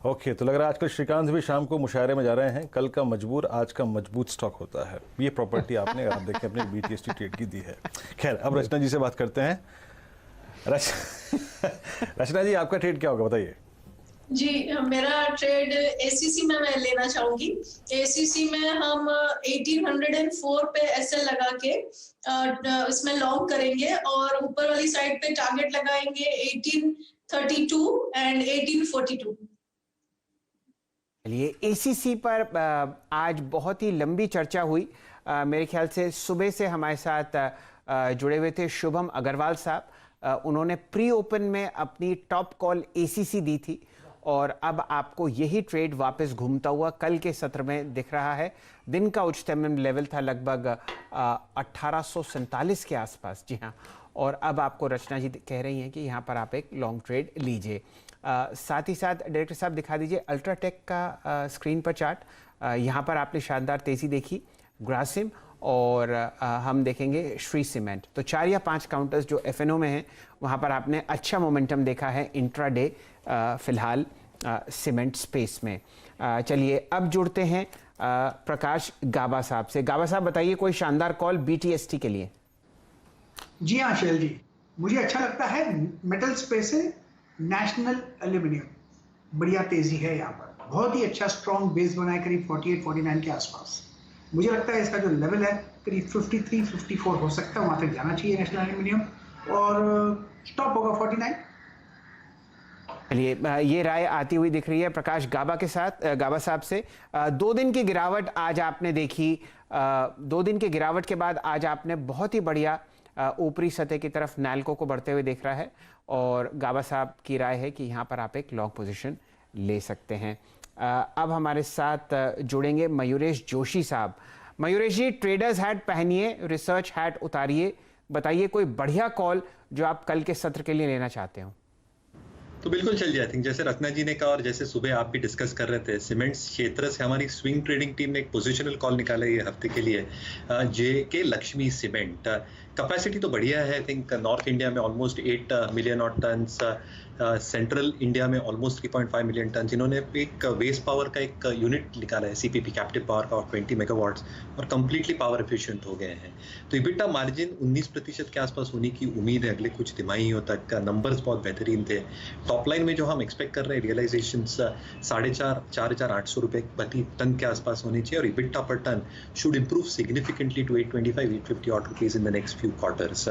ओके, तो लग रहा है आजकल श्रीकांत भी शाम को मुशायरे में जा रहे हैं। कल का मजबूर आज का मजबूत स्टॉक होता है। ये प्रॉपर्टी आपने आप देखें अपनी बीटीएसटी ट्रेड की दी है। खैर, अब रचना जी से बात करते हैं। रचना जी, आपका ट्रेड क्या होगा बताइए? जी, मेरा ट्रेड एसीसी में मैं लेना चाहूंगी। एसीसी में हम 1804 पे एसएल लगा के इसमें लॉन्ग करेंगे और ऊपर वाली साइड पे टारगेट लगाएंगे 1832 एंड 1842। चलिए, एसीसी पर आज बहुत ही लंबी चर्चा हुई। मेरे ख्याल से सुबह से हमारे साथ जुड़े हुए थे शुभम अग्रवाल साहब। उन्होंने प्री ओपन में अपनी टॉप कॉल एसीसी दी थी और अब आपको यही ट्रेड वापस घूमता हुआ कल के सत्र में दिख रहा है। दिन का उच्चतम लेवल था लगभग 1847 के आसपास। जी हाँ, और अब आपको रचना जी कह रही हैं कि यहाँ पर आप एक लॉन्ग ट्रेड लीजिए। साथ ही साथ डायरेक्टर साहब दिखा दीजिए अल्ट्राटेक का स्क्रीन पर चार्ट। यहाँ पर आपने शानदार तेज़ी देखी, ग्रासिम और हम देखेंगे श्री सीमेंट। तो 4 या 5 काउंटर्स जो एफएनओ में हैं वहाँ पर आपने अच्छा मोमेंटम देखा है इंट्राडे फिलहाल सीमेंट स्पेस में। चलिए अब जुड़ते हैं प्रकाश गाबा साहब से। गाबा साहब बताइए, कोई शानदार कॉल बीटीएसटी के लिए? जी हाँ शैल जी, मुझे अच्छा लगता है मेटल स्पेस से नेशनल एल्यूमिनियम, बढ़िया तेजी है यहाँ पर, बहुत ही अच्छा स्ट्रॉन्ग बेस बनाए करीब 48-49 के आसपास। मुझे लगता है इसका जो लेवल है करीब 53-54 हो सकता है, वहां तक जाना चाहिए नेशनल एल्यूमिनियम और स्टॉप होगा 49। चलिए, ये राय आती हुई दिख रही है प्रकाश गाबा के साथ, गाबा साहब से। 2 दिन की गिरावट आज आपने देखी। 2 दिन की गिरावट के बाद आज आपने बहुत ही बढ़िया ऊपरी सतह की तरफ नैल्को को बढ़ते हुए देख रहा है और गाबा साहब की राय है कि यहाँ पर आप एक लॉन्ग पोजीशन ले सकते हैं। अब हमारे साथ जुड़ेंगे मयूरेश जोशी साहब। मयूरेश जी, ट्रेडर्स हैट पहनिए, रिसर्च हैट उतारिए, बताइए कोई बढ़िया कॉल जो आप कल के सत्र के लिए लेना चाहते हो। तो बिल्कुल चल जाए। थिंक जैसे रत्ना जी ने कहा और जैसे सुबह आप भी डिस्कस कर रहे थे, सीमेंट क्षेत्र से हमारी स्विंग ट्रेडिंग टीम ने एक पोजिशनल कॉल निकाला ये हफ्ते के लिए। JK लक्ष्मी सीमेंट कैपेसिटी तो बढ़िया है। आई थिंक नॉर्थ इंडिया में ऑलमोस्ट 8 मिलियन और टन्स, सेंट्रल इंडिया में ऑलमोस्ट 3.5 मिलियन टन। इन्होंने एक वेस्ट पावर का एक यूनिट निकाला है, CPP कैप्टिव पावर का, 20 मेगावाट्स, और कंप्लीटली पावर एफिशिएंट हो गए हैं। तो EBITDA मार्जिन 19% के आसपास होने की उम्मीद है अगले कुछ तिमाहियों तक। नंबर्स बहुत बेहतरीन थे। टॉप लाइन में जो हम एक्सपेक्ट कर रहे हैं रियलाइजेशन 4,800 रुपये प्रति टन के आसपास होनी चाहिए और EBITDA per ton should improve significantly to 825-850 odd rupees in the next few quarters.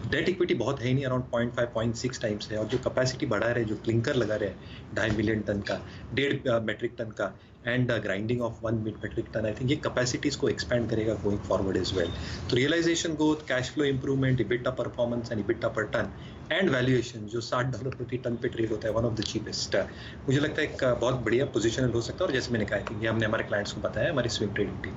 Debt equity बहुत है नहीं, अराउंड 0.5-0.6 टाइम्स है और जो कैपेसिटी बढ़ा रहे, जो क्लिंकर लगा रहे हैं 2.5 मिलियन टन का, 1.5 मेट्रिक टन का and grinding of 1 metric ton, I think ये कैपेसिटीज को एक्सपेंड करेगा गोइंग फॉरवर्ड एज वेल। तो realisation growth, cash flow improvement, EBITDA performance and EBITDA per ton and valuation जो $60 प्रति टन पे trade होता है, वन ऑफ द चीपेस्ट, मुझे लगता है एक बहुत बढ़िया पोजिशनल हो सकता है। और जैसे मैंने कहा कि ये हमने हमारे क्लाइंट्स को बताया, हमारी स्विंग ट्रेडिंग टीम।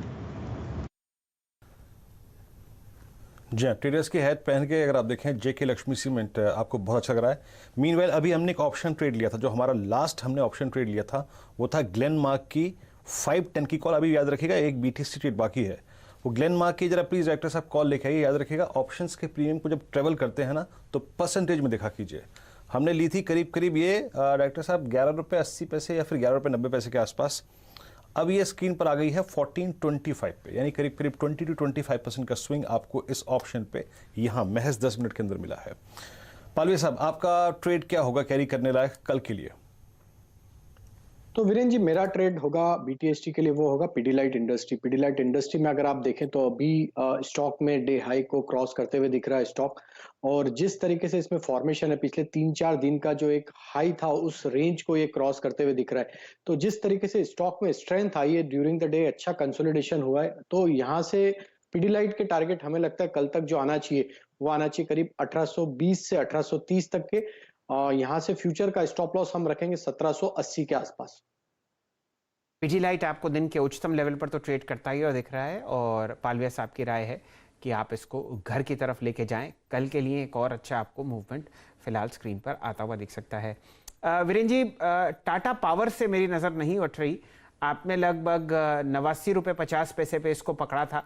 जी हाँ, ट्रेडर्स की हैट पहन के अगर आप देखें जेके लक्ष्मी सीमेंट आपको बहुत अच्छा लग रहा है। मीनवाइल अभी हमने एक ऑप्शन ट्रेड लिया था, जो हमारा लास्ट हमने ऑप्शन ट्रेड लिया था वो था ग्लेनमार्क की 510 की कॉल। अभी याद रखिएगा एक BTC ट्रेड बाकी है, वो ग्लेनमार्क की जरा प्लीज डायरेक्टर साहब कॉल लेके आइए। याद रखिएगा ऑप्शंस के प्रीमियम को जब ट्रेवल करते हैं ना तो परसेंटेज में देखा कीजिए। हमने ली थी करीब करीब ये डायरेक्टर साहब 11 रुपये 80 पैसे या फिर 11 रुपये 90 पैसे के आसपास। अब ये स्क्रीन पर आ गई है 1425 पे, यानी करीब करीब 20 to 25% का स्विंग आपको इस ऑप्शन पे यहाँ महज 10 मिनट के अंदर मिला है। पालवी साहब, आपका ट्रेड क्या होगा कैरी करने लायक कल के लिए? तो वीरेन जी, मेरा ट्रेड होगा BTST के लिए, वो होगा पिडिलाइट इंडस्ट्री। पिडिलाइट इंडस्ट्री में अगर आप देखें तो अभी स्टॉक में डे हाई को क्रॉस करते हुए दिख रहा है स्टॉक, और जिस तरीके से इसमें फॉर्मेशन है पिछले 3-4 दिन का जो एक हाई था उस रेंज को ये क्रॉस करते हुए दिख रहा है। तो जिस तरीके से स्टॉक में स्ट्रेंथ आई है ड्यूरिंग द डे, अच्छा कंसोलिडेशन हुआ है, तो यहाँ से पिडिलाइट के टारगेट हमें लगता है कल तक जो आना चाहिए वो आना चाहिए करीब 1820 से 1830 तक के। यहाँ से फ्यूचर का स्टॉप लॉस हम रखेंगे 1780 के आसपास। पिडिलाइट आपको दिन के उच्चतम लेवल पर तो ट्रेड करता ही और दिख रहा है, और पालविया साहब की राय है कि आप इसको घर की तरफ लेके जाएं। कल के लिए एक और अच्छा आपको मूवमेंट फिलहाल स्क्रीन पर आता हुआ दिख सकता है। वीरेन जी, टाटा पावर से मेरी नज़र नहीं उठ रही। आपने लगभग 89 रुपये 50 पैसे पे इसको पकड़ा था,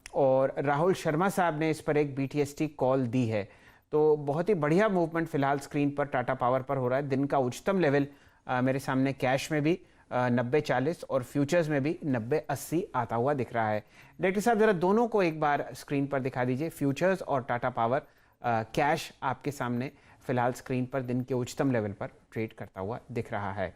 और राहुल शर्मा साहब ने इस पर एक BTST कॉल दी है। तो बहुत ही बढ़िया मूवमेंट फिलहाल स्क्रीन पर टाटा पावर पर हो रहा है। दिन का उच्चतम लेवल मेरे सामने कैश में भी 90-40 और फ्यूचर्स में भी 90-80 आता हुआ दिख रहा है। डायरेक्टर साहब, जरा दोनों को एक बार स्क्रीन पर दिखा दीजिए, फ्यूचर्स और टाटा पावर। कैश आपके सामने फिलहाल स्क्रीन पर दिन के उच्चतम लेवल पर ट्रेड करता हुआ दिख रहा है।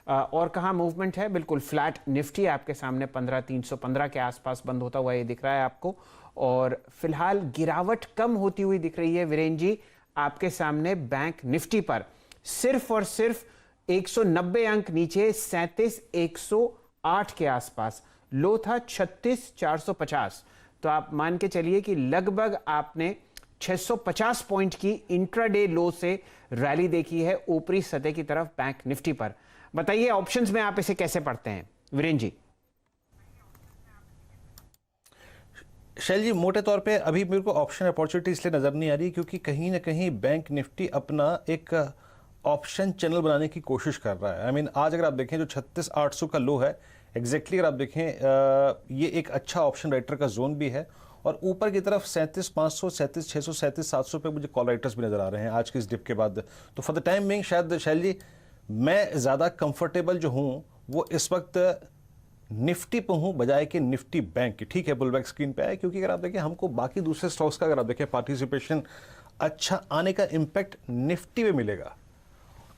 और कहाँ मूवमेंट है? बिल्कुल फ्लैट निफ्टी आपके सामने 15,315 के आसपास बंद होता हुआ ये दिख रहा है आपको, और फिलहाल गिरावट कम होती हुई दिख रही है वीरेन जी आपके सामने बैंक निफ्टी पर। सिर्फ और सिर्फ 190 अंक नीचे 37,108 के आसपास, लो था 36,450। तो आप मान के चलिए कि लगभग आपने 650 पॉइंट की इंट्राडे लो से रैली देखी है ऊपरी सतह की तरफ बैंक निफ्टी पर। बताइए ऑप्शंस में आप इसे कैसे पढ़ते हैं वीरेन जी? शैल जी, मोटे तौर पे अभी मेरे को ऑप्शन अपॉर्चुनिटी इसलिए नजर नहीं आ रही क्योंकि कहीं ना कहीं बैंक निफ्टी अपना एक ऑप्शन चैनल बनाने की कोशिश कर रहा है। आई मीन आज अगर आप देखें जो 36,800 का लो है, एग्जैक्टली अगर आप देखें ये एक अच्छा ऑप्शन राइटर का जोन भी है, और ऊपर की तरफ 37,500, 37,600, 37,700 पे मुझे कॉल राइटर्स भी नजर आ रहे हैं आज की इस डिप के बाद। तो फॉर द टाइम बिंग शायद शैल जी मैं ज़्यादा कंफर्टेबल जो हूँ वो इस वक्त निफ्टी पे हूँ बजाय कि निफ्टी बैंक की। ठीक है, पुलबैक स्क्रीन पे है क्योंकि अगर आप देखें हमको बाकी दूसरे स्टॉक्स का अगर आप देखें पार्टिसिपेशन अच्छा आने का इम्पैक्ट निफ्टी में मिलेगा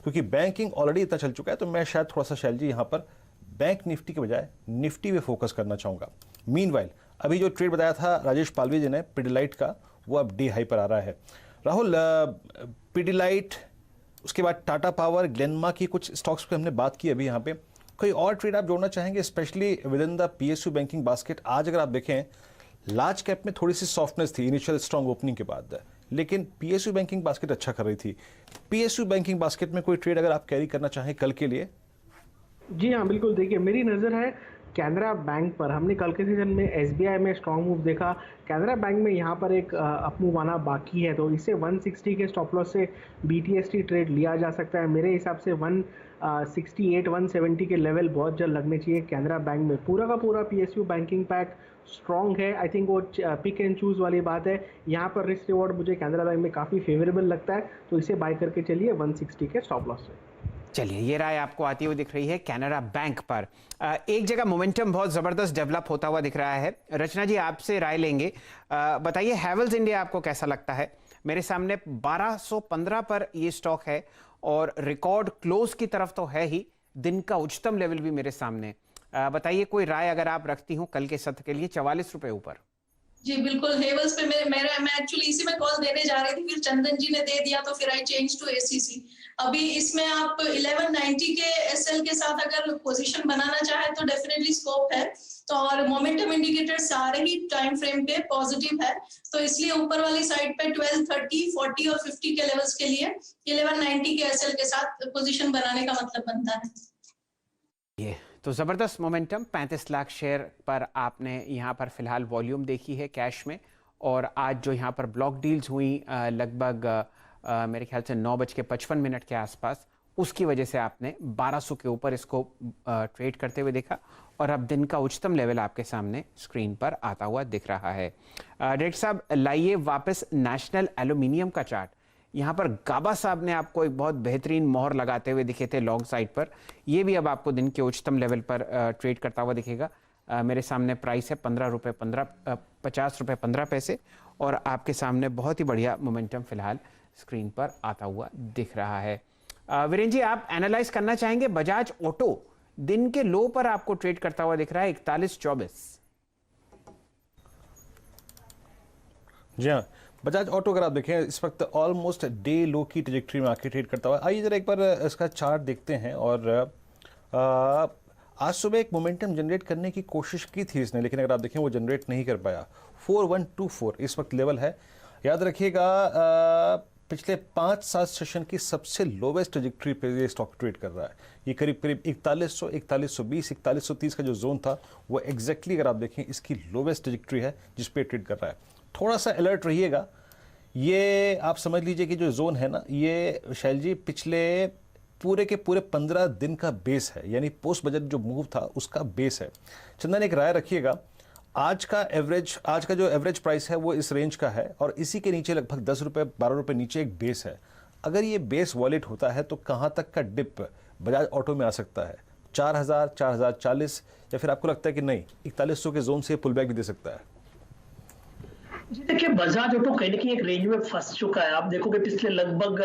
क्योंकि बैंकिंग ऑलरेडी इतना चल चुका है। तो मैं शायद थोड़ा सा शैल जी यहाँ पर बैंक निफ्टी के बजाय निफ्टी पे फोकस करना चाहूँगा। मीनवाइल अभी जो ट्रेड बताया था राजेश पालवी जी ने पिडिलाइट का, वो अब डी हाई पर आ रहा है। राहुल, पिडिलाइट, उसके बाद टाटा पावर, ग्लेनमार्क की कुछ स्टॉक्स पे हमने बात की अभी यहाँ पे। कोई और ट्रेड आप जोड़ना चाहेंगे specially with in the PSU banking basket? आज अगर आप देखें लार्ज कैप में थोड़ी सी सॉफ्टनेस थी इनिशियल स्ट्रॉन्ग ओपनिंग के बाद, लेकिन PSU बैंकिंग बास्केट अच्छा कर रही थी। PSU बैंकिंग बास्केट में कोई ट्रेड अगर आप कैरी करना चाहें कल के लिए? जी हाँ, बिल्कुल। देखिए, मेरी नज़र है कैनरा बैंक पर। हमने कल के सीजन में SBI में स्ट्रॉन्ग मूव देखा, कैनरा बैंक में यहाँ पर एक अप मूव आना बाकी है, तो इसे 160 के स्टॉप लॉस से BTST ट्रेड लिया जा सकता है। मेरे हिसाब से 168, 170 के लेवल बहुत जल्द लगने चाहिए कैनरा बैंक में। पूरा का पूरा PSU बैंकिंग पैक स्ट्रॉन्ग है। आई थिंक वो पिक एंड चूज वाली बात है। यहाँ पर रिस्क रिवॉर्ड मुझे कैनरा बैंक में काफ़ी फेवरेबल लगता है, तो इसे बाय करके चलिए 160 के स्टॉप लॉस से। चलिए, ये राय आपको आती हुई दिख रही है कैनरा बैंक पर। एक जगह मोमेंटम बहुत ज़बरदस्त डेवलप होता हुआ दिख रहा है। रचना जी, आपसे राय लेंगे। बताइए हैवेल्स इंडिया आपको कैसा लगता है? मेरे सामने 1215 पर ये स्टॉक है और रिकॉर्ड क्लोज की तरफ तो है ही, दिन का उच्चतम लेवल भी मेरे सामने। बताइए कोई राय अगर आप रखती हूँ कल के सत्र के लिए। 44 रुपये ऊपर। जी बिल्कुल, हेवल्स पे मैं एक्चुअली इसी में कॉल देने जा रही थी, फिर चंदन जी ने दे दिया तो फिर आई चेंज टू ACC। अभी इसमें आप 1190 के SL के साथ अगर पोजीशन बनाना चाहे तो डेफिनेटली स्कोप है। तो और मोमेंटम इंडिकेटर सारे ही टाइम फ्रेम पे पॉजिटिव है, तो इसलिए ऊपर वाली साइड पे 12, 30, 40 और 50 के लेवल्स के लिए 1190 के SL के साथ पोजीशन बनाने का मतलब बनता है। ये तो ज़बरदस्त मोमेंटम, 35 लाख शेयर पर आपने यहाँ पर फिलहाल वॉल्यूम देखी है कैश में, और आज जो यहाँ पर ब्लॉक डील्स हुई लगभग मेरे ख्याल से 9:55 के आसपास, उसकी वजह से आपने 1200 के ऊपर इसको ट्रेड करते हुए देखा और अब दिन का उच्चतम लेवल आपके सामने स्क्रीन पर आता हुआ दिख रहा है। डायरेक्टर साहब लाइए वापस नेशनल एल्यूमिनियम का चार्ट। यहाँ पर गाबा साहब ने आपको एक बहुत बेहतरीन मोहर लगाते हुए दिखे थे लॉन्ग साइड पर, ये भी अब आपको दिन के उच्चतम लेवल पर ट्रेड करता हुआ दिखेगा। मेरे सामने प्राइस है 50 रुपये 15 पैसे और आपके सामने बहुत ही बढ़िया मोमेंटम फिलहाल स्क्रीन पर आता हुआ दिख रहा है। वीरेंद्र जी, आप एनालाइज करना चाहेंगे, बजाज ऑटो दिन के लो पर आपको ट्रेड करता हुआ दिख रहा है 41.24। जी हाँ, बजाज ऑटो अगर आप देखें इस वक्त ऑलमोस्ट डे लो की ट्रेजेक्ट्री में आके ट्रेड करता हुआ। आइए जरा एक बार इसका चार्ट देखते हैं। और आज सुबह एक मोमेंटम जनरेट करने की कोशिश की थी इसने, लेकिन अगर आप देखें वो जनरेट नहीं कर पाया। 4124 इस वक्त लेवल है। याद रखिएगा पिछले 5-7 सेशन की सबसे लोवेस्ट ट्रेजेक्ट्री पे ये स्टॉक ट्रेड कर रहा है। ये करीब 4100, 4120, 4130 का जो जोन था वो एग्जैक्टली अगर आप देखें इसकी लोवेस्ट ट्रेजेक्ट्री है जिस पे ट्रेड कर रहा है। थोड़ा सा अलर्ट रहिएगा। ये आप समझ लीजिए कि जो जोन है ना, ये शैल जी पिछले पूरे के पूरे 15 दिन का बेस है, यानी पोस्ट बजट जो मूव था उसका बेस है। चंदन एक राय रखिएगा, आज का जो एवरेज प्राइस है वो इस रेंज का है और इसी के नीचे लगभग 10 रुपये 12 रुपये नीचे एक बेस है। अगर ये बेस वॉलेट होता है तो कहाँ तक का डिप बजाज ऑटो में आ सकता है? 4000, 4040, या फिर आपको लगता है कि नहीं 4100 के जोन से पुल बैक भी दे सकता है? जी देखिए, बजाज ऑटो कहीं ना कहीं एक रेंज में फंस चुका है। आप देखोगे पिछले लगभग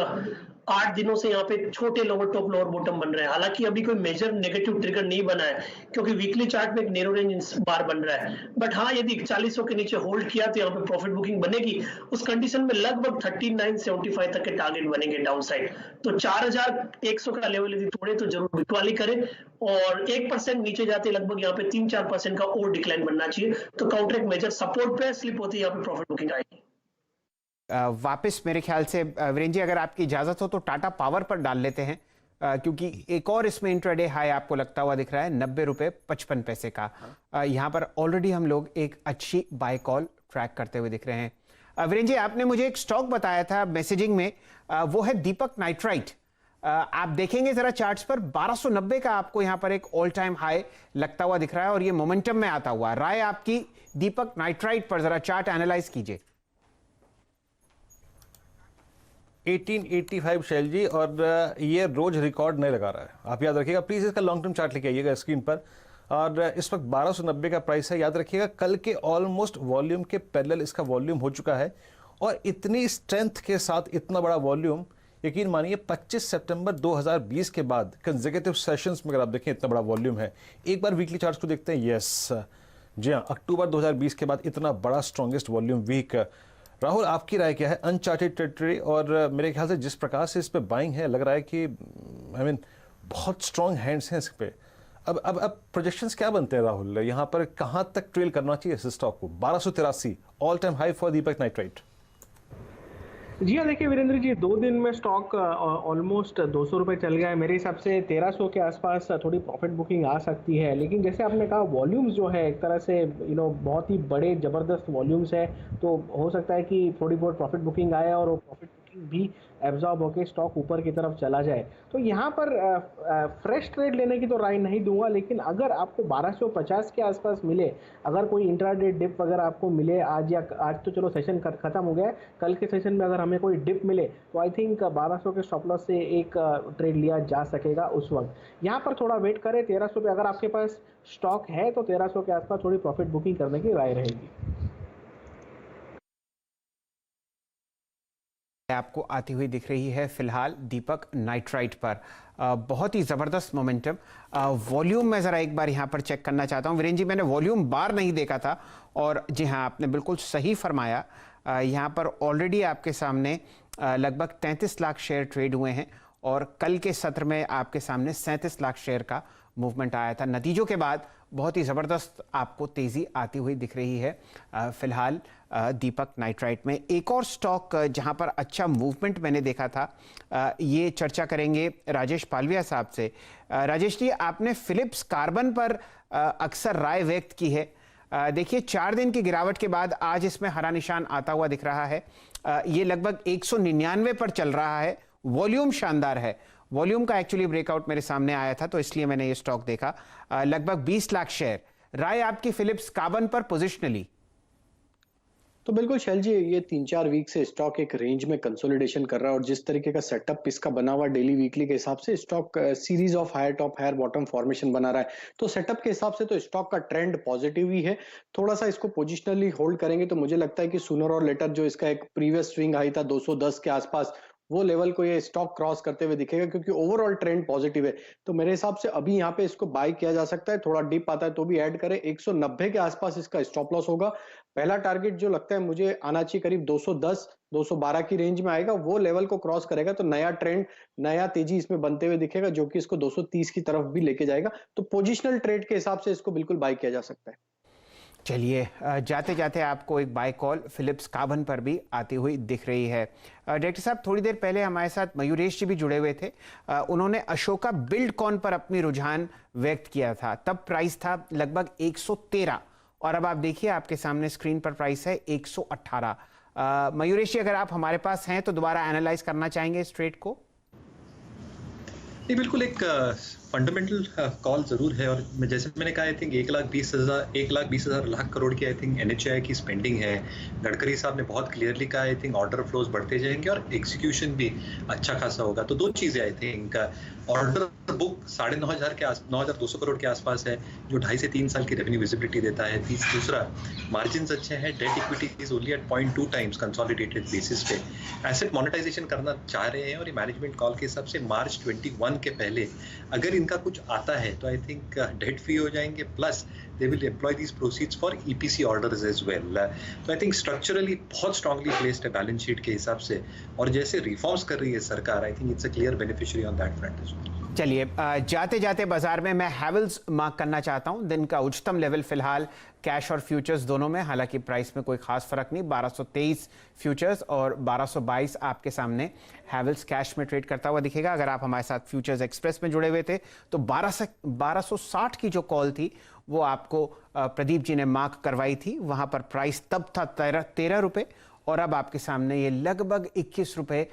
8 दिनों से यहाँ पे छोटे लोअर टॉप लोअर बॉटम बन रहे हैं। हालांकि अभी कोई मेजर नेगेटिव ट्रिगर नहीं बना है क्योंकि वीकली चार्ट में एक नैरो रेंज बार बन रहा है। बट हाँ, यदि 4100 के नीचे होल्ड किया तो यहाँ पे प्रॉफिट बुकिंग बनेगी। उस कंडीशन में लगभग 3975 तक के टारगेट बनेंगे डाउन साइड। तो 4100 का लेवल यदि तोड़े तो जरूर बिकवाली करें और 1% नीचे जाते लगभग यहाँ पे 3-4% का और डिक्लाइन बनना चाहिए। तो काउंटर एक मेजर सपोर्ट पे स्लिप होती है, यहाँ पे प्रॉफिट बुकिंग आएगी। वापस मेरे ख्याल से वीरेंद्र जी अगर आपकी इजाजत हो तो टाटा पावर पर डाल लेते हैं, क्योंकि एक और इसमें इंट्राडे हाई आपको लगता हुआ दिख रहा है 90.55 का। यहाँ पर ऑलरेडी हम लोग एक अच्छी बाय कॉल ट्रैक करते हुए दिख रहे हैं। वीरेंद्र जी, आपने मुझे एक स्टॉक बताया था मैसेजिंग में, वो है दीपक नाइट्राइट। आप देखेंगे जरा चार्ट्स पर 1290 का आपको यहाँ पर एक ऑल टाइम हाई लगता हुआ दिख रहा है और ये मोमेंटम में आता हुआ। राय आपकी दीपक नाइट्राइट पर, जरा चार्ट एनालाइज कीजिए। 1885 शैल जी, और ये रोज रिकॉर्ड नहीं लगा रहा है। आप याद रखिएगा, प्लीज इसका लॉन्ग टर्म चार्ट लेके आइएगा स्क्रीन पर। और इस वक्त 1290 का प्राइस है। याद रखिएगा कल के ऑलमोस्ट वॉल्यूम के पैरेलल इसका वॉल्यूम हो चुका है और इतनी स्ट्रेंथ के साथ इतना बड़ा वॉल्यूम यकीन मानिए 25 सितंबर 2020 के बाद कंसेक्यूटिव सेशंस में अगर आप देखें इतना बड़ा वॉल्यूम है। एक बार वीकली चार्ट्स को देखते हैं। यस जी हाँ, अक्टूबर 2020 के बाद इतना बड़ा स्ट्रॉन्गेस्ट वॉल्यूम वीक। राहुल, आपकी राय क्या है? अनचार्टेड टेरिटरी, और मेरे ख्याल से जिस प्रकार से इस पे बाइंग है लग रहा है कि बहुत स्ट्रॉन्ग हैंड्स हैं इस पे। अब प्रोजेक्शंस क्या बनते हैं राहुल, यहाँ पर कहाँ तक ट्रेल करना चाहिए इस स्टॉक को? 1283 all time high for Deepak Nitrite. जी हाँ, देखिए वीरेंद्र जी, 2 दिन में स्टॉक ऑलमोस्ट 200 रुपये चल गया है। मेरे हिसाब से 1300 के आसपास थोड़ी प्रॉफिट बुकिंग आ सकती है, लेकिन जैसे आपने कहा वॉल्यूम्स जो है एक तरह से बहुत ही बड़े ज़बरदस्त वॉल्यूम्स है, तो हो सकता है कि थोड़ी बहुत प्रॉफिट बुकिंग आए और वो प्रॉफिट बुकिंग भी एब्जॉर्ब होकर स्टॉक ऊपर की तरफ चला जाए। तो यहाँ पर फ्रेश ट्रेड लेने की तो राय नहीं दूंगा, लेकिन अगर आपको 1250 के आसपास मिले, अगर कोई इंट्राडे डिप अगर आपको मिले आज तो चलो सेशन खत्म हो गया है, कल के सेशन में अगर हमें कोई डिप मिले तो आई थिंक 1200 के स्टॉप लॉस से एक ट्रेड लिया जा सकेगा उस वक्त। यहाँ पर थोड़ा वेट करें। 1300 पे अगर आपके पास स्टॉक है तो 1300 के आसपास थोड़ी प्रॉफिट बुकिंग करने की राय रहेगी। आपको आती हुई दिख रही है फिलहाल दीपक नाइट्राइट पर। बहुत ही ज़बरदस्त मोमेंटम। वॉल्यूम मैं ज़रा एक बार यहाँ पर चेक करना चाहता हूँ वीरेंद्र जी, मैंने वॉल्यूम बार नहीं देखा था और जी हाँ, आपने बिल्कुल सही फरमाया। यहाँ पर ऑलरेडी आपके सामने लगभग 33 लाख शेयर ट्रेड हुए हैं और कल के सत्र में आपके सामने 37 लाख शेयर का मूवमेंट आया था। नतीजों के बाद बहुत ही ज़बरदस्त आपको तेज़ी आती हुई दिख रही है फिलहाल दीपक नाइट्राइट में। एक और स्टॉक जहां पर अच्छा मूवमेंट मैंने देखा था, ये चर्चा करेंगे राजेश पालविया साहब से। राजेश जी, आपने फिलिप्स कार्बन पर अक्सर राय व्यक्त की है। देखिए 4 दिन की गिरावट के बाद आज इसमें हरा निशान आता हुआ दिख रहा है। ये लगभग 199 पर चल रहा है। वॉल्यूम शानदार है। वॉल्यूम का एक्चुअली ब्रेकआउट मेरे सामने आया था तो इसलिए मैंने ये स्टॉक देखा। लगभग 20 लाख शेयर। राय आपकी फिलिप्स कार्बन पर पोजिशनली? तो बिल्कुल शैल जी, ये 3-4 वीक से स्टॉक एक रेंज में कंसोलिडेशन कर रहा है और जिस तरीके का सेटअप इसका बना हुआ डेली वीकली के हिसाब से stock series of higher top higher bottom formation बना रहा है। तो सेटअप के हिसाब से तो स्टॉक का ट्रेंड पॉजिटिव ही है। थोड़ा सा इसको पोजिशनली होल्ड करेंगे तो मुझे लगता है कि सूनर और लेटर जो इसका एक प्रीवियस स्विंग हाई था 210 के आसपास, वो लेवल को ये स्टॉक क्रॉस करते हुए दिखेगा क्योंकि ओवरऑल ट्रेंड पॉजिटिव है। तो मेरे हिसाब से अभी यहाँ पे इसको बाय किया जा सकता है। थोड़ा डिप आता है तो भी ऐड करें। 190 के आसपास इसका स्टॉप लॉस होगा। पहला टारगेट जो लगता है मुझे आना चाहिए करीब 210 212 की रेंज में आएगा। वो लेवल को क्रॉस करेगा तो नया ट्रेंड, नया तेजी इसमें बनते हुए दिखेगा जो कि इसको 230 की तरफ भी लेके जाएगा। तो पोजिशनल ट्रेड के हिसाब से इसको बिल्कुल बाय किया जा सकता है। चलिए जाते जाते आपको एक बाय कॉल फिलिप्स कार्बन पर भी आती हुई दिख रही है। डायरेक्टर साहब, थोड़ी देर पहले हमारे साथ मयूरेश जी भी जुड़े हुए थे। उन्होंने अशोका बिल्डकॉन पर अपनी रुझान व्यक्त किया था। तब प्राइस था लगभग 113 और अब आप देखिए आपके सामने स्क्रीन पर प्राइस है 118। मयूरेश जी, अगर आप हमारे पास हैं तो दोबारा एनालाइज करना चाहेंगे इस ट्रेड को? ये बिल्कुल एक फंडामेंटल कॉल जरूर है और जैसे मैंने कहा, आई थिंक 1,20,000 लाख करोड़ की आई थिंक NHAI की स्पेंडिंग है। गडकरी साहब ने बहुत क्लियरली कहा आई थिंक ऑर्डर फ्लोज बढ़ते जाएंगे और एग्जीक्यूशन भी अच्छा खासा होगा। तो दो चीजें I think, order book 9,200 crore के आसपास है जो 2.5 से 3 साल की रेवेन्यू विजिबिलिटी देता है। दूसरा, मार्जिन अच्छे हैं। Debt equity is only at 0.2 times consolidated basis पे एसेट मोनेटाइजेशन करना चाह रहे हैं और ये मैनेजमेंट कॉल के हिसाब से मार्च 21 के पहले अगर इनका कुछ आता है तो आई थिंक डेट फ्री हो जाएंगे, plus they will employ these proceeds for EPC orders as well. तो आई थिंक स्ट्रक्चरली बहुत स्ट्रांगली प्लेस्ड है बैलेंस शीट के हिसाब से और जैसे रिफॉर्म्स कर रही है सरकार, I think it's a clear beneficiary on that front as well. चलिए जाते जाते बाजार में मैं हैवेल्स मार्क करना चाहता हूं। दिन का उच्चतम लेवल फिलहाल कैश और फ्यूचर्स दोनों में, हालांकि प्राइस में कोई खास फर्क नहीं। 1223 फ्यूचर्स और 1222 आपके सामने हैवेल्स कैश में ट्रेड करता हुआ दिखेगा। अगर आप हमारे साथ फ्यूचर्स एक्सप्रेस में जुड़े हुए थे तो 1260 की जो कॉल थी वो आपको प्रदीप जी ने मार्क करवाई थी। वहां पर प्राइस तब था 13 रुपए और अब आपके सामने ये लगभग 21 रुपए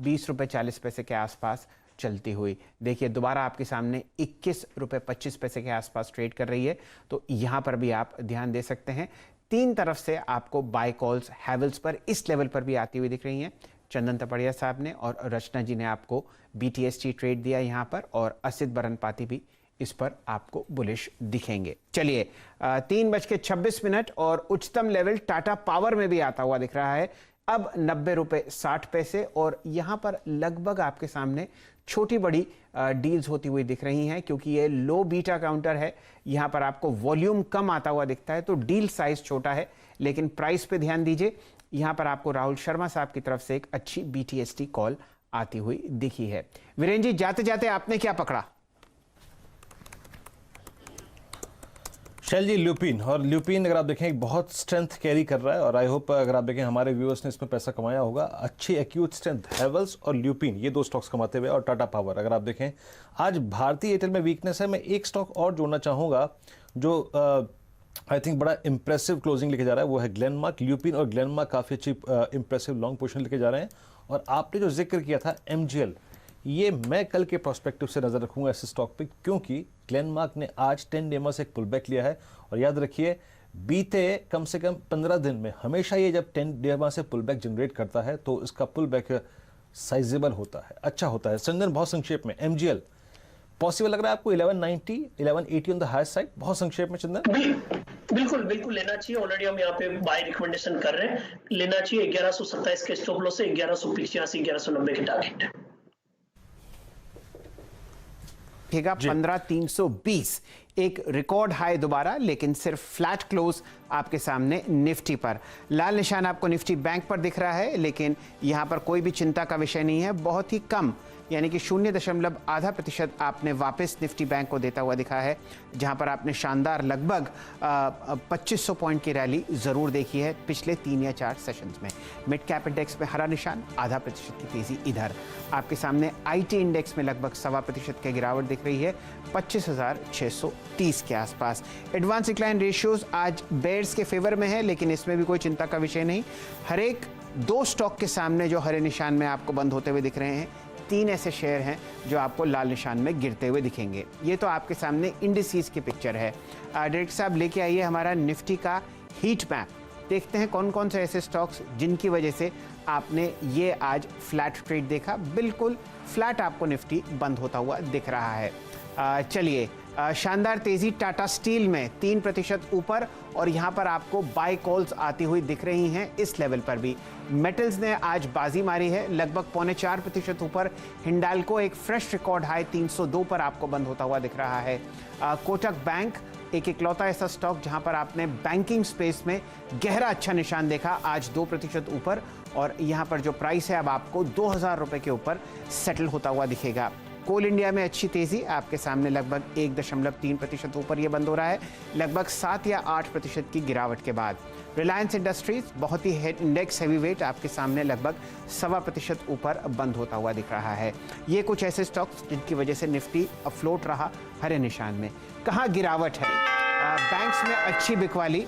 20 रुपए 40 पैसे के आसपास चलती हुई देखिए दोबारा आपके सामने 21 रुपए 25 पैसे के आसपास ट्रेड कर रही है। तो यहां पर भी आप ध्यान दे सकते हैं। 3 तरफ से आपको बाय कॉल्स हैवेल्स पर इस लेवल पर भी आती हुई दिख रही हैं। चंदन तपड़िया साहब ने और रचना जी ने आपको BTST ट्रेड दिया यहां पर और असित बरनपाती भी इस पर आपको बुलिश दिखेंगे। चलिए 3:26 और उच्चतम लेवल टाटा पावर में भी आता हुआ दिख रहा है अब 90 रुपए 60 पैसे और यहां पर लगभग आपके सामने छोटी बड़ी डील्स होती हुई दिख रही हैं क्योंकि ये लो बीटा काउंटर है। यहां पर आपको वॉल्यूम कम आता हुआ दिखता है तो डील साइज छोटा है, लेकिन प्राइस पे ध्यान दीजिए। यहां पर आपको राहुल शर्मा साहब की तरफ से एक अच्छी BTST कॉल आती हुई दिखी है। वीरेंद्र जी, जाते जाते आपने क्या पकड़ा? शैल जी, ल्यूपिन, और ल्यूपिन अगर आप देखें एक बहुत स्ट्रेंथ कैरी कर रहा है और आई होप अगर आप देखें हमारे व्यूअर्स ने इसमें पैसा कमाया होगा। अच्छी एक्यूट स्ट्रेंथ हैवेल्स और ल्यूपिन, ये 2 स्टॉक्स कमाते हुए, और टाटा पावर अगर आप देखें आज भारतीय एयरटेल में वीकनेस है। मैं एक स्टॉक और जोड़ना चाहूँगा जो आई थिंक बड़ा इंप्रेसिव क्लोजिंग लेके जा रहा है, वो है ग्लेनमार्क। ल्यूपिन और ग्लेनमार्क काफ़ी अच्छी इंप्रेसिव लॉन्ग पोजीशन लेके जा रहे हैं। और आपने जो जिक्र किया था MGL, ये मैं कल के प्रोस्पेक्टिव से नज़र रखूंगा ऐसे स्टॉक पे क्योंकि ग्लेनमार्क ने आज 10 डे से एक पुल बैक लिया है और याद रखिए बीते कम से कम 15 दिन में हमेशा ये जब 10 डे से पुल बैक जनरेट करता है तो इसका पुल बैक साइजेबल होता है, अच्छा होता है। चंदन, बहुत संक्षेप में MGL पॉसिबल लग रहा है आपको 1190 1180 ऑन द हायर साइड? बहुत संक्षेप में चंदन। बिल्कुल लेना चाहिए। ऑलरेडी हम यहाँ पे बाय रिकमेंडेशन कर रहे हैं, लेना चाहिए। 1127 के स्टॉप लॉस से 1185 1190 के टारगेट 15,320 एक रिकॉर्ड हाई दोबारा, लेकिन सिर्फ फ्लैट क्लोज आपके सामने निफ्टी पर। लाल निशान आपको निफ्टी बैंक पर दिख रहा है, लेकिन यहां पर कोई भी चिंता का विषय नहीं है। बहुत ही कम यानी कि 0.5% आपने वापस निफ्टी बैंक को देता हुआ दिखा है, जहां पर आपने शानदार लगभग 2500 पॉइंट की रैली जरूर देखी है पिछले 3 या 4 सेशंस में। मिड कैप इंडेक्स में हरा निशान, 0.5% की तेजी इधर। आपके सामने आईटी इंडेक्स में लगभग 1.25% की गिरावट दिख रही है, 25,630 के आसपास। एडवांस डिक्लाइन रेशियोज आज बेयर्स के फेवर में है, लेकिन इसमें भी कोई चिंता का विषय नहीं। हर एक 2 स्टॉक के सामने जो हरे निशान में आपको बंद होते हुए दिख रहे हैं, 3 ऐसे शेयर हैं जो आपको लाल निशान में गिरते हुए दिखेंगे। ये तो आपके सामने इंडिसेस की पिक्चर है। डायरेक्टर साहब लेके आइए हमारा निफ्टी का हीट मैप। देखते हैं कौन कौन से ऐसे स्टॉक्स जिनकी वजह से आपने ये आज फ्लैट ट्रेड देखा। बिल्कुल फ्लैट आपको निफ्टी बंद होता हुआ दिख रहा है। चलिए, शानदार तेजी टाटा स्टील में 3% ऊपर, और यहाँ पर आपको बाय कॉल्स आती हुई दिख रही हैं इस लेवल पर भी। मेटल्स ने आज बाजी मारी है, लगभग 0.25% ऊपर। हिंडाल्को एक फ्रेश रिकॉर्ड हाई 302 पर आपको बंद होता हुआ दिख रहा है। कोटक बैंक एक इकलौता ऐसा स्टॉक जहां पर आपने बैंकिंग स्पेस में गहरा अच्छा निशान देखा, आज 2% ऊपर, और यहां पर जो प्राइस है अब आपको 2000 रुपए के ऊपर सेटल होता हुआ दिखेगा। कोल इंडिया में अच्छी तेजी आपके सामने, लगभग 1.3% ऊपर ये बंद हो रहा है, लगभग 7 या 8% की गिरावट के बाद। रिलायंस इंडस्ट्रीज बहुत ही इंडेक्स हैवी वेट आपके सामने, लगभग 1.25% ऊपर बंद होता हुआ दिख रहा है। ये कुछ ऐसे स्टॉक्स जिनकी वजह से निफ्टी अफ्लोट रहा हरे निशान में। कहाँ गिरावट है? बैंक्स में अच्छी बिकवाली,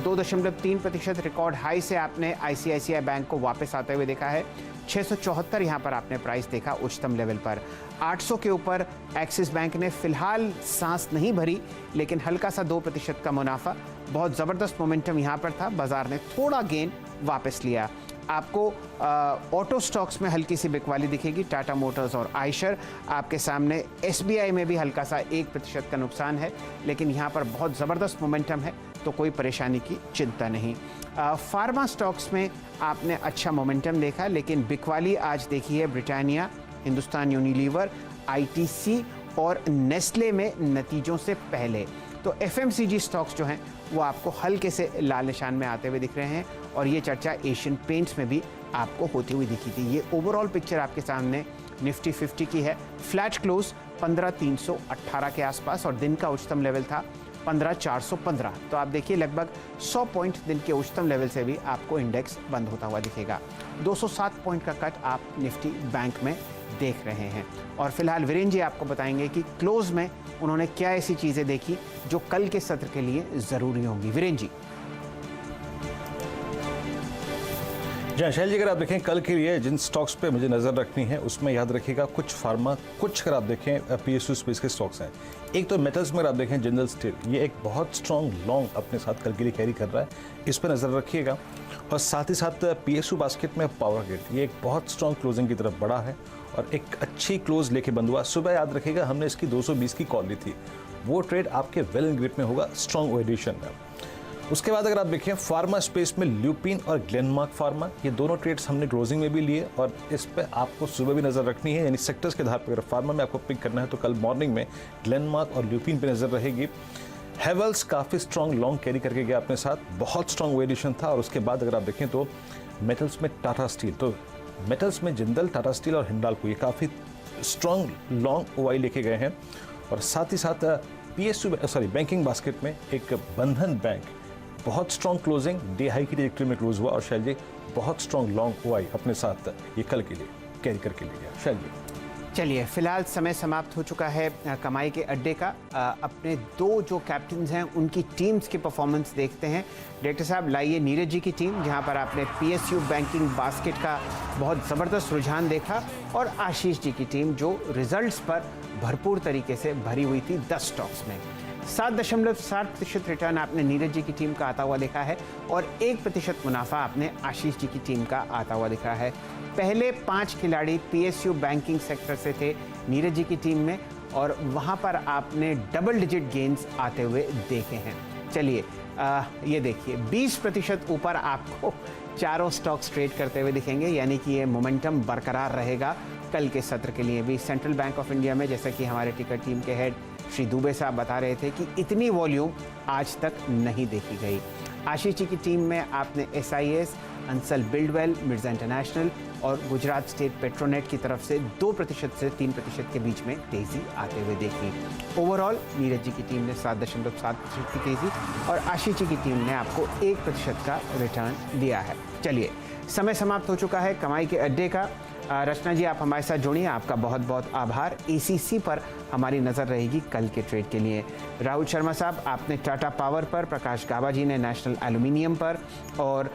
2.3% रिकॉर्ड हाई से आपने आईसीआईसीआई बैंक को वापस आते हुए देखा है। 674 यहाँ पर आपने प्राइस देखा उच्चतम लेवल पर। 800 के ऊपर एक्सिस बैंक ने फिलहाल सांस नहीं भरी, लेकिन हल्का सा 2% का मुनाफा। बहुत ज़बरदस्त मोमेंटम यहाँ पर था, बाजार ने थोड़ा गेन वापस लिया। आपको ऑटो स्टॉक्स में हल्की सी बिकवाली दिखेगी, टाटा मोटर्स और आयशर। आपके सामने एसबीआई में भी हल्का सा 1% का नुकसान है, लेकिन यहाँ पर बहुत ज़बरदस्त मोमेंटम है, तो कोई परेशानी की चिंता नहीं। फार्मा स्टॉक्स में आपने अच्छा मोमेंटम देखा, लेकिन बिकवाली आज देखी है ब्रिटानिया, हिंदुस्तान यूनिलीवर, आईटीसी और नेस्ले में नतीजों से पहले। तो एफएमसीजी स्टॉक्स जो हैं वो आपको हल्के से लाल निशान में आते हुए दिख रहे हैं, और ये चर्चा एशियन पेंट्स में भी आपको होती हुई दिखी थी। ये ओवरऑल पिक्चर आपके सामने निफ्टी 50 की है। फ्लैट क्लोज 15,318 के आसपास, और दिन का उच्चतम लेवल था 15,415। तो आप देखिए लगभग 100 पॉइंट दिन के उच्चतम लेवल से भी आपको इंडेक्स बंद होता हुआ दिखेगा। 207 पॉइंट का कट आप निफ्टी बैंक में देख रहे हैं। और फिलहाल वीरेन जी आपको बताएंगे कि क्लोज में उन्होंने क्या ऐसी चीजें देखी जो कल के सत्र के लिए जरूरी होंगी। वीरेन जी। जी शैल जी, अगर आप देखें कल के लिए जिन स्टॉक्स पे मुझे नज़र रखनी है उसमें याद रखिएगा कुछ फार्मा, कुछ अगर आप देखें पीएसयू स्पेस के स्टॉक्स हैं। एक तो मेटल्स में अगर आप देखें जिंदल स्टील, ये एक बहुत स्ट्रॉन्ग लॉन्ग अपने साथ कल के लिए कैरी कर रहा है, इस पर नज़र रखिएगा। और साथ ही साथ पीएसयू बास्केट में पावर ग्रिड, ये एक बहुत स्ट्रॉन्ग क्लोजिंग की तरफ बढ़ा है और एक अच्छी क्लोज लेके बंद हुआ। सुबह याद रखिएगा हमने इसकी 220 की कॉल ली थी, वो ट्रेड आपके वेल इन ग्रिप में होगा, स्ट्रॉन्ग एडिशन में। उसके बाद अगर आप देखें फार्मा स्पेस में ल्यूपिन और ग्लेनमार्क फार्मा, ये दोनों ट्रेड्स हमने क्लोजिंग में भी लिए, और इस पे आपको सुबह भी नज़र रखनी है, यानी सेक्टर्स के आधार पर अगर फार्मा में आपको पिक करना है तो कल मॉर्निंग में ग्लेनमार्क और ल्यूपिन पे नज़र रहेगी। हेवल्स काफ़ी स्ट्रॉन्ग लॉन्ग कैरी करके गया अपने साथ, बहुत स्ट्रॉन्ग एडिशन था। और उसके बाद अगर आप देखें तो मेटल्स में टाटा स्टील, तो मेटल्स में जिंदल, टाटा स्टील और हिंडाल्को, ये काफ़ी स्ट्रॉन्ग लॉन्ग ओआई लेके गए हैं। और साथ ही साथ पीएसयू बैंकिंग बास्केट में एक बंधन बैंक, बहुत स्ट्रॉन्ग क्लोजिंग, डे हाई की ट्रैजेक्टरी में क्लोज हुआ, और शैल जी बहुत स्ट्रॉन्ग लॉन्ग ओआई अपने साथ ये कल के लिए कैरी करके ले गया। शैल जी चलिए, फिलहाल समय समाप्त हो चुका है कमाई के अड्डे का। अपने 2 जो कैप्टन्स हैं उनकी टीम्स की परफॉर्मेंस देखते हैं। डायरेक्टर साहब लाइए नीरज जी की टीम, जहां पर आपने पीएसयू बैंकिंग बास्केट का बहुत ज़बरदस्त रुझान देखा, और आशीष जी की टीम जो रिजल्ट्स पर भरपूर तरीके से भरी हुई थी 10 स्टॉक्स में। 7.7% रिटर्न आपने नीरज जी की टीम का आता हुआ देखा है, और 1% मुनाफा आपने आशीष जी की टीम का आता हुआ दिख रहा है। पहले 5 खिलाड़ी पीएसयू बैंकिंग सेक्टर से थे नीरज जी की टीम में, और वहां पर आपने डबल डिजिट गेन्स आते हुए देखे हैं। चलिए ये देखिए 20% ऊपर आपको चारों स्टॉक्स ट्रेड करते हुए दिखेंगे, यानी कि ये मोमेंटम बरकरार रहेगा कल के सत्र के लिए भी। सेंट्रल बैंक ऑफ इंडिया में, जैसा कि हमारे टिकट टीम के हेड श्री दुबे साहब बता रहे थे कि इतनी वॉल्यूम आज तक नहीं देखी गई। आशीष जी की टीम में आपने SIS, Ansal Buildwell, Mirza international और गुजरात स्टेट पेट्रोनेट की तरफ से 2% से 3% के बीच में तेजी आते हुए देखी। ओवरऑल नीरज जी की टीम ने 7.7% की तेजी और आशीष जी की टीम ने आपको 1% का रिटर्न दिया है। चलिए, समय समाप्त हो चुका है कमाई के अड्डे का। रचना जी, आप हमारे साथ जुड़िए, आपका बहुत बहुत आभार। एसीसी पर हमारी नज़र रहेगी कल के ट्रेड के लिए। राहुल शर्मा साहब, आपने टाटा पावर पर, प्रकाश गाबा जी ने नेशनल एल्यूमिनियम पर और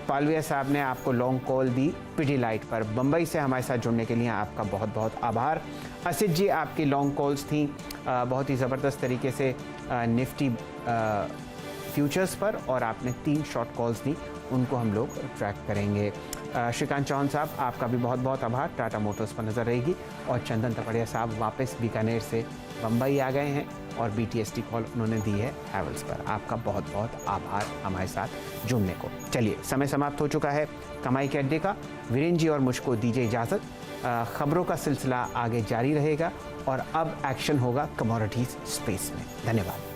पालविया साहब ने आपको लॉन्ग कॉल दी पिडीलाइट पर। बम्बई से हमारे साथ जुड़ने के लिए आपका बहुत बहुत आभार। असित जी, आपकी लॉन्ग कॉल्स थी बहुत ही ज़बरदस्त तरीके से निफ्टी फ्यूचर्स पर और आपने 3 शॉर्ट कॉल्स दी, उनको हम लोग ट्रैक करेंगे। श्रीकांत चौहान साहब, आपका भी बहुत बहुत आभार। टाटा मोटर्स पर नज़र रहेगी। और चंदन तपड़िया साहब वापस बीकानेर से बम्बई आ गए हैं और BTST कॉल उन्होंने दी है हैवल्स पर। आपका बहुत बहुत आभार हमारे साथ जुड़ने को। चलिए, समय समाप्त हो चुका है कमाई के अड्डे का। वीरेंद्र जी और मुझको दीजिए इजाज़त। खबरों का सिलसिला आगे जारी रहेगा और अब एक्शन होगा कमोडिटीज़ स्पेस में। धन्यवाद।